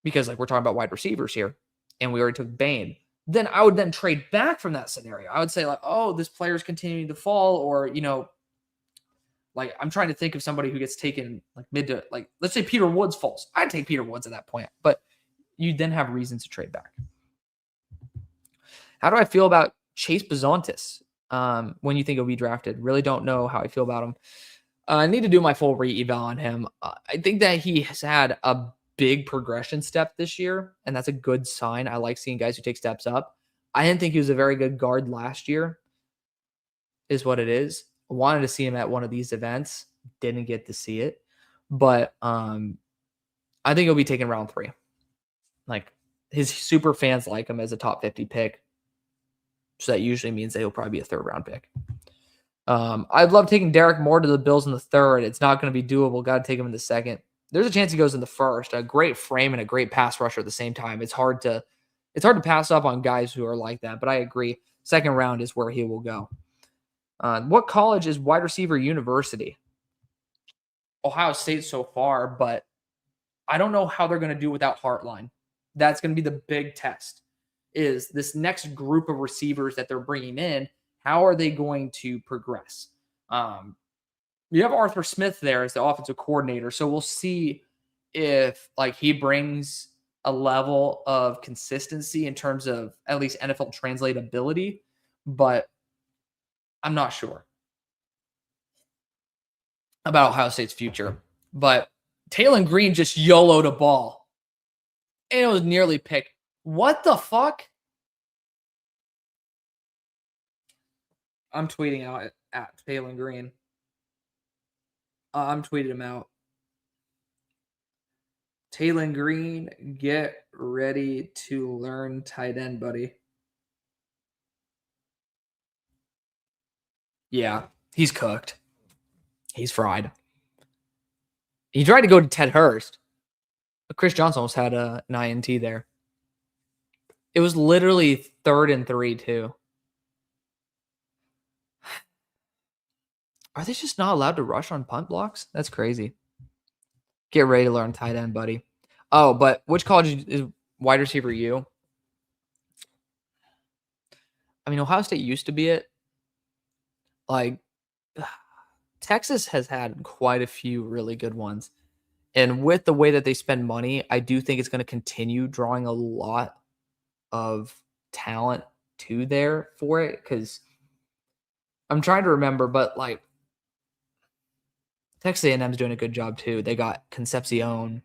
because like we're talking about wide receivers here, and we already took Bain, then I would then trade back from that scenario. I would say like, oh, this player's continuing to fall, or like I'm trying to think of somebody who gets taken like mid to like let's say Peter Woods falls. I'd take Peter Woods at that point, but you then have reasons to trade back. How do I feel about Chase Bezontis? When you think he'll be drafted, really don't know how I feel about him. I need to do my full re-eval on him. I think that he has had a big progression step this year, and that's a good sign. I like seeing guys who take steps up. I didn't think he was a very good guard last year, is what it is. I wanted to see him at one of these events. Didn't get to see it, but I think he'll be taken round 3. Like his super fans like him as a top 50 pick. So that usually means that he'll probably be a 3rd round pick. I'd love taking Derek Moore to the Bills in the 3rd. It's not going to be doable. Got to take him in the 2nd. There's a chance he goes in the 1st. A great frame and a great pass rusher at the same time. It's hard to pass up on guys who are like that, but I agree. 2nd round is where he will go. What college is wide receiver university? Ohio State so far, but I don't know how they're going to do without Hartline. That's going to be the big test. Is this next group of receivers that they're bringing in, how are they going to progress? You have Arthur Smith there as the offensive coordinator, so we'll see if like he brings a level of consistency in terms of at least NFL translatability, but I'm not sure about Ohio State's future. But Taylor Green just YOLO'd a ball, and it was nearly picked. What the fuck? I'm tweeting out at Taylor Green. I'm tweeting him out. Taylor Green, get ready to learn tight end, buddy. Yeah, he's cooked. He's fried. He tried to go to Ted Hurst. But Chris Johnson almost had an INT there. It was literally 3rd and 3, too. Are they just not allowed to rush on punt blocks? That's crazy. Get ready to learn tight end, buddy. Oh, but which college is wide receiver you? I mean, Ohio State used to be it. Like, Texas has had quite a few really good ones. And with the way that they spend money, I do think it's going to continue drawing a lot of talent 2 there for it because I'm trying to remember, but like Texas A&M's doing a good job too. They got Concepcion.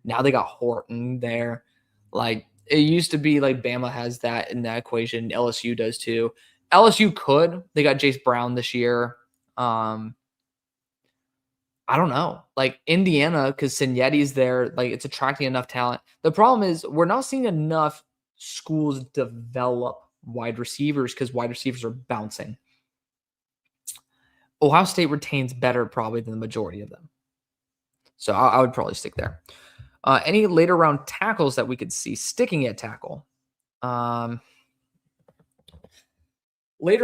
Now they got Horton there. Like it used to be like Bama has that in that equation. LSU does too. LSU could. They got Jace Brown this year. I don't know. Like Indiana, because Signetti's there, like it's attracting enough talent. The problem is we're not seeing enough schools develop wide receivers because wide receivers are bouncing. Ohio State retains better probably than the majority of them. So I would probably stick there. Any later round tackles that we could see sticking at tackle? Later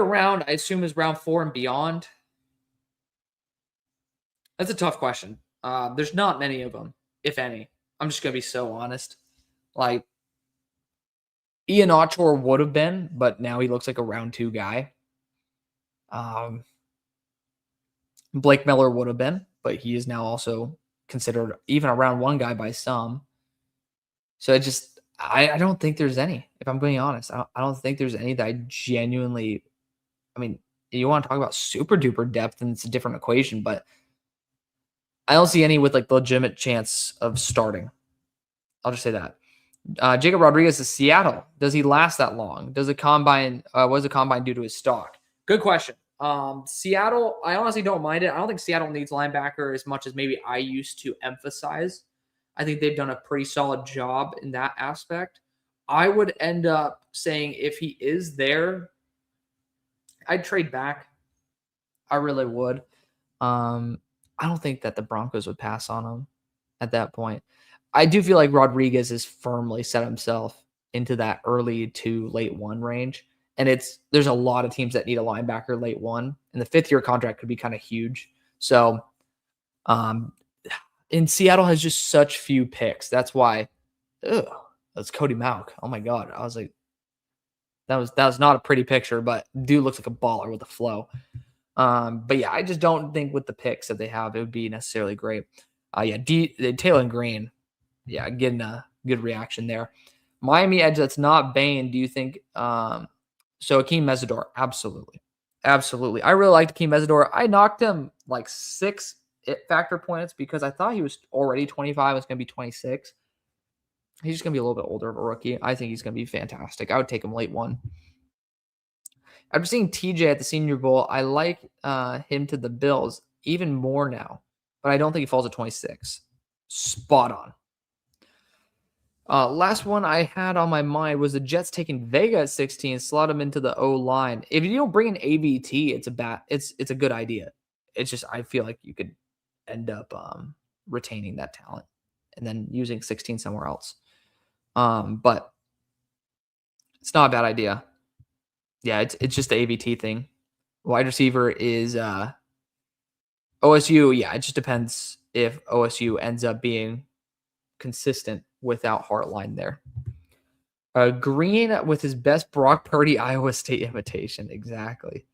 round, I assume is round 4 and beyond. That's a tough question. There's not many of them, if any. I'm just going to be so honest. Like, Ian Ochor would have been, but now he looks like a round 2 guy. Blake Miller would have been, but he is now also considered even a round 1 guy by some. So I don't think there's any, if I'm being honest. I don't think there's any that I genuinely, I mean, you want to talk about super duper depth and it's a different equation, but I don't see any with like legitimate chance of starting. I'll just say that. Jacob Rodriguez is Seattle. Does he last that long? Does the combine, what does the combine do to his stock? Good question. Seattle, I honestly don't mind it. I don't think Seattle needs linebacker as much as maybe I used to emphasize. I think they've done a pretty solid job in that aspect. I would end up saying if he is there, I'd trade back. I really would. I don't think that the Broncos would pass on him at that point. I do feel like Rodriguez has firmly set himself into that early to late 1 range. And there's a lot of teams that need a linebacker late 1. And the 5th-year contract could be kind of huge. So and Seattle has just such few picks. That's why that's Cody Mauch. Oh my God. I was like, that was not a pretty picture, but dude looks like a baller with the flow. But yeah, I just don't think with the picks that they have, it would be necessarily great. Taylor Green. Yeah, getting a good reaction there. Miami edge that's not Bane. Do you think so Akeem Mesidor? Absolutely. Absolutely. I really liked Akeem Mesidor. I knocked him like 6 it factor points because I thought he was already 25. It's going to be 26. He's just going to be a little bit older of a rookie. I think he's going to be fantastic. I would take him late 1. After seeing TJ at the Senior Bowl, I like him to the Bills even more now, but I don't think he falls at 26. Spot on. Last one I had on my mind was the Jets taking Vega at 16, slot him into the O line. If you don't bring an AVT, it's a good idea. It's just I feel like you could end up retaining that talent and then using 16 somewhere else. But it's not a bad idea. Yeah, it's just the AVT thing. Wide receiver is OSU. Yeah, it just depends if OSU ends up being consistent without Hartline there. Green with his best Brock Purdy Iowa State imitation. Exactly.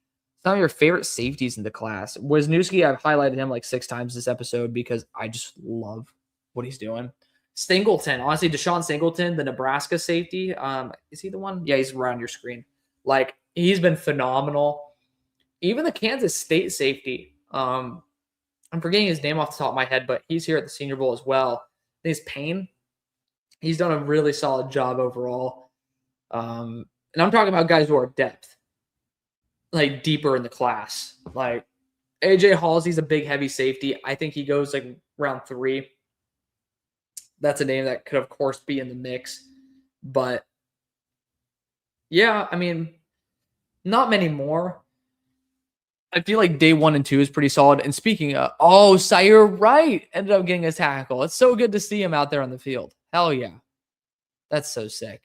Some of your favorite safeties in the class. Wisniewski, I've highlighted him like 6 times this episode because I just love what he's doing. Singleton, honestly, Deshaun Singleton, the Nebraska safety. Is he the one? Yeah, he's around your screen. Like, he's been phenomenal. Even the Kansas State safety. I'm forgetting his name off the top of my head, but he's here at the Senior Bowl as well. I think it's Payne. He's done a really solid job overall. And I'm talking about guys who are depth, like deeper in the class. Like AJ Halsey's a big, heavy safety. I think he goes like round 3. That's a name that could, of course, be in the mix. But yeah, I mean, not many more. I feel like day 1 and 2 is pretty solid. And speaking of, Sire Wright ended up getting a tackle. It's so good to see him out there on the field. Hell yeah. That's so sick.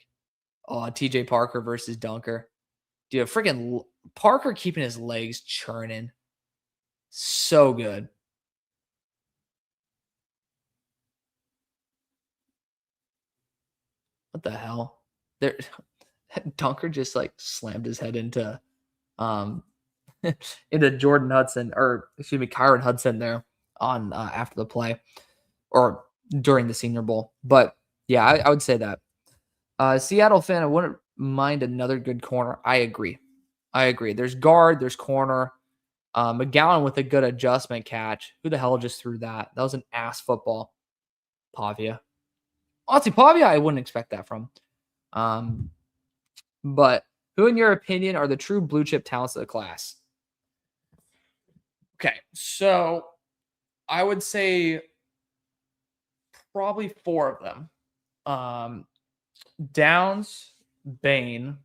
TJ Parker versus Dunker. Dude, freaking Parker keeping his legs churning. So good. What the hell? Dunker just like slammed his head into into Jordan Hudson, or excuse me, Kyron Hudson there on after the play or during the Senior Bowl. But yeah, I would say that. Seattle fan, mind another good corner. I agree. There's guard, there's corner. McGowan with a good adjustment catch. Who the hell just threw that? That was an ass football. Pavia. Honestly, Pavia, I wouldn't expect that from. But who, in your opinion, are the true blue chip talents of the class? Okay, so I would say probably 4 of them. Downs, Bain,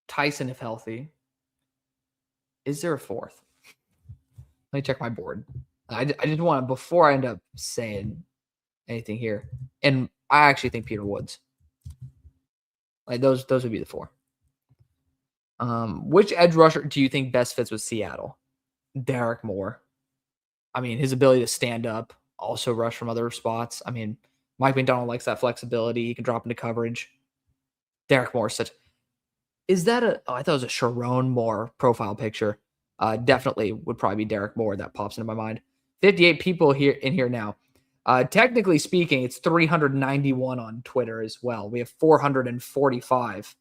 Tyson if healthy. Is there a 4th? Let me check my board. I just want to, before I end up saying anything here, and I actually think Peter Woods. Like those would be the 4. Which edge rusher do you think best fits with Seattle? Derek Moore. I mean, his ability to stand up, also rush from other spots. I mean, Mike McDonald likes that flexibility. He can drop into coverage. Derek Moore such. Is that a? Oh, I thought it was a Sharon Moore profile picture. Definitely would probably be Derek Moore that pops into my mind. 58 people here in here now. Technically speaking, it's 391 on Twitter as well. We have 445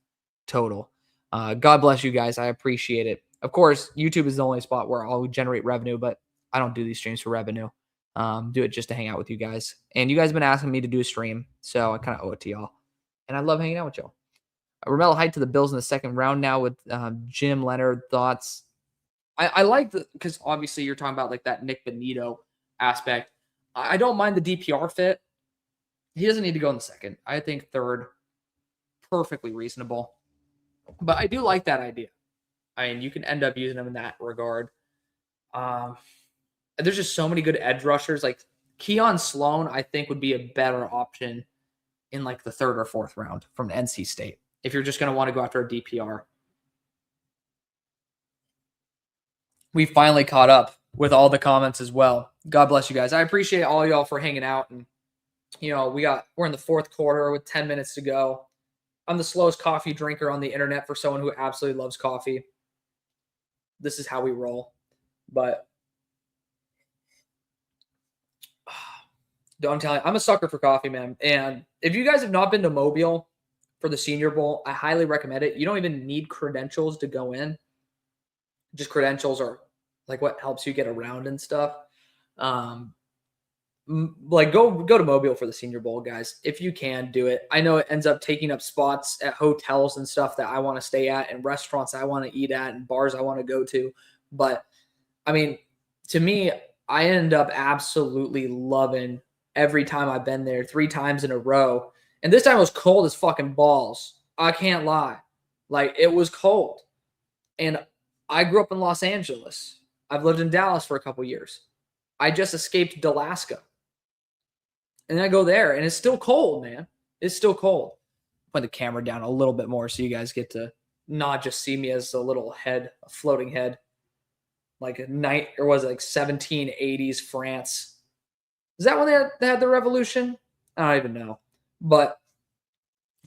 total. God bless you guys. I appreciate it. Of course, YouTube is the only spot where I'll generate revenue, but I don't do these streams for revenue. Do it just to hang out with you guys. And you guys have been asking me to do a stream, so I kind of owe it to y'all. And I love hanging out with y'all. Romello Height to the Bills in the second round now with Jim Leonard. Thoughts? I like the, because obviously you're talking about like that Nick Benito aspect. I don't mind the DPR fit. He doesn't need to go in the second. I think third, perfectly reasonable. But I do like that idea. I mean, you can end up using him in that regard. There's just so many good edge rushers. Like Keon Sloan, I think would be a better option in like the 3rd or 4th round from NC State if you're just going to want to go after a DPR. We finally caught up with all the comments as well. God bless you guys. I appreciate all y'all for hanging out. And, you know, we're in the 4th quarter with 10 minutes to go. I'm the slowest coffee drinker on the internet for someone who absolutely loves coffee. This is how we roll. But I'm telling you, I'm a sucker for coffee, man. And if you guys have not been to Mobile for the Senior Bowl, I highly recommend it. You don't even need credentials to go in. Just credentials are like what helps you get around and stuff. Like go to Mobile for the Senior Bowl, guys. If you can, do it. I know it ends up taking up spots at hotels and stuff that I want to stay at, and restaurants I want to eat at, and bars I want to go to. But I mean, to me, I end up absolutely loving every time I've been there, 3 times in a row. And this time it was cold as fucking balls. I can't lie. Like, it was cold. And I grew up in Los Angeles. I've lived in Dallas for a couple years. I just escaped Alaska. And I go there, and it's still cold, man. It's still cold. Put the camera down a little bit more so you guys get to not just see me as a little head, a floating head. Like a night, or was it like 1780s France? Is that when they had the revolution? I don't even know. But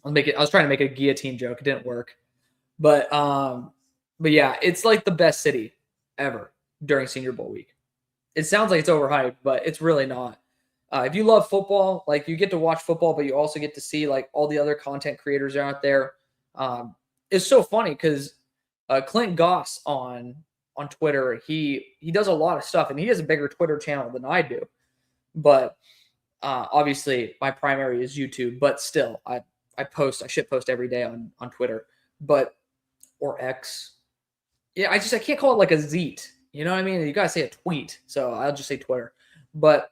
I was trying to make a guillotine joke. It didn't work. But yeah, it's like the best city ever during Senior Bowl week. It sounds like it's overhyped, but it's really not. If you love football, like you get to watch football, but you also get to see like all the other content creators out there. It's so funny because Clint Goss on Twitter, he does a lot of stuff, and he has a bigger Twitter channel than I do. But obviously, my primary is YouTube. But still, I shit post every day on Twitter, or X. Yeah, I can't call it like a zeet. You know what I mean? You gotta say a tweet, so I'll just say Twitter. But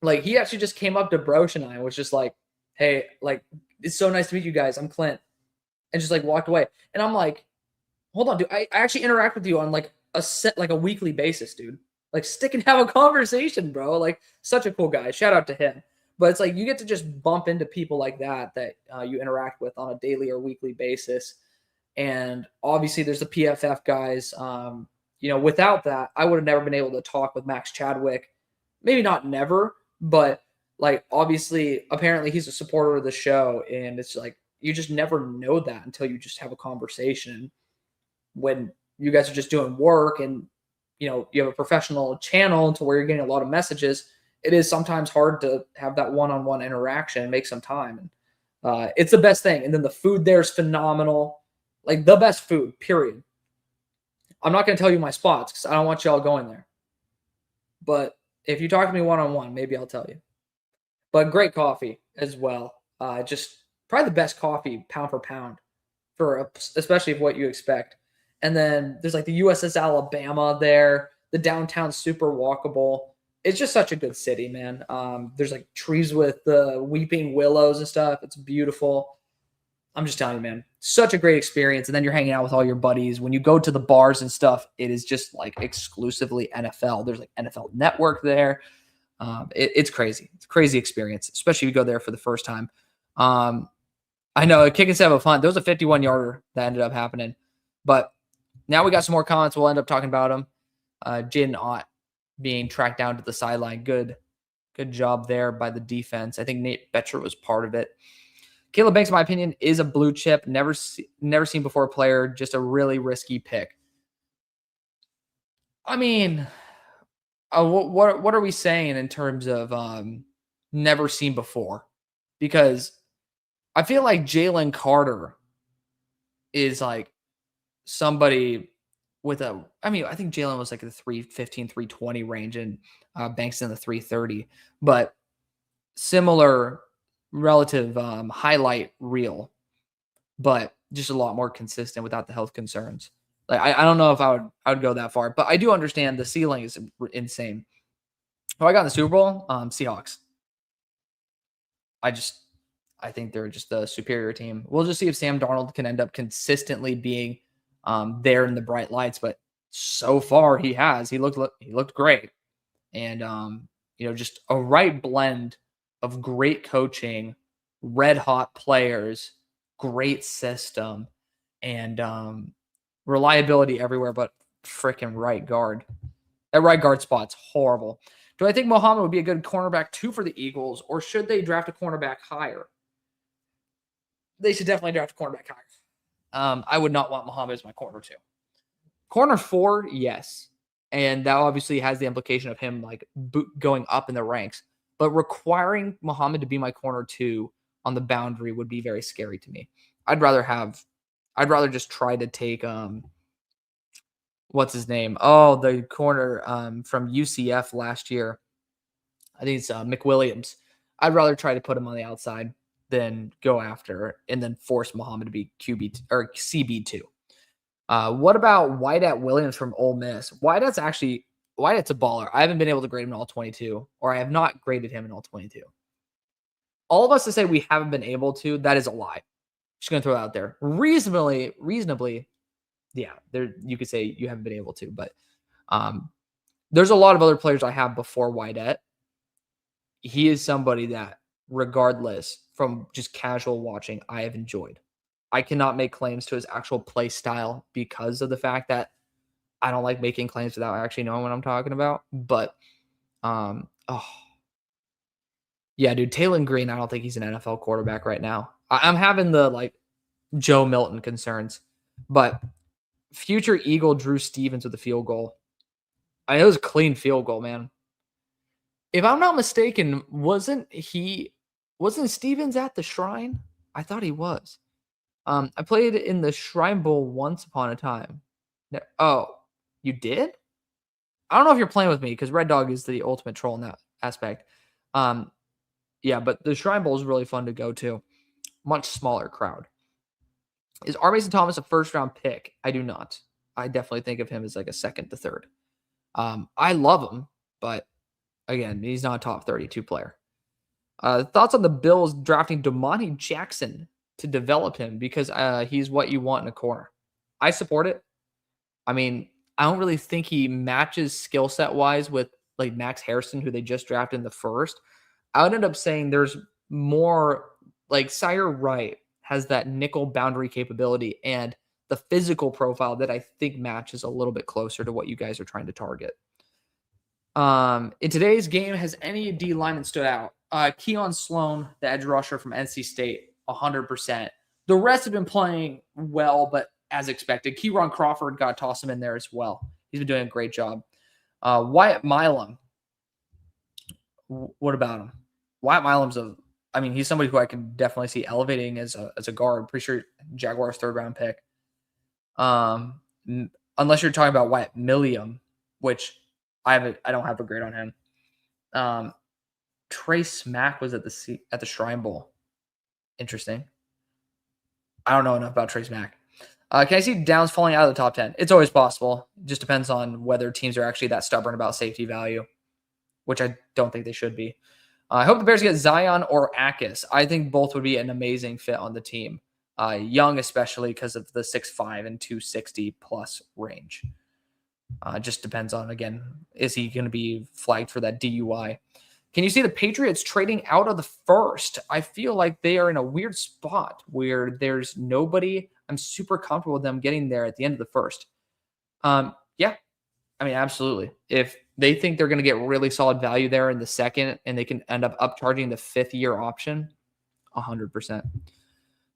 like, he actually just came up to Brosh and I and was just like, "Hey, like, it's so nice to meet you guys. I'm Clint," and just like walked away. And I'm like, "Hold on, dude. I actually interact with you on like a weekly basis, dude. Like, stick and have a conversation, bro. Like, such a cool guy. Shout out to him." But it's like you get to just bump into people like that you interact with on a daily or weekly basis. And obviously, there's the PFF guys. Without that, I would have never been able to talk with Max Chadwick. Maybe not never, but like, obviously, apparently he's a supporter of the show. And it's like, you just never know that until you just have a conversation when you guys are just doing work and, you have a professional channel to where you're getting a lot of messages. it is sometimes hard to have that one-on-one interaction and make some time. And it's the best thing. And then the food there is phenomenal, like the best food, period. I'm not going to tell you my spots because I don't want y'all going there. But if you talk to me one-on-one, maybe I'll tell you. But great coffee as well. Just probably the best coffee pound for pound for especially what you expect. And then there's like the USS Alabama there. The downtown's super walkable. It's just such a good city, man. There's like trees with the weeping willows and stuff. It's beautiful. I'm just telling you, man, such a great experience. And then you're hanging out with all your buddies. When you go to the bars and stuff, it is just like exclusively NFL. There's like NFL Network there. It's crazy. It's a crazy experience, especially if you go there for the first time. I know kick and set of fun. There was a 51-yarder that ended up happening, but now we got some more comments. We'll end up talking about them. Jaden Ott being tracked down to the sideline. Good job there by the defense. I think Nate Betcher was part of it. Caleb Banks, in my opinion, is a blue chip. Never seen before player. Just a really risky pick. I mean, what are we saying in terms of never seen before? Because I feel like Jalen Carter is like somebody with I think Jalen was like the 315, 320 range and Banks in the 330, but similar relative highlight reel, but just a lot more consistent without the health concerns. Like I don't know if I would go that far, but I do understand the ceiling is insane. Who I got in the Super Bowl? Seahawks. I think they're just the superior team. We'll just see if Sam Darnold can end up consistently being there in the bright lights, but so far he has. He looked great, and just a right blend of great coaching, red hot players, great system, and reliability everywhere. But freaking right guard, that right guard spot's horrible. Do I think Muhammad would be a good cornerback too for the Eagles, or should they draft a cornerback higher? They should definitely draft a cornerback higher. I would not want Muhammad as my corner two. Corner 4, yes. And that obviously has the implication of him like going up in the ranks. But requiring Muhammad to be my corner 2 on the boundary would be very scary to me. I'd rather just try to take what's his name? Oh, the corner from UCF last year. I think it's McWilliams. I'd rather try to put him on the outside than go after and then force Muhammad to be QB or CB2. What about Whitehead Williams from Ole Miss? Whitehead's a baller. I haven't been able to grade him in all 22, or I have not graded him in all 22. All of us to say we haven't been able to, that is a lie. Just going to throw it out there. Reasonably, yeah, there you could say you haven't been able to, but there's a lot of other players I have before Whitehead. He is somebody that, regardless from just casual watching, I have enjoyed. I cannot make claims to his actual play style because of the fact that I don't like making claims without actually knowing what I'm talking about. But, yeah, dude, Taylor Green, I don't think he's an NFL quarterback right now. I'm having the, like, Joe Milton concerns. But future Eagle Drew Stevens with a field goal. I know it was a clean field goal, man. If I'm not mistaken, wasn't Stevens at the Shrine? I thought he was. I played in the Shrine Bowl once upon a time. Oh, you did? I don't know if you're playing with me because Red Dog is the ultimate troll in that aspect. Yeah, but the Shrine Bowl is really fun to go to. Much smaller crowd. Is R. Mason Thomas a first-round pick? I do not. I definitely think of him as like a second to third. I love him, but again, he's not a top 32 player. Thoughts on the Bills drafting Damani Jackson to develop him because he's what you want in a corner. I support it. I mean, I don't really think he matches skill set wise with like Max Harrison, who they just drafted in the first. I would end up saying there's more like Sire Wright has that nickel boundary capability and the physical profile that I think matches a little bit closer to what you guys are trying to target. In today's game, has any D lineman stood out? Keon Sloan, the edge rusher from NC State, 100%. The rest have been playing well, but as expected. Kieron Crawford got to toss him in there as well. He's been doing a great job. Wyatt Milam. What about him? Wyatt Milam's he's somebody who I can definitely see elevating as a guard. Pretty sure Jaguars 3rd-round pick. Unless you're talking about Wyatt Milliam, which I don't have a grade on him. Trey Smack was at the Shrine Bowl. Interesting. I don't know enough about Trey Smack. Can I see Downs falling out of the top 10? It's always possible. It just depends on whether teams are actually that stubborn about safety value, which I don't think they should be. I hope the Bears get Zion or Akis. I think both would be an amazing fit on the team. Young, especially because of the 6'5" and 260 plus range. Just depends on, again, is he going to be flagged for that DUI? Can you see the Patriots trading out of the 1st? I feel like they are in a weird spot where there's nobody. I'm super comfortable with them getting there at the end of the 1st. Yeah, absolutely. If they think they're going to get really solid value there in the 2nd and they can end up upcharging the 5th-year option, 100%.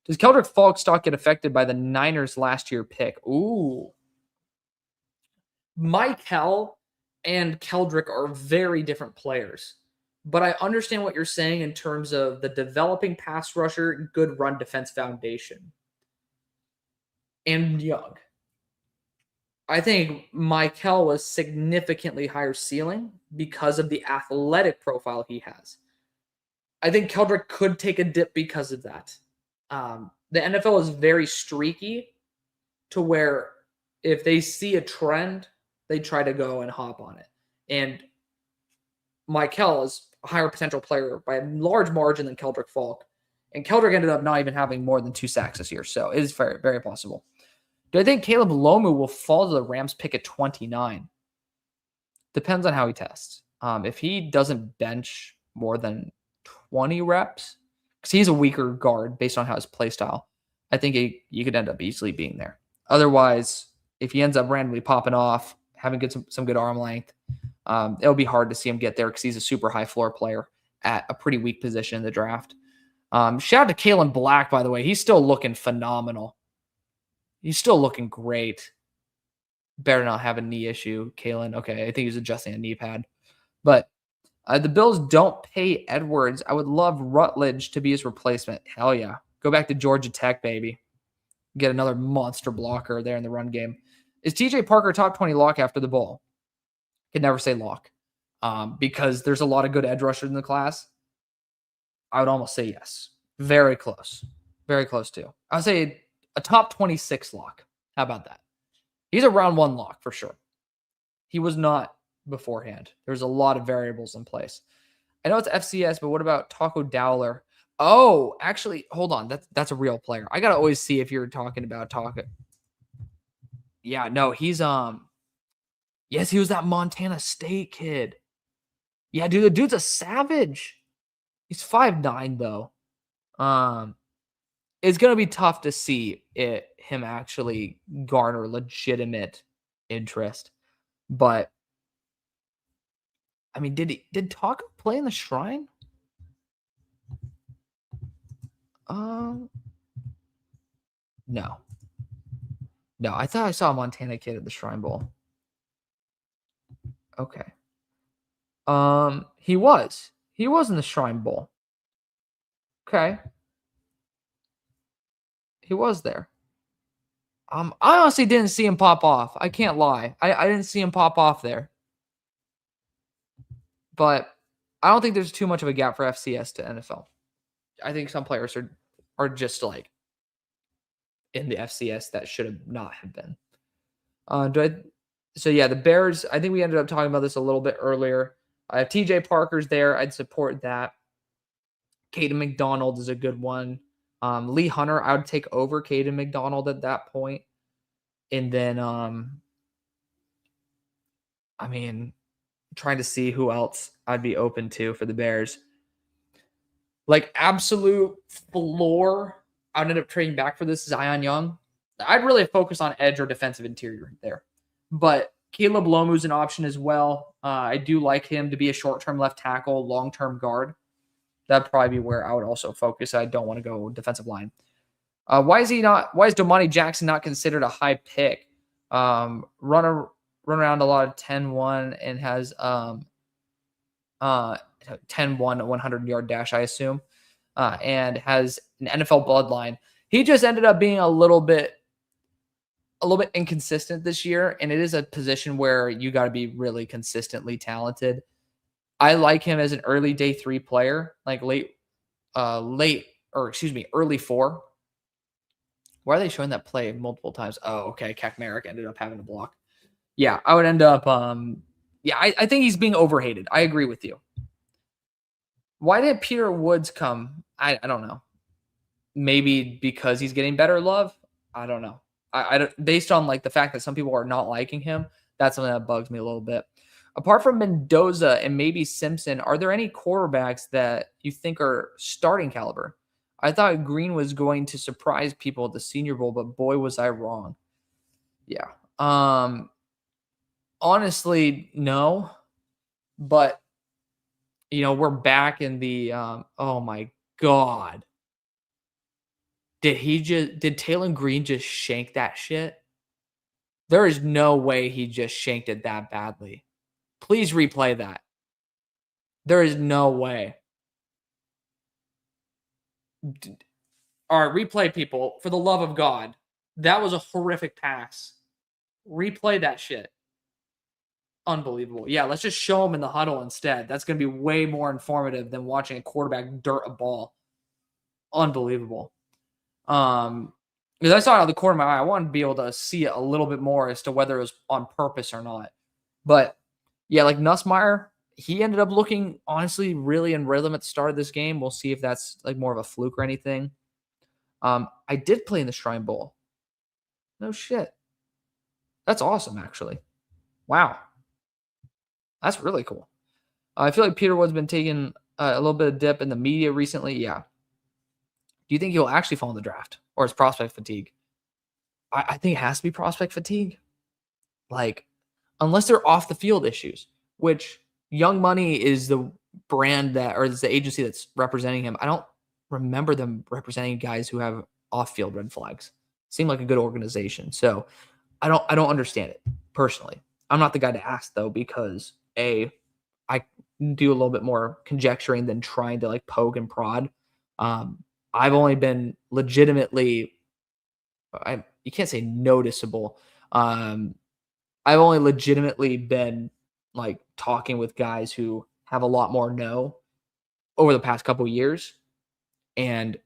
Does Keldrick Falk stock get affected by the Niners last year pick? Ooh. Michael and Keldrick are very different players. But I understand what you're saying in terms of the developing pass rusher, good run defense foundation. And young. I think Michael was significantly higher ceiling because of the athletic profile he has. I think Keldrick could take a dip because of that. The NFL is very streaky to where if they see a trend, they try to go and hop on it. And Michael is a higher potential player by a large margin than Keldrick Falk. And Keldrick ended up not even having more than 2 sacks this year. So it is very, very possible. Do I think Caleb Lomu will fall to the Rams pick at 29? Depends on how he tests. If he doesn't bench more than 20 reps, because he's a weaker guard based on how his play style, I think he could end up easily being there. Otherwise, if he ends up randomly popping off, having some good arm length, it'll be hard to see him get there because he's a super high floor player at a pretty weak position in the draft. Shout out to Kalen Black, by the way. He's still looking phenomenal. He's still looking great. Better not have a knee issue, Kalen. Okay, I think he's adjusting a knee pad. But the Bills don't pay Edwards. I would love Rutledge to be his replacement. Hell yeah. Go back to Georgia Tech, baby. Get another monster blocker there in the run game. Is TJ Parker top 20 lock after the bowl? Could never say lock because there's a lot of good edge rushers in the class. I would almost say yes. Very close. Very close to. I would say a top 26 lock. How about that? He's a round 1 lock for sure. He was not beforehand. There's a lot of variables in place. I know it's FCS, but what about Taco Dowler? Oh, actually, hold on. That's a real player. I gotta always see if you're talking about Taco. Yeah, no, he's yes, he was that Montana State kid. Yeah, dude, the dude's a savage. He's 5'9", though. It's gonna be tough to see him actually garner legitimate interest. But did Taco play in the Shrine? No. No, I thought I saw a Montana kid at the Shrine Bowl. Okay. He was in the Shrine Bowl. Okay. He was there. I honestly didn't see him pop off. I can't lie. I didn't see him pop off there. But I don't think there's too much of a gap for FCS to NFL. I think some players are just like in the FCS that should have not have been. So yeah, the Bears, I think we ended up talking about this a little bit earlier. If TJ Parker's there, I'd support that. Caden McDonald is a good one. Lee Hunter, I would take over Caden McDonald at that point. And then, trying to see who else I'd be open to for the Bears. Like absolute floor, I would end up trading back for this Zion Young. I'd really focus on edge or defensive interior there. But Caleb Lomu's an option as well. I do like him to be a short-term left tackle, long-term guard. That'd probably be where I would also focus. I don't want to go defensive line. Why is Domani Jackson not considered a high pick? Run around a lot of 10-1 and 10-1, 100-yard dash, I assume, and has an NFL bloodline. He just ended up being a little bit inconsistent this year, and it is a position where you got to be really consistently talented. I like him as an early day 3 player, like early 4. Why are they showing that play multiple times? Oh, okay. Kakmarek ended up having to block. Yeah, I would end up. I think he's being overhated. I agree with you. Why did Peter Woods come? I don't know. Maybe because he's getting better love. I don't know. I don't, based on like the fact that some people are not liking him, that's something that bugs me a little bit. Apart from Mendoza and maybe Simpson, are there any quarterbacks that you think are starting caliber? I thought Green was going to surprise people at the Senior Bowl, but boy, was I wrong. Yeah. Honestly, no. But we're back in the oh my god. Did Taylon Green just shank that shit? There is no way he just shanked it that badly. Please replay that. There is no way. All right, replay, people. For the love of God. That was a horrific pass. Replay that shit. Unbelievable. Yeah, let's just show him in the huddle instead. That's going to be way more informative than watching a quarterback dirt a ball. Unbelievable. Because I saw it out of the corner of my eye. I wanted to be able to see it a little bit more as to whether it was on purpose or not. But yeah, like Nussmeier, he ended up looking honestly really in rhythm at the start of this game. We'll see if that's like more of a fluke or anything. I did play in the Shrine Bowl. No shit. That's awesome, actually. Wow. That's really cool. I feel like Peter Wood's been taking a little bit of dip in the media recently. Yeah. Do you think he'll actually fall in the draft? Or is prospect fatigue? I think it has to be prospect fatigue. Like, unless they're off the field issues, which Young Money is the brand that, or is the agency that's representing him. I don't remember them representing guys who have off-field red flags. Seem like a good organization. So I don't understand it personally. I'm not the guy to ask though, because I do a little bit more conjecturing than trying to like poke and prod. I've only been legitimately, you can't say noticeable. I've only legitimately been like talking with guys who have a lot more know over the past couple of years. And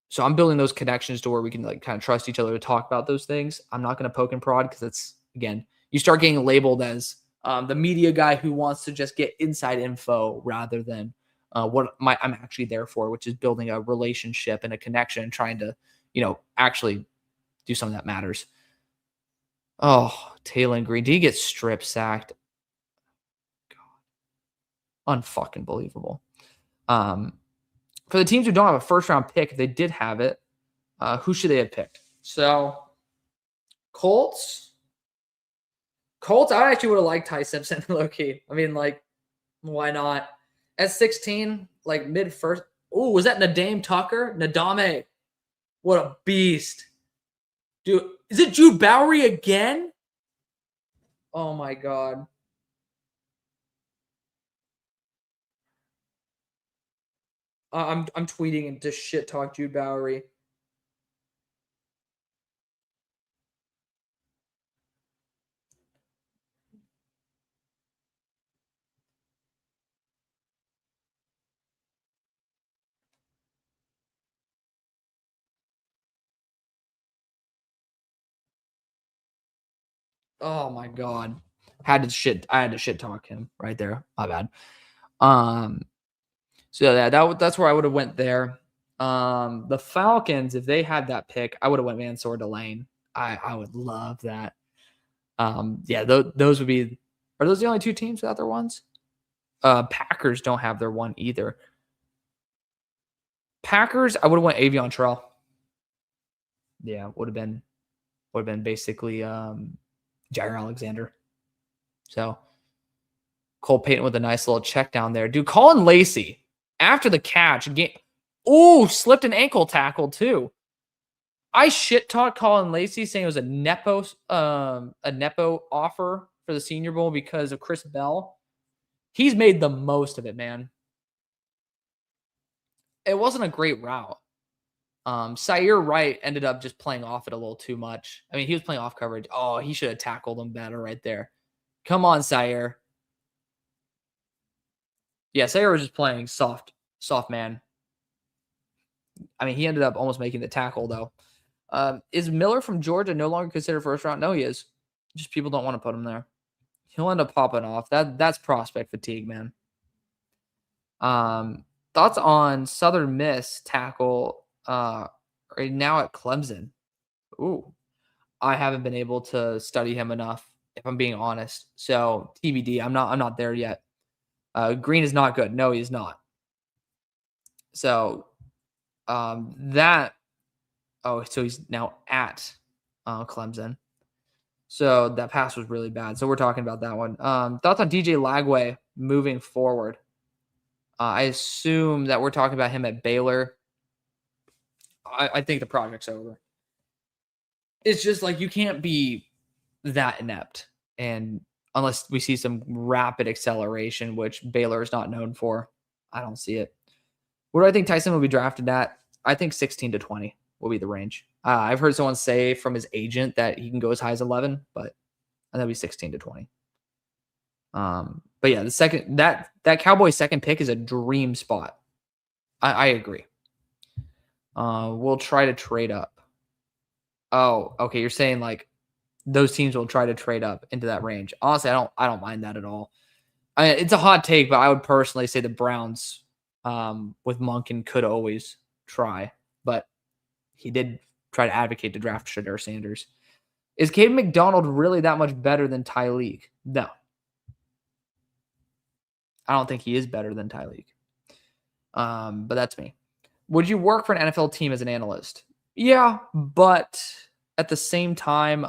so I'm building those connections to where we can like kind of trust each other to talk about those things. I'm not going to poke and prod because it's, again, you start getting labeled as the media guy who wants to just get inside info rather than what I'm actually there for, which is building a relationship and a connection and trying to, actually do something that matters. Oh, Taylon Green. Did he get strip sacked? God. Unfucking believable. For the teams who don't have a first round pick, if they did have it, who should they have picked? So, Colts, I actually would have liked Ty Simpson, low-key. I mean, like, why not? At 16, like mid-first. Oh, was that Nadame Tucker? Nadame. What a beast. Dude, is it Jude Bowery again? Oh, my God. I'm tweeting and just shit talk Jude Bowery. Oh my God. I had to shit talk him right there. My bad. So yeah, that's where I would have went there. The Falcons, if they had that pick, I would have went Mansour Delane. I would love that. Yeah, those would be. Are those the only two teams without their ones? Packers don't have their one either. Packers, I would have went Avion Terrell. Yeah, would have been basically Jair Alexander. So Cole Payton with a nice little check down there. Dude, Colin Lacey, after the catch, slipped an ankle tackle too. I shit talked Colin Lacey saying it was a nepo offer for the Senior Bowl because of Chris Bell. He's made the most of it, man. It wasn't a great route. Sair Wright ended up just playing off it a little too much. I mean, he was playing off coverage. Oh, he should have tackled him better right there. Come on, Sair. Yeah, Sair was just playing soft man. I mean, he ended up almost making the tackle, though. Is Miller from Georgia no longer considered first round? No, he is. Just people don't want to put him there. He'll end up popping off. That's prospect fatigue, man. Thoughts on Southern Miss tackle right now at Clemson? Ooh, I haven't been able to study him enough, if I'm being honest. So TBD. I'm not there yet. Green is not good. No, he's not. So that. Oh, so he's now at Clemson. So that pass was really bad. So we're talking about that one. Thoughts on DJ Lagway moving forward? I assume that we're talking about him at Baylor. I think the project's over. It's just like you can't be that inept, and unless we see some rapid acceleration, which Baylor is not known for, I don't see it. What do I think Tyson will be drafted at? I think 16 to 20 will be the range. I've heard someone say from his agent that he can go as high as 11, but that'll be 16 to 20. But yeah, the second that Cowboys second pick is a dream spot. I agree. We'll try to trade up. Oh, okay. You're saying like those teams will try to trade up into that range. Honestly, I don't mind that at all. It's a hot take, but I would personally say the Browns with Monken could always try, but he did try to advocate to draft Shedeur Sanders. Is Cade McDonald really that much better than Tyreek? No. I don't think he is better than Tyreek. But that's me. Would you work for an NFL team as an analyst? Yeah, but at the same time,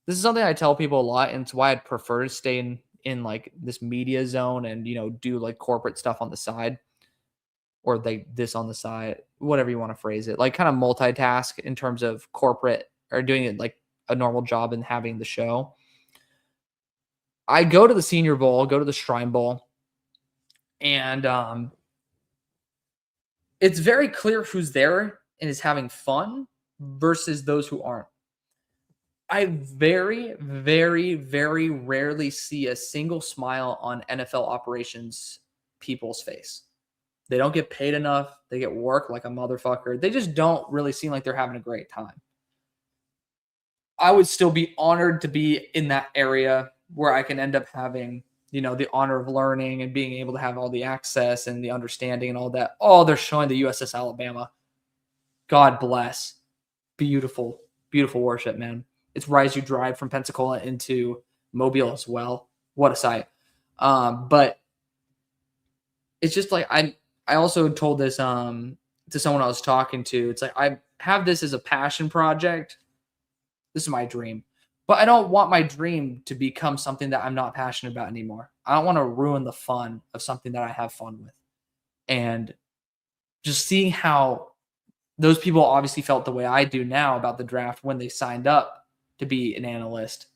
this is something I tell people a lot, and it's why I'd prefer to stay in like this media zone and do like corporate stuff on the side, or like this on the side, whatever you want to phrase it, like kind of multitask in terms of corporate or doing it like a normal job and having the show. I go to the Senior Bowl, go to the Shrine Bowl, and it's very clear who's there and is having fun versus those who aren't. I very, very, very rarely see a single smile on NFL operations people's face. They don't get paid enough. They get work like a motherfucker. They just don't really seem like they're having a great time. I would still be honored to be in that area where I can end up having, the honor of learning and being able to have all the access and the understanding and all that. Oh, they're showing the USS Alabama. God bless. Beautiful, beautiful worship, man. It's right as you drive from Pensacola into Mobile as well. What a sight. But it's just like I also told this to someone I was talking to. It's like I have this as a passion project. This is my dream. But I don't want my dream to become something that I'm not passionate about anymore. I don't want to ruin the fun of something that I have fun with. And just seeing how those people obviously felt the way I do now about the draft when they signed up to be an analyst,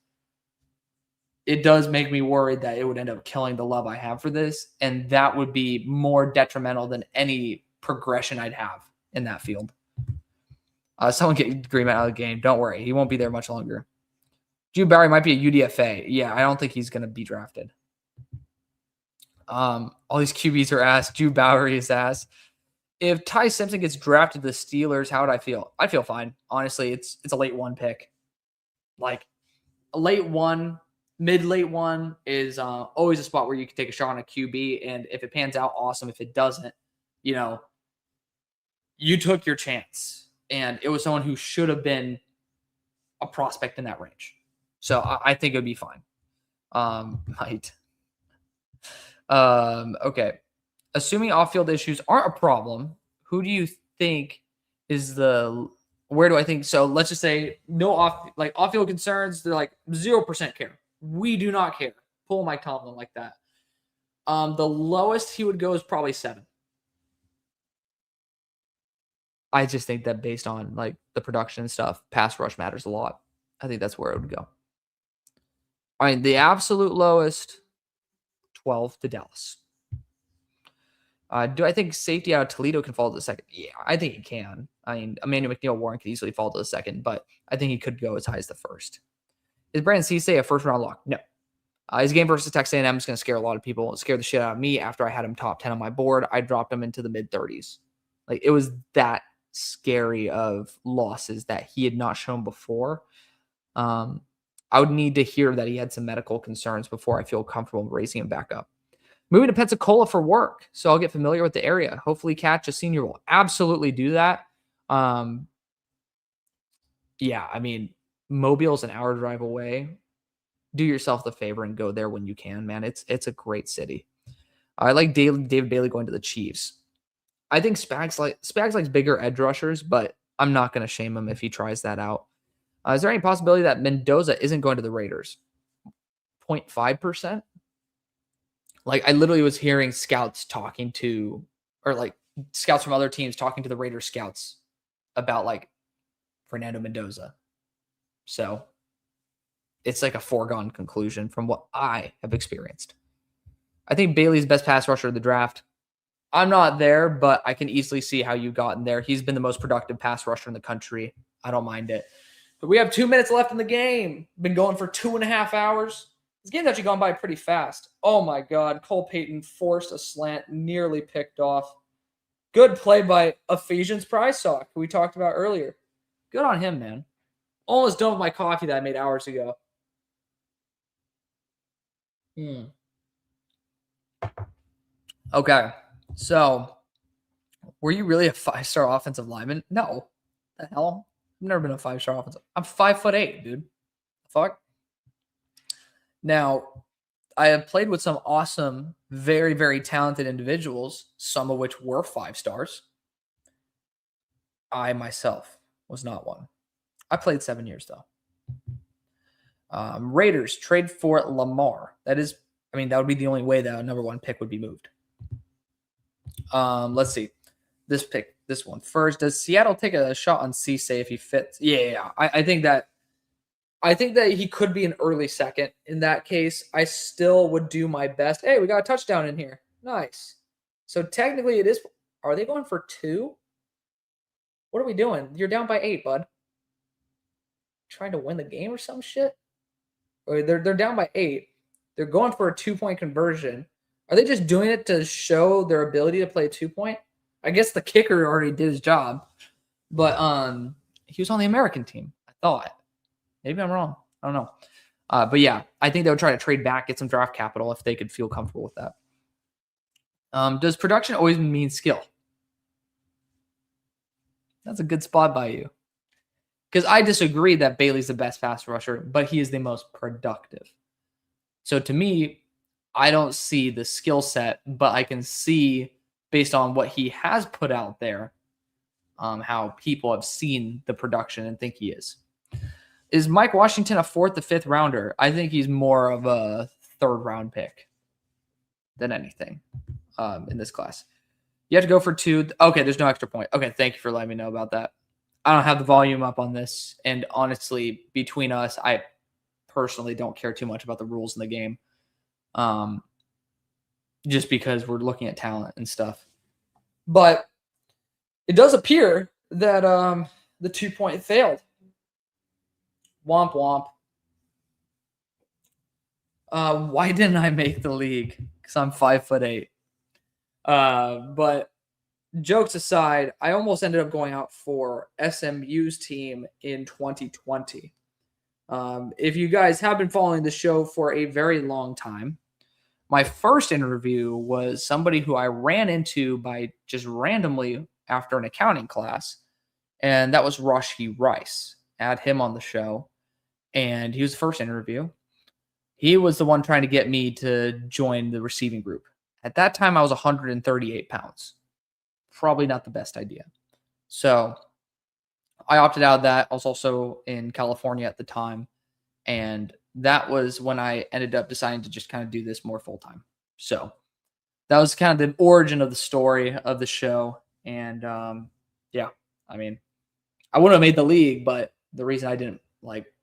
it does make me worried that it would end up killing the love I have for this. And that would be more detrimental than any progression I'd have in that field. Someone get Green out of the game. Don't worry. He won't be there much longer. Drew Barry might be a UDFA. Yeah, I don't think he's going to be drafted. All these QBs are ass. Drew Bowery is ass. If Ty Simpson gets drafted to the Steelers, how would I feel? I'd feel fine. Honestly, it's a late one pick. Like a late one, mid-late one is always a spot where you can take a shot on a QB. And if it pans out, awesome. If it doesn't, you took your chance. And it was someone who should have been a prospect in that range. So I think it would be fine. Okay. Assuming off-field issues aren't a problem, who do you think is where do I think? So let's just say no off-field concerns. They're like 0% care. We do not care. Pull Mike Tomlin like that. The lowest he would go is probably 7. I just think that based on like the production and stuff, pass rush matters a lot. I think that's where it would go. I mean, the absolute lowest, 12 to Dallas. Do I think safety out of Toledo can fall to the second? Yeah, I think he can. I mean, Emmanuel McNeil Warren could easily fall to the second, but I think he could go as high as the first. Is Brandon Cisse a first-round lock? No. His game versus Texas A&M is going to scare a lot of people. It scared the shit out of me after I had him top 10 on my board. I dropped him into the mid-30s. Like, it was that scary of losses that he had not shown before. I would need to hear that he had some medical concerns before I feel comfortable raising him back up. Moving to Pensacola for work, so I'll get familiar with the area. Hopefully catch a Senior Bowl. Absolutely do that. Yeah, I mean, Mobile's an hour drive away. Do yourself the favor and go there when you can, man. It's a great city. I like David Bailey going to the Chiefs. I think Spags likes bigger edge rushers, but I'm not going to shame him if he tries that out. Is there any possibility that Mendoza isn't going to the Raiders? 0.5%? Like, I literally was hearing scouts talking to, or like scouts from other teams talking to the Raiders scouts about like Fernando Mendoza. So it's like a foregone conclusion from what I have experienced. I think Bailey's best pass rusher of the draft. I'm not there, but I can easily see how you've gotten there. He's been the most productive pass rusher in the country. I don't mind it. But we have 2 minutes left in the game. Been going for 2.5 hours. This game's actually gone by pretty fast. Oh my God. Cole Payton forced a slant, nearly picked off. Good play by Ephesians Prize Sock, who we talked about earlier. Good on him, man. Almost done with my coffee that I made hours ago. Okay. So, were you really a 5-star offensive lineman? No. The hell? I've never been a 5-star offensive. I'm 5'8", dude. Fuck. Now, I have played with some awesome, very, very talented individuals, some of which were 5 stars. I myself was not one. I played 7 years, though. Raiders trade for Lamar. That would be the only way that a number 1 pick would be moved. Let's see. This one first. Does Seattle take a shot on Cisse if he fits? Yeah. I think that he could be an early second. In that case, I still would do my best. Hey, we got a touchdown in here. Nice. So technically it is. Are they going for 2? What are we doing? You're down by 8, bud. Trying to win the game or some shit? Or they're down by 8. They're going for a 2-point conversion. Are they just doing it to show their ability to play a 2-point? I guess the kicker already did his job. But he was on the American team, I thought. Maybe I'm wrong. I don't know. But yeah, I think they would try to trade back, get some draft capital if they could feel comfortable with that. Does production always mean skill? That's a good spot by you. Because I disagree that Bailey's the best pass rusher, but he is the most productive. So to me, I don't see the skill set, but I can see, based on what he has put out there, how people have seen the production and think he is. Is Mike Washington a 4th to 5th rounder? I think he's more of a 3rd round pick than anything in this class. You have to go for 2. Okay, there's no extra point. Okay, thank you for letting me know about that. I don't have the volume up on this. And honestly, between us, I personally don't care too much about the rules in the game. Just because we're looking at talent and stuff. But it does appear that the 2-point failed. Womp womp. Why didn't I make the league? Because I'm 5'8". But jokes aside, I almost ended up going out for SMU's team in 2020. If you guys have been following the show for a very long time, my first interview was somebody who I ran into by just randomly after an accounting class, and that was Rashi Rice. I had him on the show, and he was the first interview. He was the one trying to get me to join the receiving group. At that time, I was 138 pounds. Probably not the best idea. So I opted out of that. I was also in California at the time, and that was when I ended up deciding to just kind of do this more full-time. So that was kind of the origin of the story of the show. And yeah, I mean, I wouldn't have made the league, but the reason I didn't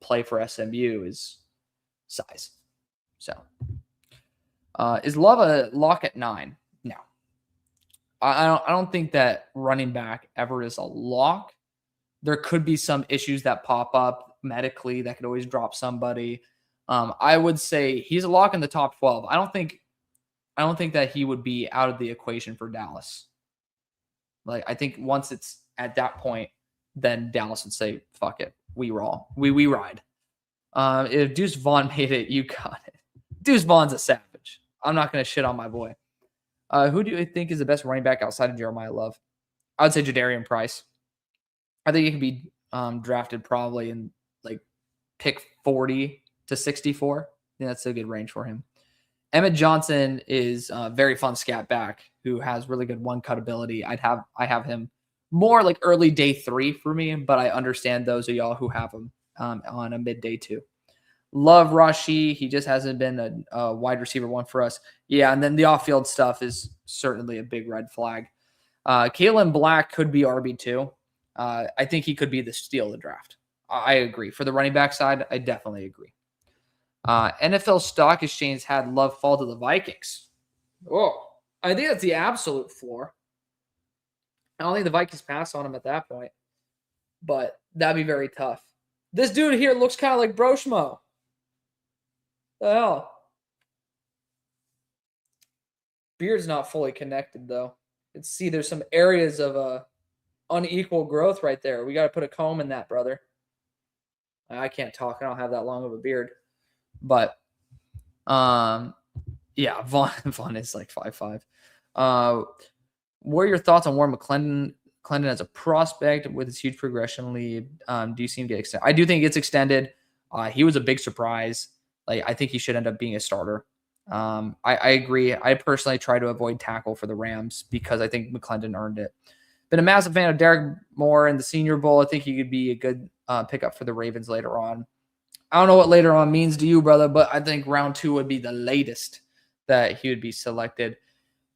play for SMU is size. So is Love a lock at 9? No. I don't think that running back ever is a lock. There could be some issues that pop up medically that could always drop somebody. I would say he's a lock in the top 12. I don't think that he would be out of the equation for Dallas. Like, I think once it's at that point, then Dallas would say, fuck it. We roll. We ride. If Deuce Vaughn made it, you got it. Deuce Vaughn's a savage. I'm not going to shit on my boy. Who do you think is the best running back outside of Jeremiah Love? I would say Jadarian Price. I think he can be drafted probably in like pick 40 to 64. I think that's a good range for him. Emmett Johnson is a very fun scat back who has really good one cut ability. I have him more like early day 3 for me, but I understand those of y'all who have him on a midday 2. Love Rashi. He just hasn't been a wide receiver 1 for us. Yeah, and then the off-field stuff is certainly a big red flag. Kalen Black could be RB2. I think he could be the steal of the draft. I agree. For the running back side, I definitely agree. NFL Stock Exchange had Love fall to the Vikings. Oh, I think that's the absolute floor. I don't think the Vikings pass on him at that point, but that'd be very tough. This dude here looks kind of like Broshmo. The hell? Beard's not fully connected, though. Let's see, there's some areas of unequal growth right there. We got to put a comb in that, brother. I can't talk. I don't have that long of a beard. But, yeah, Vaughn is like 5'5". What are your thoughts on Warren McClendon as a prospect with his huge progression lead? Do you see him get extended? I do think it gets extended. He was a big surprise. Like, I think he should end up being a starter. I agree. I personally try to avoid tackle for the Rams because I think McClendon earned it. Been a massive fan of Derek Moore in the Senior Bowl. I think he could be a good pickup for the Ravens later on. I don't know what later on means to you, brother, but I think round 2 would be the latest that he would be selected.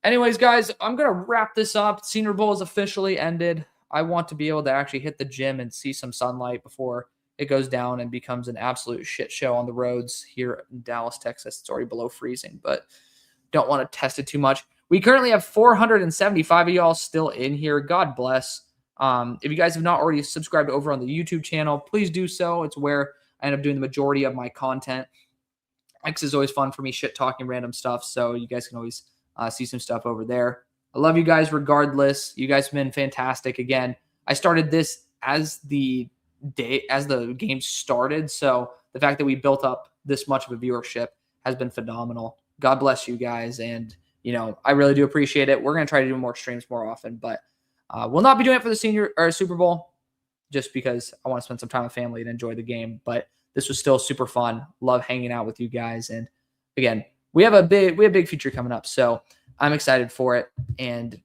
Anyways, guys, I'm going to wrap this up. Senior Bowl is officially ended. I want to be able to actually hit the gym and see some sunlight before it goes down and becomes an absolute shit show on the roads here in Dallas, Texas. It's already below freezing, but don't want to test it too much. We currently have 475 of y'all still in here. God bless. If you guys have not already subscribed over on the YouTube channel, please do so. It's where I end up doing the majority of my content. X is always fun for me, shit talking random stuff, so you guys can always see some stuff over there. I love you guys regardless. You guys have been fantastic. Again, I started this as the game started, so the fact that we built up this much of a viewership has been phenomenal. God bless you guys, and I really do appreciate it. We're going to try to do more streams more often, but we'll not be doing it for the Senior or Super Bowl just because I want to spend some time with family and enjoy the game, but this was still super fun. Love hanging out with you guys, and again, we have a big future coming up, so I'm excited for it, and